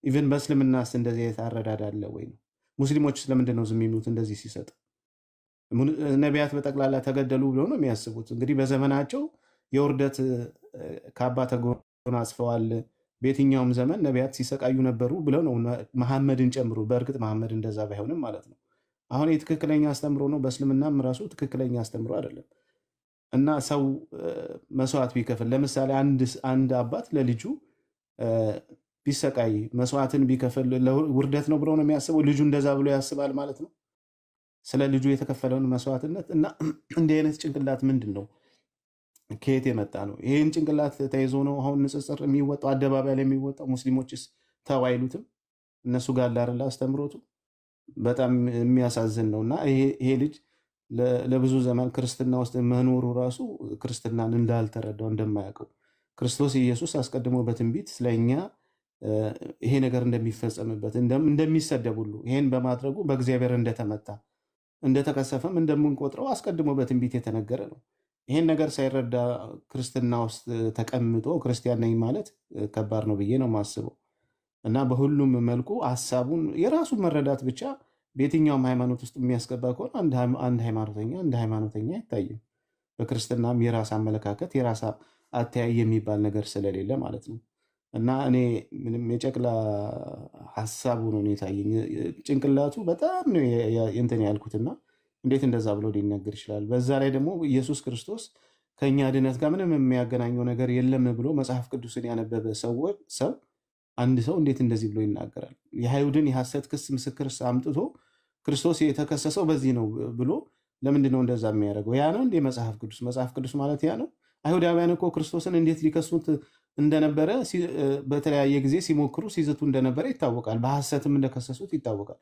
ኢቨን በእስልምናስ እንደዚህ አይነት አረዳድ አለ ወይ ነው? ሙስሊሞች ስለምንድን ነው ዝም የሚሉት እንደዚህ ሲሰጥ? ነቢያት በጠቅላላ ተገደሉ ብለው ነው የሚያስቡት። እንግዲህ በዘመናቸው የውርደት ካባ ተጎናጽፈዋል። በየትኛውም ዘመን ነቢያት ሲሰቃዩ ነበሩ ብለው ነው መሐመድን ጨምሮ። በእርግጥ መሐመድ እንደዛ ባይሆንም ማለት ነው። አሁን የትክክለኛ አስተምሮ ነው። በእስልምናም ራሱ ትክክለኛ አስተምሮ አይደለም። እና ሰው መስዋዕት ቢከፍል ለምሳሌ አንድ አባት ለልጁ ቢሰቃይ መስዋዕትን ቢከፍል ውርደት ነው ብሎ ነው የሚያስበው። ልጁ እንደዛ ብሎ ያስባል ማለት ነው ስለ ልጁ የተከፈለውን መስዋዕትነት። እና እንዲህ አይነት ጭንቅላት ምንድን ነው? ከየት የመጣ ነው? ይህን ጭንቅላት ተይዞ ነው አሁን ንጽጽር የሚወጣው አደባባይ ላይ የሚወጣው? ሙስሊሞችስ ተው አይሉትም? እነሱ ጋር ላረላ አስተምሮቱ በጣም የሚያሳዝን ነው። እና ይሄ ልጅ ለብዙ ዘመን ክርስትና ውስጥ መኖሩ ራሱ ክርስትናን እንዳልተረዳው እንደማያውቀው፣ ክርስቶስ ኢየሱስ አስቀድሞ በትንቢት ስለኛ ይሄ ነገር እንደሚፈጸምበት እንደሚሰደብ ሁሉ ይሄን በማድረጉ በእግዚአብሔር እንደተመታ እንደተከሰፈም እንደምንቆጥረው አስቀድሞ በትንቢት የተነገረ ነው። ይሄን ነገር ሳይረዳ ክርስትና ውስጥ ተቀምጦ ክርስቲያን ነኝ ማለት ከባድ ነው ብዬ ነው የማስበው። እና በሁሉም መልኩ ሀሳቡን የራሱን መረዳት ብቻ በየትኛውም ሃይማኖት ውስጥ የሚያስገባ ከሆነ አንድ ሃይማኖተኛ እንደ ሃይማኖተኛ አይታይም። በክርስትናም የራስ አመለካከት የራስ አተያይ የሚባል ነገር ስለሌለ ማለት ነው። እና እኔ ምንም የጨቅላ ሀሳቡ ነው የታየኝ። ጭንቅላቱ በጣም ነው እንትን ያልኩትና እንዴት እንደዛ ብሎ ሊነገር ይችላል? በዛ ላይ ደግሞ ኢየሱስ ክርስቶስ ከእኛ ድነት ጋር ምንም የሚያገናኘው ነገር የለም ብሎ መጽሐፍ ቅዱስን ያነበበ ሰው አንድ ሰው እንዴት እንደዚህ ብሎ ይናገራል? የአይሁድን የሐሰት ክስ ምስክር አምጥቶ ክርስቶስ የተከሰሰው በዚህ ነው ብሎ ለምንድን ነው እንደዛ የሚያደርገው? ያ ነው እንዴ መጽሐፍ ቅዱስ ማለት ያ ነው? አይሁዳውያን እኮ ክርስቶስን እንዴት ሊከሱት እንደነበረ በተለያየ ጊዜ ሲሞክሩ ሲዝቱ እንደነበረ ይታወቃል። በሐሰትም እንደከሰሱት ይታወቃል።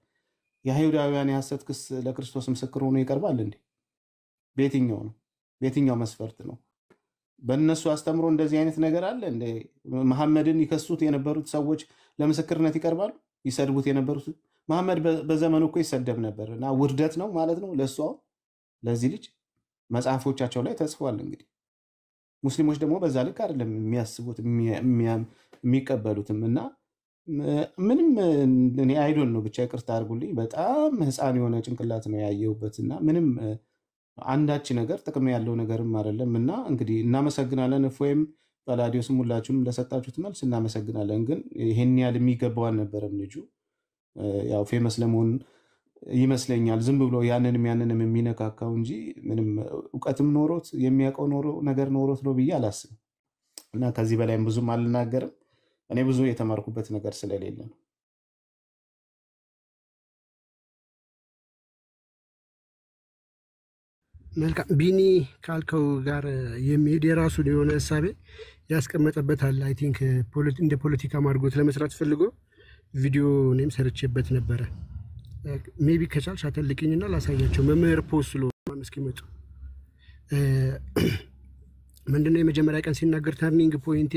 የአይሁዳውያን የሐሰት ክስ ለክርስቶስ ምስክር ሆኖ ይቀርባል እንዴ? በየትኛው ነው? በየትኛው መስፈርት ነው? በእነሱ አስተምሮ እንደዚህ አይነት ነገር አለ እንደ መሐመድን ይከሱት የነበሩት ሰዎች ለምስክርነት ይቀርባሉ? ይሰድቡት የነበሩት መሐመድ በዘመኑ እኮ ይሰደብ ነበር እና ውርደት ነው ማለት ነው ለእሱ። አሁን ለዚህ ልጅ መጽሐፎቻቸው ላይ ተጽፏል። እንግዲህ ሙስሊሞች ደግሞ በዛ ልክ አይደለም የሚያስቡት የሚቀበሉትም። እና ምንም እኔ አይዶን ነው ብቻ ይቅርታ አድርጉልኝ። በጣም ህፃን የሆነ ጭንቅላት ነው ያየሁበት እና ምንም አንዳች ነገር ጥቅም ያለው ነገርም አይደለም። እና እንግዲህ እናመሰግናለን። እፎይም ጳላዲዮስም ሁላችሁንም ለሰጣችሁት መልስ እናመሰግናለን። ግን ይሄን ያህል የሚገባው አልነበረም ልጁ ያው ፌመስ ለመሆን ይመስለኛል ዝም ብሎ ያንንም የሚነካካው እንጂ ምንም እውቀትም ኖሮት የሚያውቀው ነገር ኖሮት ነው ብዬ አላስብም። እና ከዚህ በላይም ብዙም አልናገርም። እኔ ብዙ የተማርኩበት ነገር ስለሌለ ነው። መልካም ቢኒ ካልከው ጋር የሚሄድ የራሱን የሆነ ሀሳቤ ያስቀመጠበታል። አይ ቲንክ እንደ ፖለቲካ ማድረጎት ለመስራት ፈልጎ ቪዲዮ እኔም ሰርቼበት ነበረ። ሜቢ ከቻልሽ አተልቅኝና ላሳያቸው። መምህር ፖስሎ እስኪመጡ ምንድነው የመጀመሪያ ቀን ሲናገር ተርኒንግ ፖይንቴ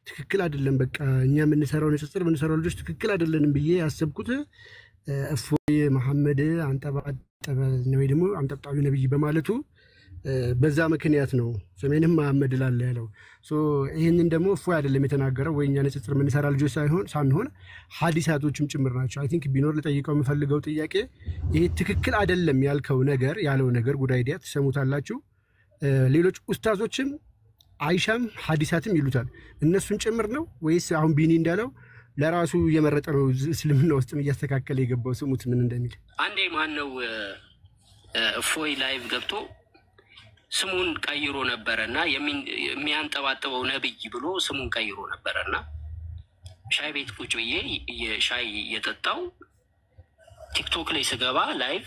ትክክል አይደለም፣ በቃ እኛ የምንሰራው ንጽጽር የምንሰራው ልጆች ትክክል አይደለንም ብዬ ያሰብኩት እፎይ መሐመድ አንጠባጠበ ነው ወይ ደግሞ አንጠብጣቢ ነብይ በማለቱ በዛ ምክንያት ነው ሰሜንም መሐመድ ላለ ያለው። ይህንን ደግሞ እፎይ አይደለም የተናገረው ወይ እኛ ንጽጽር የምንሰራ ልጆች ሳንሆን ሐዲሳቶችም ጭምር ናቸው። አይ ቲንክ ቢኖር ልጠይቀው የምፈልገው ጥያቄ ይሄ ትክክል አይደለም ያለው ነገር ጉድ አይዲያ ትሰሙታላችሁ። ሌሎች ኡስታዞችም አይሻም ሐዲሳትም ይሉታል። እነሱን ጭምር ነው ወይስ አሁን ቢኒ እንዳለው ለራሱ እየመረጠ ነው እስልምና ውስጥም እያስተካከለ የገባው? ስሙት ምን እንደሚል። አንዴ ማን ነው እፎይ ላይቭ ገብቶ ስሙን ቀይሮ ነበረና የሚያንጠባጥበው ነብይ ብሎ ስሙን ቀይሮ ነበረና ሻይ ቤት ቁጭ ብዬ ሻይ የጠጣው ቲክቶክ ላይ ስገባ ላይቭ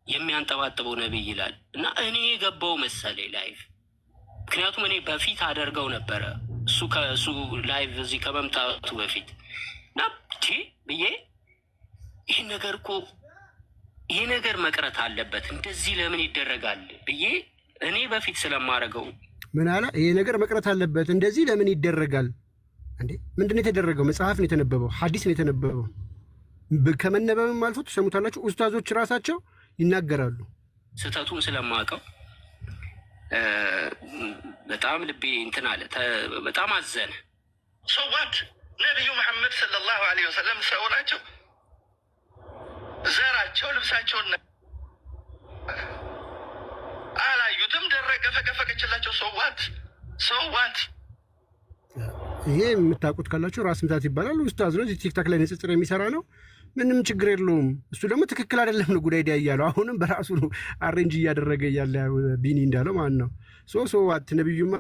የሚያንጠባጥበው ነብይ ይላል እና እኔ የገባው መሰለኝ ላይቭ። ምክንያቱም እኔ በፊት አደርገው ነበረ እሱ ላይቭ እዚህ ከመምጣቱ በፊት እና ብዬ ይሄ ነገር መቅረት አለበት፣ እንደዚህ ለምን ይደረጋል ብዬ እኔ በፊት ስለማረገው ምን አለ? ይሄ ነገር መቅረት አለበት፣ እንደዚህ ለምን ይደረጋል እንዴ? ምንድነው የተደረገው? መጽሐፍ ነው የተነበበው፣ ሐዲስ ነው የተነበበው። ከመነበብም አልፎ ተሰሙታላችሁ ኡስታዞች ራሳቸው ይናገራሉ። ስህተቱን ስለማውቀው በጣም ልቤ እንትን አለ፣ በጣም አዘነ። ሰዋት ነቢዩ መሐመድ ሰለላሁ ዐለይሂ ወሰለም ሰው ናቸው። ዘራቸው ልብሳቸውን አላዩትም፣ ደረቀ፣ ፈቀፈቀችላቸው። ሰዋት ይሄ የምታውቁት ካላችሁ ራስ ምታት ይባላል። ኡስታዝ ነው፣ ቲክታክ ላይ ንጽጽር የሚሰራ ነው። ምንም ችግር የለውም። እሱ ደግሞ ትክክል አይደለም ነው ጉዳይ እያለው አሁንም በራሱ ነው አሬንጅ እያደረገ እያለ ቢኒ እንዳለው ማለት ነው። ሰዋት ነብዩማ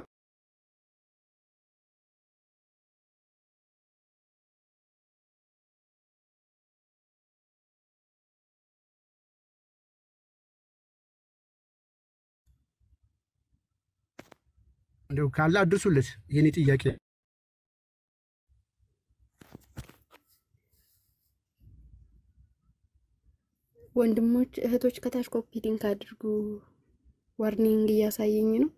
እንደው ካለ አድርሱለት የኔ ጥያቄ። ወንድሞች እህቶች ከታች ኮፒ ሊንክ አድርጉ። ዋርኒንግ እያሳየኝ ነው።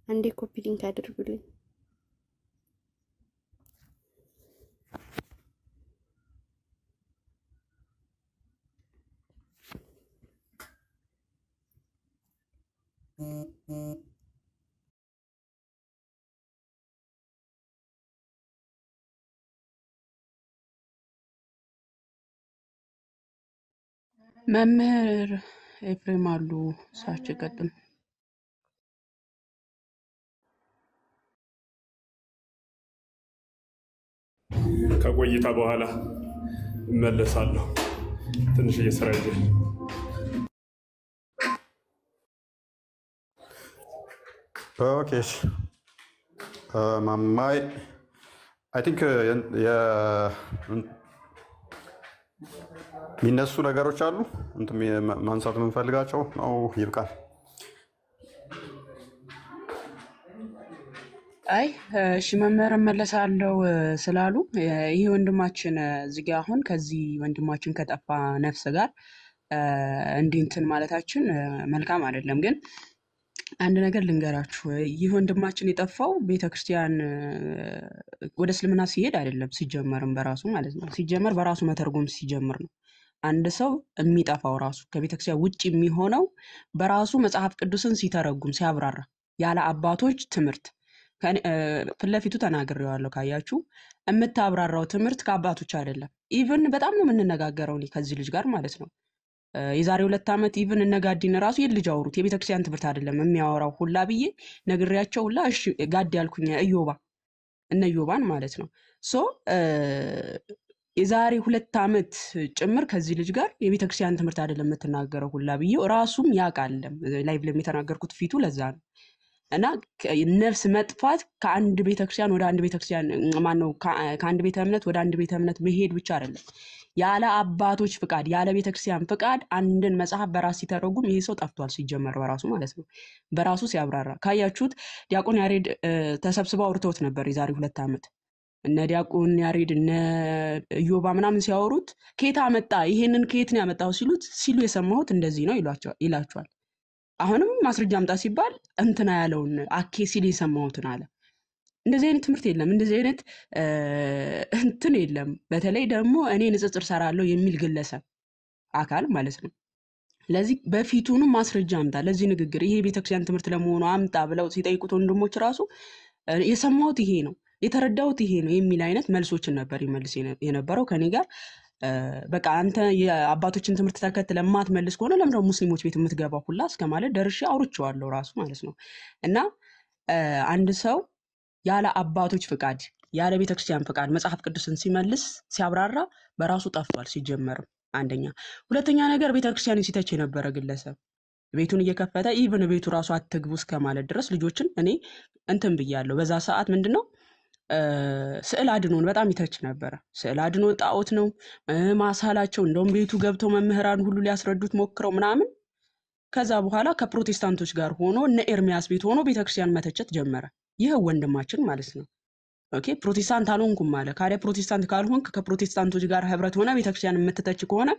አንዴ ኮፒ ሊንክ አድርጉልኝ። መምህር ኤፍሬም አሉ እሳቸው ቀጥም። ከቆይታ በኋላ እመለሳለሁ። ትንሽ እየሰራ ይዤ ኦኬ። ማማይ አይ ቲንክ የሚነሱ ነገሮች አሉ ማንሳት የምንፈልጋቸው ነው። ይብቃል። አይ እሺ መምህር እመለሳለሁ ስላሉ ይሄ ወንድማችን እዚህ ጋር አሁን ከዚህ ወንድማችን ከጠፋ ነፍስ ጋር እንዲህ እንትን ማለታችን መልካም አይደለም። ግን አንድ ነገር ልንገራችሁ፣ ይህ ወንድማችን የጠፋው ቤተክርስቲያን ወደ እስልምና ሲሄድ አይደለም፣ ሲጀመርም በራሱ ማለት ነው። ሲጀመር በራሱ መተርጎም ሲጀምር ነው። አንድ ሰው የሚጠፋው ራሱ ከቤተክርስቲያን ውጭ የሚሆነው በራሱ መጽሐፍ ቅዱስን ሲተረጉም ሲያብራራ ያለ አባቶች ትምህርት ፊት ለፊቱ ተናግሬዋለሁ። ካያችሁ የምታብራራው ትምህርት ከአባቶች አይደለም። ኢቭን በጣም ነው የምንነጋገረው እኔ ከዚህ ልጅ ጋር ማለት ነው። የዛሬ 2 ዓመት ኢቭን እነጋዲን ራሱ የልጅ አውሩት የቤተክርስቲያን ትምህርት አይደለም የሚያወራው ሁላ ብዬ ነግሬያቸው ሁላ እሺ ጋድ ያልኩኝ እነ ኢዮባን ማለት ነው። ሶ የዛሬ 2 ዓመት ጭምር ከዚህ ልጅ ጋር የቤተክርስቲያን ትምህርት አይደለም የምትናገረው ሁላ ብዬ ራሱም ያውቃል። ላይቭ ላይ የተናገርኩት ፊቱ ለዛ ነው። እና ነፍስ መጥፋት ከአንድ ቤተክርስቲያን ወደ አንድ ቤተክርስቲያን ማነው ከአንድ ቤተ እምነት ወደ አንድ ቤተ እምነት መሄድ ብቻ አይደለም። ያለ አባቶች ፍቃድ ያለ ቤተክርስቲያን ፍቃድ አንድን መጽሐፍ በራስ ሲተረጉም ይሄ ሰው ጠፍቷል ሲጀመር በራሱ ማለት ነው። በራሱ ሲያብራራ ካያችሁት ዲያቆን ያሬድ ተሰብስበው አውርተውት ነበር የዛሬ 2 ዓመት። እነ ዲያቆን ያሬድ እነ ኢዮባ ምናምን ሲያወሩት ከየት አመጣ ይሄንን ከየት ነው ያመጣው ሲሉ የሰማሁት እንደዚህ ነው ይላቸዋል። አሁንም ማስረጃ አምጣ ሲባል እንትና ያለውን አኬ ሲል የሰማሁትን አለ። እንደዚህ አይነት ትምህርት የለም። እንደዚህ አይነት እንትን የለም። በተለይ ደግሞ እኔ ንጽጽር ሰራለሁ የሚል ግለሰብ አካል ማለት ነው። ለዚህ በፊቱኑ ማስረጃ አምጣ ለዚህ ንግግር ይሄ ቤተክርስቲያን ትምህርት ለመሆኑ አምጣ ብለው ሲጠይቁት ወንድሞች ራሱ የሰማሁት ይሄ ነው የተረዳሁት ይሄ ነው የሚል አይነት መልሶችን ነበር ይመልስ የነበረው ከኔ ጋር። በቃ አንተ የአባቶችን ትምህርት ተከትለ ማትመልስ ከሆነ ለምን ነው ሙስሊሞች ቤት የምትገባው ሁላ እስከማለት ደርሼ አውርቼዋለሁ ራሱ ማለት ነው። እና አንድ ሰው ያለ አባቶች ፍቃድ ያለ ቤተክርስቲያን ፍቃድ መጽሐፍ ቅዱስን ሲመልስ ሲያብራራ በራሱ ጠፍቷል ሲጀመርም አንደኛ። ሁለተኛ ነገር ቤተክርስቲያንን ሲተች የነበረ ግለሰብ ቤቱን እየከፈተ ኢቭን ቤቱ ራሱ አትግቡ እስከማለት ድረስ ልጆችን እኔ እንትን ብያለሁ። በዛ ሰዓት ምንድነው ስዕል አድኖን በጣም ይተች ነበረ። ስዕል አድኖ ጣዖት ነው ማሳላቸው። እንደውም ቤቱ ገብተው መምህራን ሁሉ ሊያስረዱት ሞክረው ምናምን። ከዛ በኋላ ከፕሮቴስታንቶች ጋር ሆኖ እነ ኤርሚያስ ቤት ሆኖ ቤተክርስቲያን መተቸት ጀመረ። ይህ ወንድማችን ማለት ነው። ኦኬ ፕሮቴስታንት አልሆንኩም ማለት ካለ ፕሮቴስታንት ካልሆንክ ከፕሮቴስታንቶች ጋር ህብረት ሆነ ቤተክርስቲያን የምትተች ከሆነ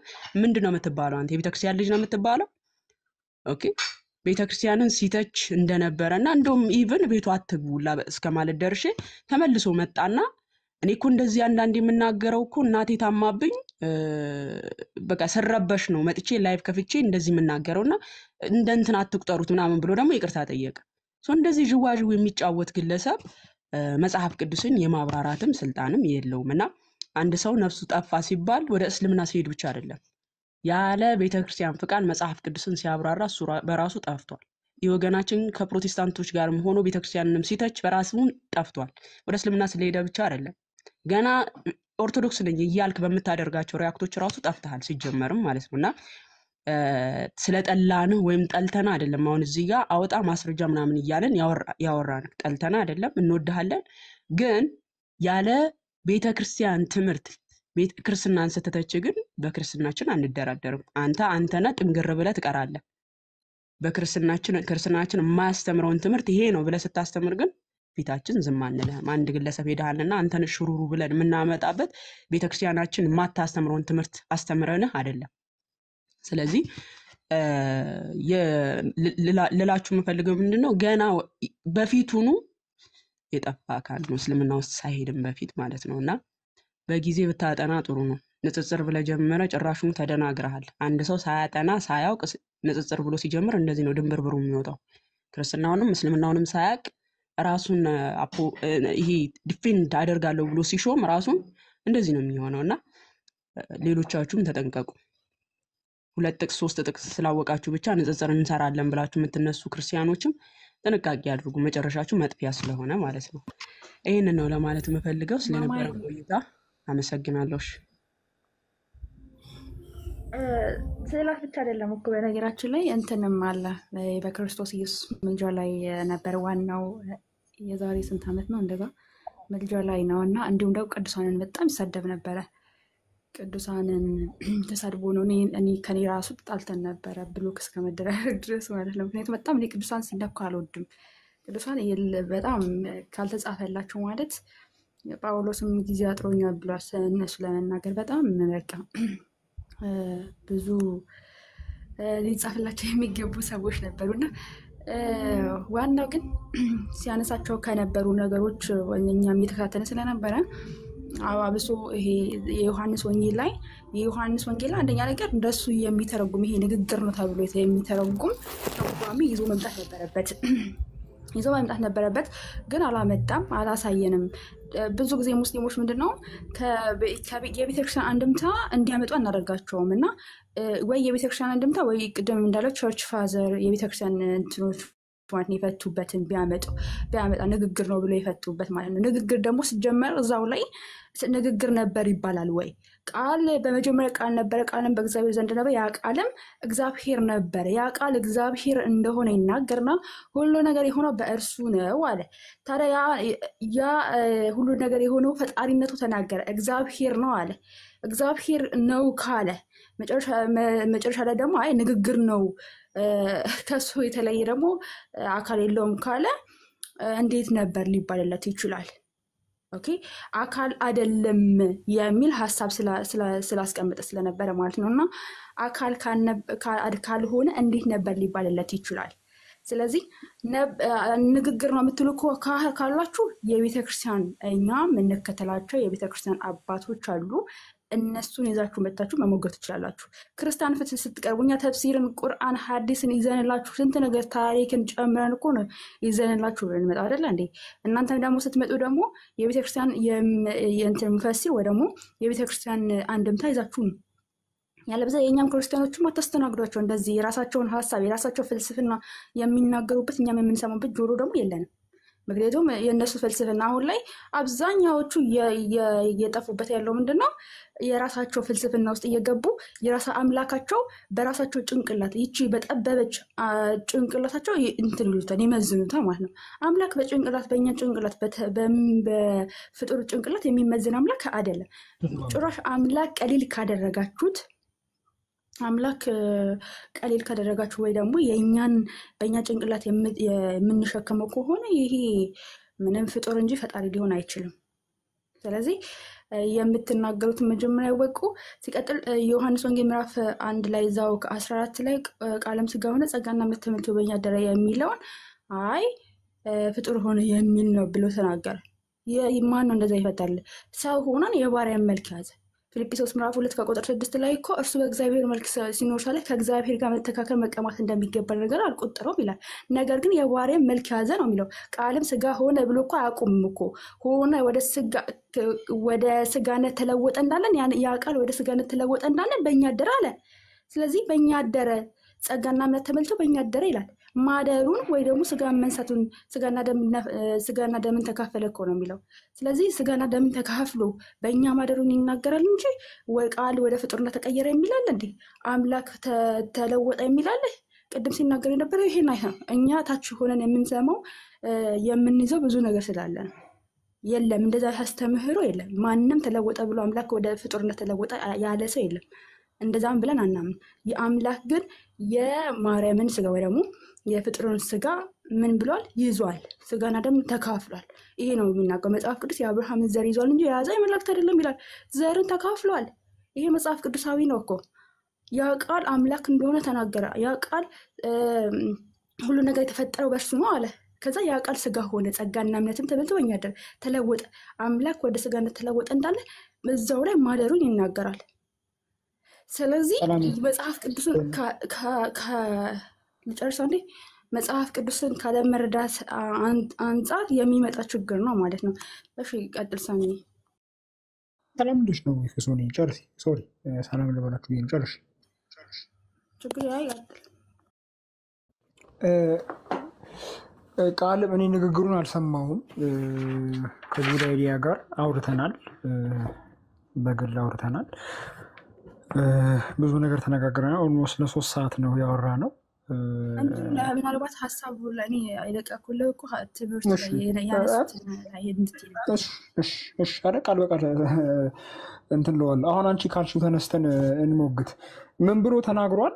ምንድነው የምትባለው? አንተ የቤተክርስቲያን ልጅ ነው የምትባለው። ኦኬ ቤተክርስቲያንን ሲተች እንደነበረና እንደውም ኢቭን ቤቱ አትግቡላ እስከማለት ደርሼ ተመልሶ መጣና እኔ እኮ እንደዚህ አንዳንድ የምናገረው እኮ እናቴ ታማብኝ በቃ ሰረበሽ ነው መጥቼ ላይቭ ከፍቼ እንደዚህ የምናገረውና እንደ እንትን አትቁጠሩት ምናምን ብሎ ደግሞ ይቅርታ ጠየቀ። እንደዚህ ጅዋጅው የሚጫወት ግለሰብ መጽሐፍ ቅዱስን የማብራራትም ስልጣንም የለውምና አንድ ሰው ነፍሱ ጠፋ ሲባል ወደ እስልምና ሲሄድ ብቻ አይደለም ያለ ቤተክርስቲያን ፍቃድ መጽሐፍ ቅዱስን ሲያብራራ እሱ በራሱ ጠፍቷል። የወገናችን ከፕሮቴስታንቶች ጋርም ሆኖ ቤተክርስቲያንንም ሲተች በራሱ ጠፍቷል። ወደ እስልምና ስለሄደ ብቻ አይደለም ገና ኦርቶዶክስ ነኝ እያልክ በምታደርጋቸው ሪያክቶች ራሱ ጠፍተሃል ሲጀመርም ማለት ነውና ስለጠላን ወይም ጠልተና አይደለም። አሁን እዚህ ጋር አወጣ ማስረጃ ምናምን እያለን ያወራን ጠልተና አይደለም እንወድሃለን። ግን ያለ ቤተክርስቲያን ትምህርት ክርስትናን ስትተች ግን በክርስትናችን አንደራደርም። አንተና ጥንግር ብለህ ትቀራለህ። ክርስትናችን የማያስተምረውን ትምህርት ይሄ ነው ብለህ ስታስተምር ግን ፊታችን ዝም አንልህም። አንድ ግለሰብ ሄደሃልና አንተን ሽሩሩ ብለን የምናመጣበት ቤተክርስቲያናችን የማታስተምረውን ትምህርት አስተምረንህ አይደለም። ስለዚህ ልላችሁ የምፈልገው ምንድነው ገና በፊቱኑ የጠፋ አካል ነው እስልምና ውስጥ ሳይሄድም በፊት ማለት ነውና በጊዜ ብታጠና ጥሩ ነው። ንጽጽር ብለህ ጀመረ ጭራሹኑ ተደናግረሃል። አንድ ሰው ሳያጠና ሳያውቅ ንጽጽር ብሎ ሲጀምር እንደዚህ ነው ድንብርብሩ የሚወጣው። ክርስትናውንም እስልምናውንም ሳያውቅ ራሱን ይሄ ዲፌንድ አደርጋለሁ ብሎ ሲሾም ራሱን እንደዚህ ነው የሚሆነውና ሌሎቻችሁም ተጠንቀቁ። 2 ጥቅስ 3 ጥቅስ ስላወቃችሁ ብቻ ንጽጽር እንሰራለን ብላችሁ የምትነሱ ክርስቲያኖችም ጥንቃቄ አድርጉ። መጨረሻችሁ መጥፊያ ስለሆነ ማለት ነው። ይሄንን ነው ለማለት የምፈልገው። ስለነበረ ቆይታ አመሰግናለሁ። ስዕላት ብቻ አይደለም እኮ በነገራችን ላይ እንትንም አለ በክርስቶስ ኢየሱስ ምልጃ ላይ ነበር ዋናው። የዛሬ ስንት ዓመት ነው እንደዛ ምልጃ ላይ ነው እና እንዲሁም ደግሞ ቅዱሳንን በጣም ይሳደብ ነበረ። ቅዱሳንን ተሳድቦ ነው እኔ ከኔ ራሱ ጣልተን ነበረ ብሎክ እስከመደረግ ድረስ ማለት ነው። ምክንያቱም በጣም እኔ ቅዱሳን ሲነኩ አልወድም። ቅዱሳን ካልተጻፈላቸው ካልተጻፈላቸው ማለት ጳውሎስም ጊዜ አጥሮኛል ብሏል። እነሱ ለመናገር በጣም በቃ ብዙ ሊጻፍላቸው የሚገቡ ሰዎች ነበሩና ዋናው ግን ሲያነሳቸው ከነበሩ ነገሮች እኛም እየተከታተልን ስለነበረ አብሶ ይሄ የዮሐንስ ወንጌል አንደኛ ነገር እንደሱ የሚተረጉም ይሄ ንግግር ነው ተብሎ የሚተረጉም ተርጓሚ ይዞ መምጣት ነበረበት። ይዞ መምጣት ነበረበት፣ ግን አላመጣም፣ አላሳየንም። ብዙ ጊዜ ሙስሊሞች ምንድነው የቤተክርስቲያን አንድምታ እንዲያመጡ አናደርጋቸውም እና ወይ የቤተክርስቲያን አንድምታ ወይ ቅድም እንዳለው ቸርች ፋዘር የቤተክርስቲያን እንትኖች ማለት ነው የፈቱበትን ቢያመጣ ንግግር ነው ብሎ የፈቱበት ማለት ነው። ንግግር ደግሞ ሲጀመር እዛው ላይ ንግግር ነበር ይባላል ወይ? ቃል በመጀመሪያ ቃል ነበረ፣ ቃልም በእግዚአብሔር ዘንድ ነበር፣ ያ ቃልም እግዚአብሔር ነበረ። ያ ቃል እግዚአብሔር እንደሆነ ይናገርና ሁሉ ነገር የሆነው በእርሱ ነው አለ። ታዲያ ያ ሁሉ ነገር የሆነው ፈጣሪነቱ ተናገረ፣ እግዚአብሔር ነው አለ። እግዚአብሔር ነው ካለ መጨረሻ ላይ ደግሞ አይ ንግግር ነው ከሱ የተለየ ደግሞ አካል የለውም ካለ እንዴት ነበር ሊባልለት ይችላል? ኦኬ አካል አይደለም የሚል ሀሳብ ስላስቀመጠ ስለነበረ ማለት ነው። እና አካል ካልሆነ እንዴት ነበር ሊባልለት ይችላል? ስለዚህ ንግግር ነው የምትሉ ካላችሁ የቤተክርስቲያን እኛ የምንከተላቸው የቤተክርስቲያን አባቶች አሉ። እነሱን ይዛችሁ መታችሁ መሞገት ትችላላችሁ። ክርስቲያን ፍትህ ስትቀርቡ እኛ ተፍሲርን፣ ቁርአን፣ ሐዲስን ይዘንላችሁ ስንት ነገር ታሪክን ጨምረን እኮ ነው ይዘንላችሁ እንመጣ አይደለ እንዴ? እናንተም ደግሞ ስትመጡ ደግሞ የቤተክርስቲያን የእንትን ሙፈሲር ወይ ደግሞ የቤተክርስቲያን አንድምታ ይዛችሁ ነው። ያለበዛ የእኛም ክርስቲያኖችም አታስተናግዷቸው። እንደዚህ የራሳቸውን ሀሳብ የራሳቸው ፍልስፍና የሚናገሩበት እኛም የምንሰማበት ጆሮ ደግሞ የለንም። ምክንያቱም የእነሱ ፍልስፍና አሁን ላይ አብዛኛዎቹ እየጠፉበት ያለው ምንድነው? የራሳቸው ፍልስፍና ውስጥ እየገቡ የራሳ አምላካቸው በራሳቸው ጭንቅላት ይቺ በጠበበች ጭንቅላታቸው እንትን ይሉታል፣ ይመዝኑታል ማለት ነው። አምላክ በጭንቅላት በእኛ ጭንቅላት በፍጡር ጭንቅላት የሚመዝን አምላክ አይደለም። ጭራሽ አምላክ ቀሊል ካደረጋችሁት ወይ ደግሞ በእኛ ጭንቅላት የምንሸከመው ከሆነ ይሄ ምንም ፍጡር እንጂ ፈጣሪ ሊሆን አይችልም። ስለዚህ የምትናገሩትን መጀመሪያ ያወቁ። ሲቀጥል ዮሐንስ ወንጌል ምዕራፍ 1 ላይ እዛው 14 ላይ ቃለም ሥጋ ሆነ ጸጋና እምነት ተመልቶ በእኛ አደረ የሚለውን አይ ፍጡር ሆነ የሚል ነው ብሎ ተናገረ። ማን ነው እንደዛ ይፈታል? ሰው ሆነን የባሪያን መልክ ያዘ። ፊልጵስዩስ ምዕራፍ 2 ከቁጥር 6 ላይ እኮ እርሱ በእግዚአብሔር መልክ ሲኖር ሳለ ከእግዚአብሔር ጋር መተካከል መቀማት እንደሚገባ ነገር አልቆጠረውም ይላል። ነገር ግን የባሪያን መልክ ያዘ ነው የሚለው። ቃልም ሥጋ ሆነ ብሎ እኮ አያውቁም እኮ ሆነ ወደ ሥጋነት ተለወጠ እንዳለን ያ ቃል ወደ ሥጋነት ተለወጠ እንዳለን በእኛ አደረ አለ። ስለዚህ በእኛ አደረ፣ ጸጋና እምነት ተመልቶ በእኛ አደረ ይላል። ማደሩን ወይ ደግሞ ሥጋን መንሳቱን ሥጋና ደምን ተካፈለ እኮ ነው የሚለው። ስለዚህ ሥጋና ደምን ተካፍሎ በእኛ ማደሩን ይናገራል እንጂ ቃል ወደ ፍጡርነት ተቀየረ የሚላለ እንዴ? አምላክ ተለወጠ የሚላለ? ቅድም ሲናገር የነበረው ይሄን አይሆን። እኛ ታች ሆነን የምንሰማው የምንይዘው ብዙ ነገር ስላለ ነው። የለም እንደዛ አስተምህሮ የለም። ማንም ተለወጠ ብሎ አምላክ ወደ ፍጡርነት ተለወጠ ያለ ሰው የለም። እንደዛም ብለን አናምን። የአምላክ ግን የማርያምን ሥጋ ወይ ደግሞ የፍጡርን ሥጋ ምን ብሏል? ይዟል። ሥጋና ደም ተካፍሏል። ይሄ ነው የሚናገረው መጽሐፍ ቅዱስ። የአብርሃምን ዘር ይዟል እንጂ የያዘ የመላእክት አይደለም ይላል። ዘርን ተካፍሏል። ይሄ መጽሐፍ ቅዱሳዊ ነው እኮ። ያ ቃል አምላክ እንደሆነ ተናገረ። ያ ቃል ሁሉ ነገር የተፈጠረው በእርሱ ነው አለ። ከዛ ያ ቃል ሥጋ ሆነ፣ ጸጋና እምነትም ተመልቶ በእኛ አደረ፣ ተለወጠ። አምላክ ወደ ሥጋነት ተለወጠ እንዳለ እዛው ላይ ማደሩን ይናገራል። ስለዚህ መጽሐፍ ቅዱስን ልጨርሰው እንዴ? መጽሐፍ ቅዱስን ካለመረዳት አንጻር የሚመጣ ችግር ነው ማለት ነው። እሺ ቀጥል ሳሚ። ሰላም ልጅ ነው ሶኒ ጨርሲ። ሶሪ ሰላም ልበላችሁ ይሄን ጨርሽ። ችግር ያቀጥል። ቃል እኔ ንግግሩን አልሰማሁም። ከቡዳ አይዲያ ጋር አውርተናል፣ በግል አውርተናል። ብዙ ነገር ተነጋግረናል። ኦልሞስት ለ3 ሰዓት ነው ያወራ ነው። ምናልባት ሀሳቡ ለእኔ አይለቀኩልህ እኮ ትምህርት ቃል በቃል እንትን ለዋል። አሁን አንቺ ካልሽው ተነስተን እንሞግት። ምን ብሎ ተናግሯል?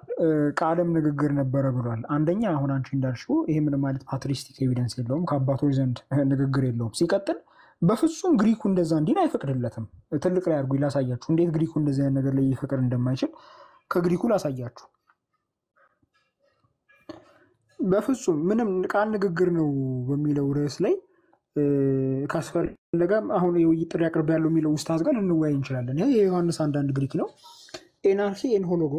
ቃልም ንግግር ነበረ ብሏል። አንደኛ አሁን አንቺ እንዳልሽው ይሄ ምንም ማለት ፓትሪስቲክ ኤቪደንስ የለውም፣ ከአባቶች ዘንድ ንግግር የለውም። ሲቀጥል በፍጹም ግሪኩ እንደዛ እንዲል አይፈቅድለትም። ትልቅ ላይ አድርጉ ላሳያችሁ እንዴት ግሪኩ እንደዚህ አይነት ነገር ላይ ይፈቅድ እንደማይችል ከግሪኩ ላሳያችሁ። በፍጹም ምንም ቃል ንግግር ነው በሚለው ርዕስ ላይ ካስፈለገም አሁን የውይይት ጥሪ አቅርብ ያለው የሚለው ውስታዝ ጋር ልንወያይ እንችላለን። ይሄ የዮሐንስ አንዳንድ ግሪክ ነው። ኤናርሲ ኤን ሆሎጎስ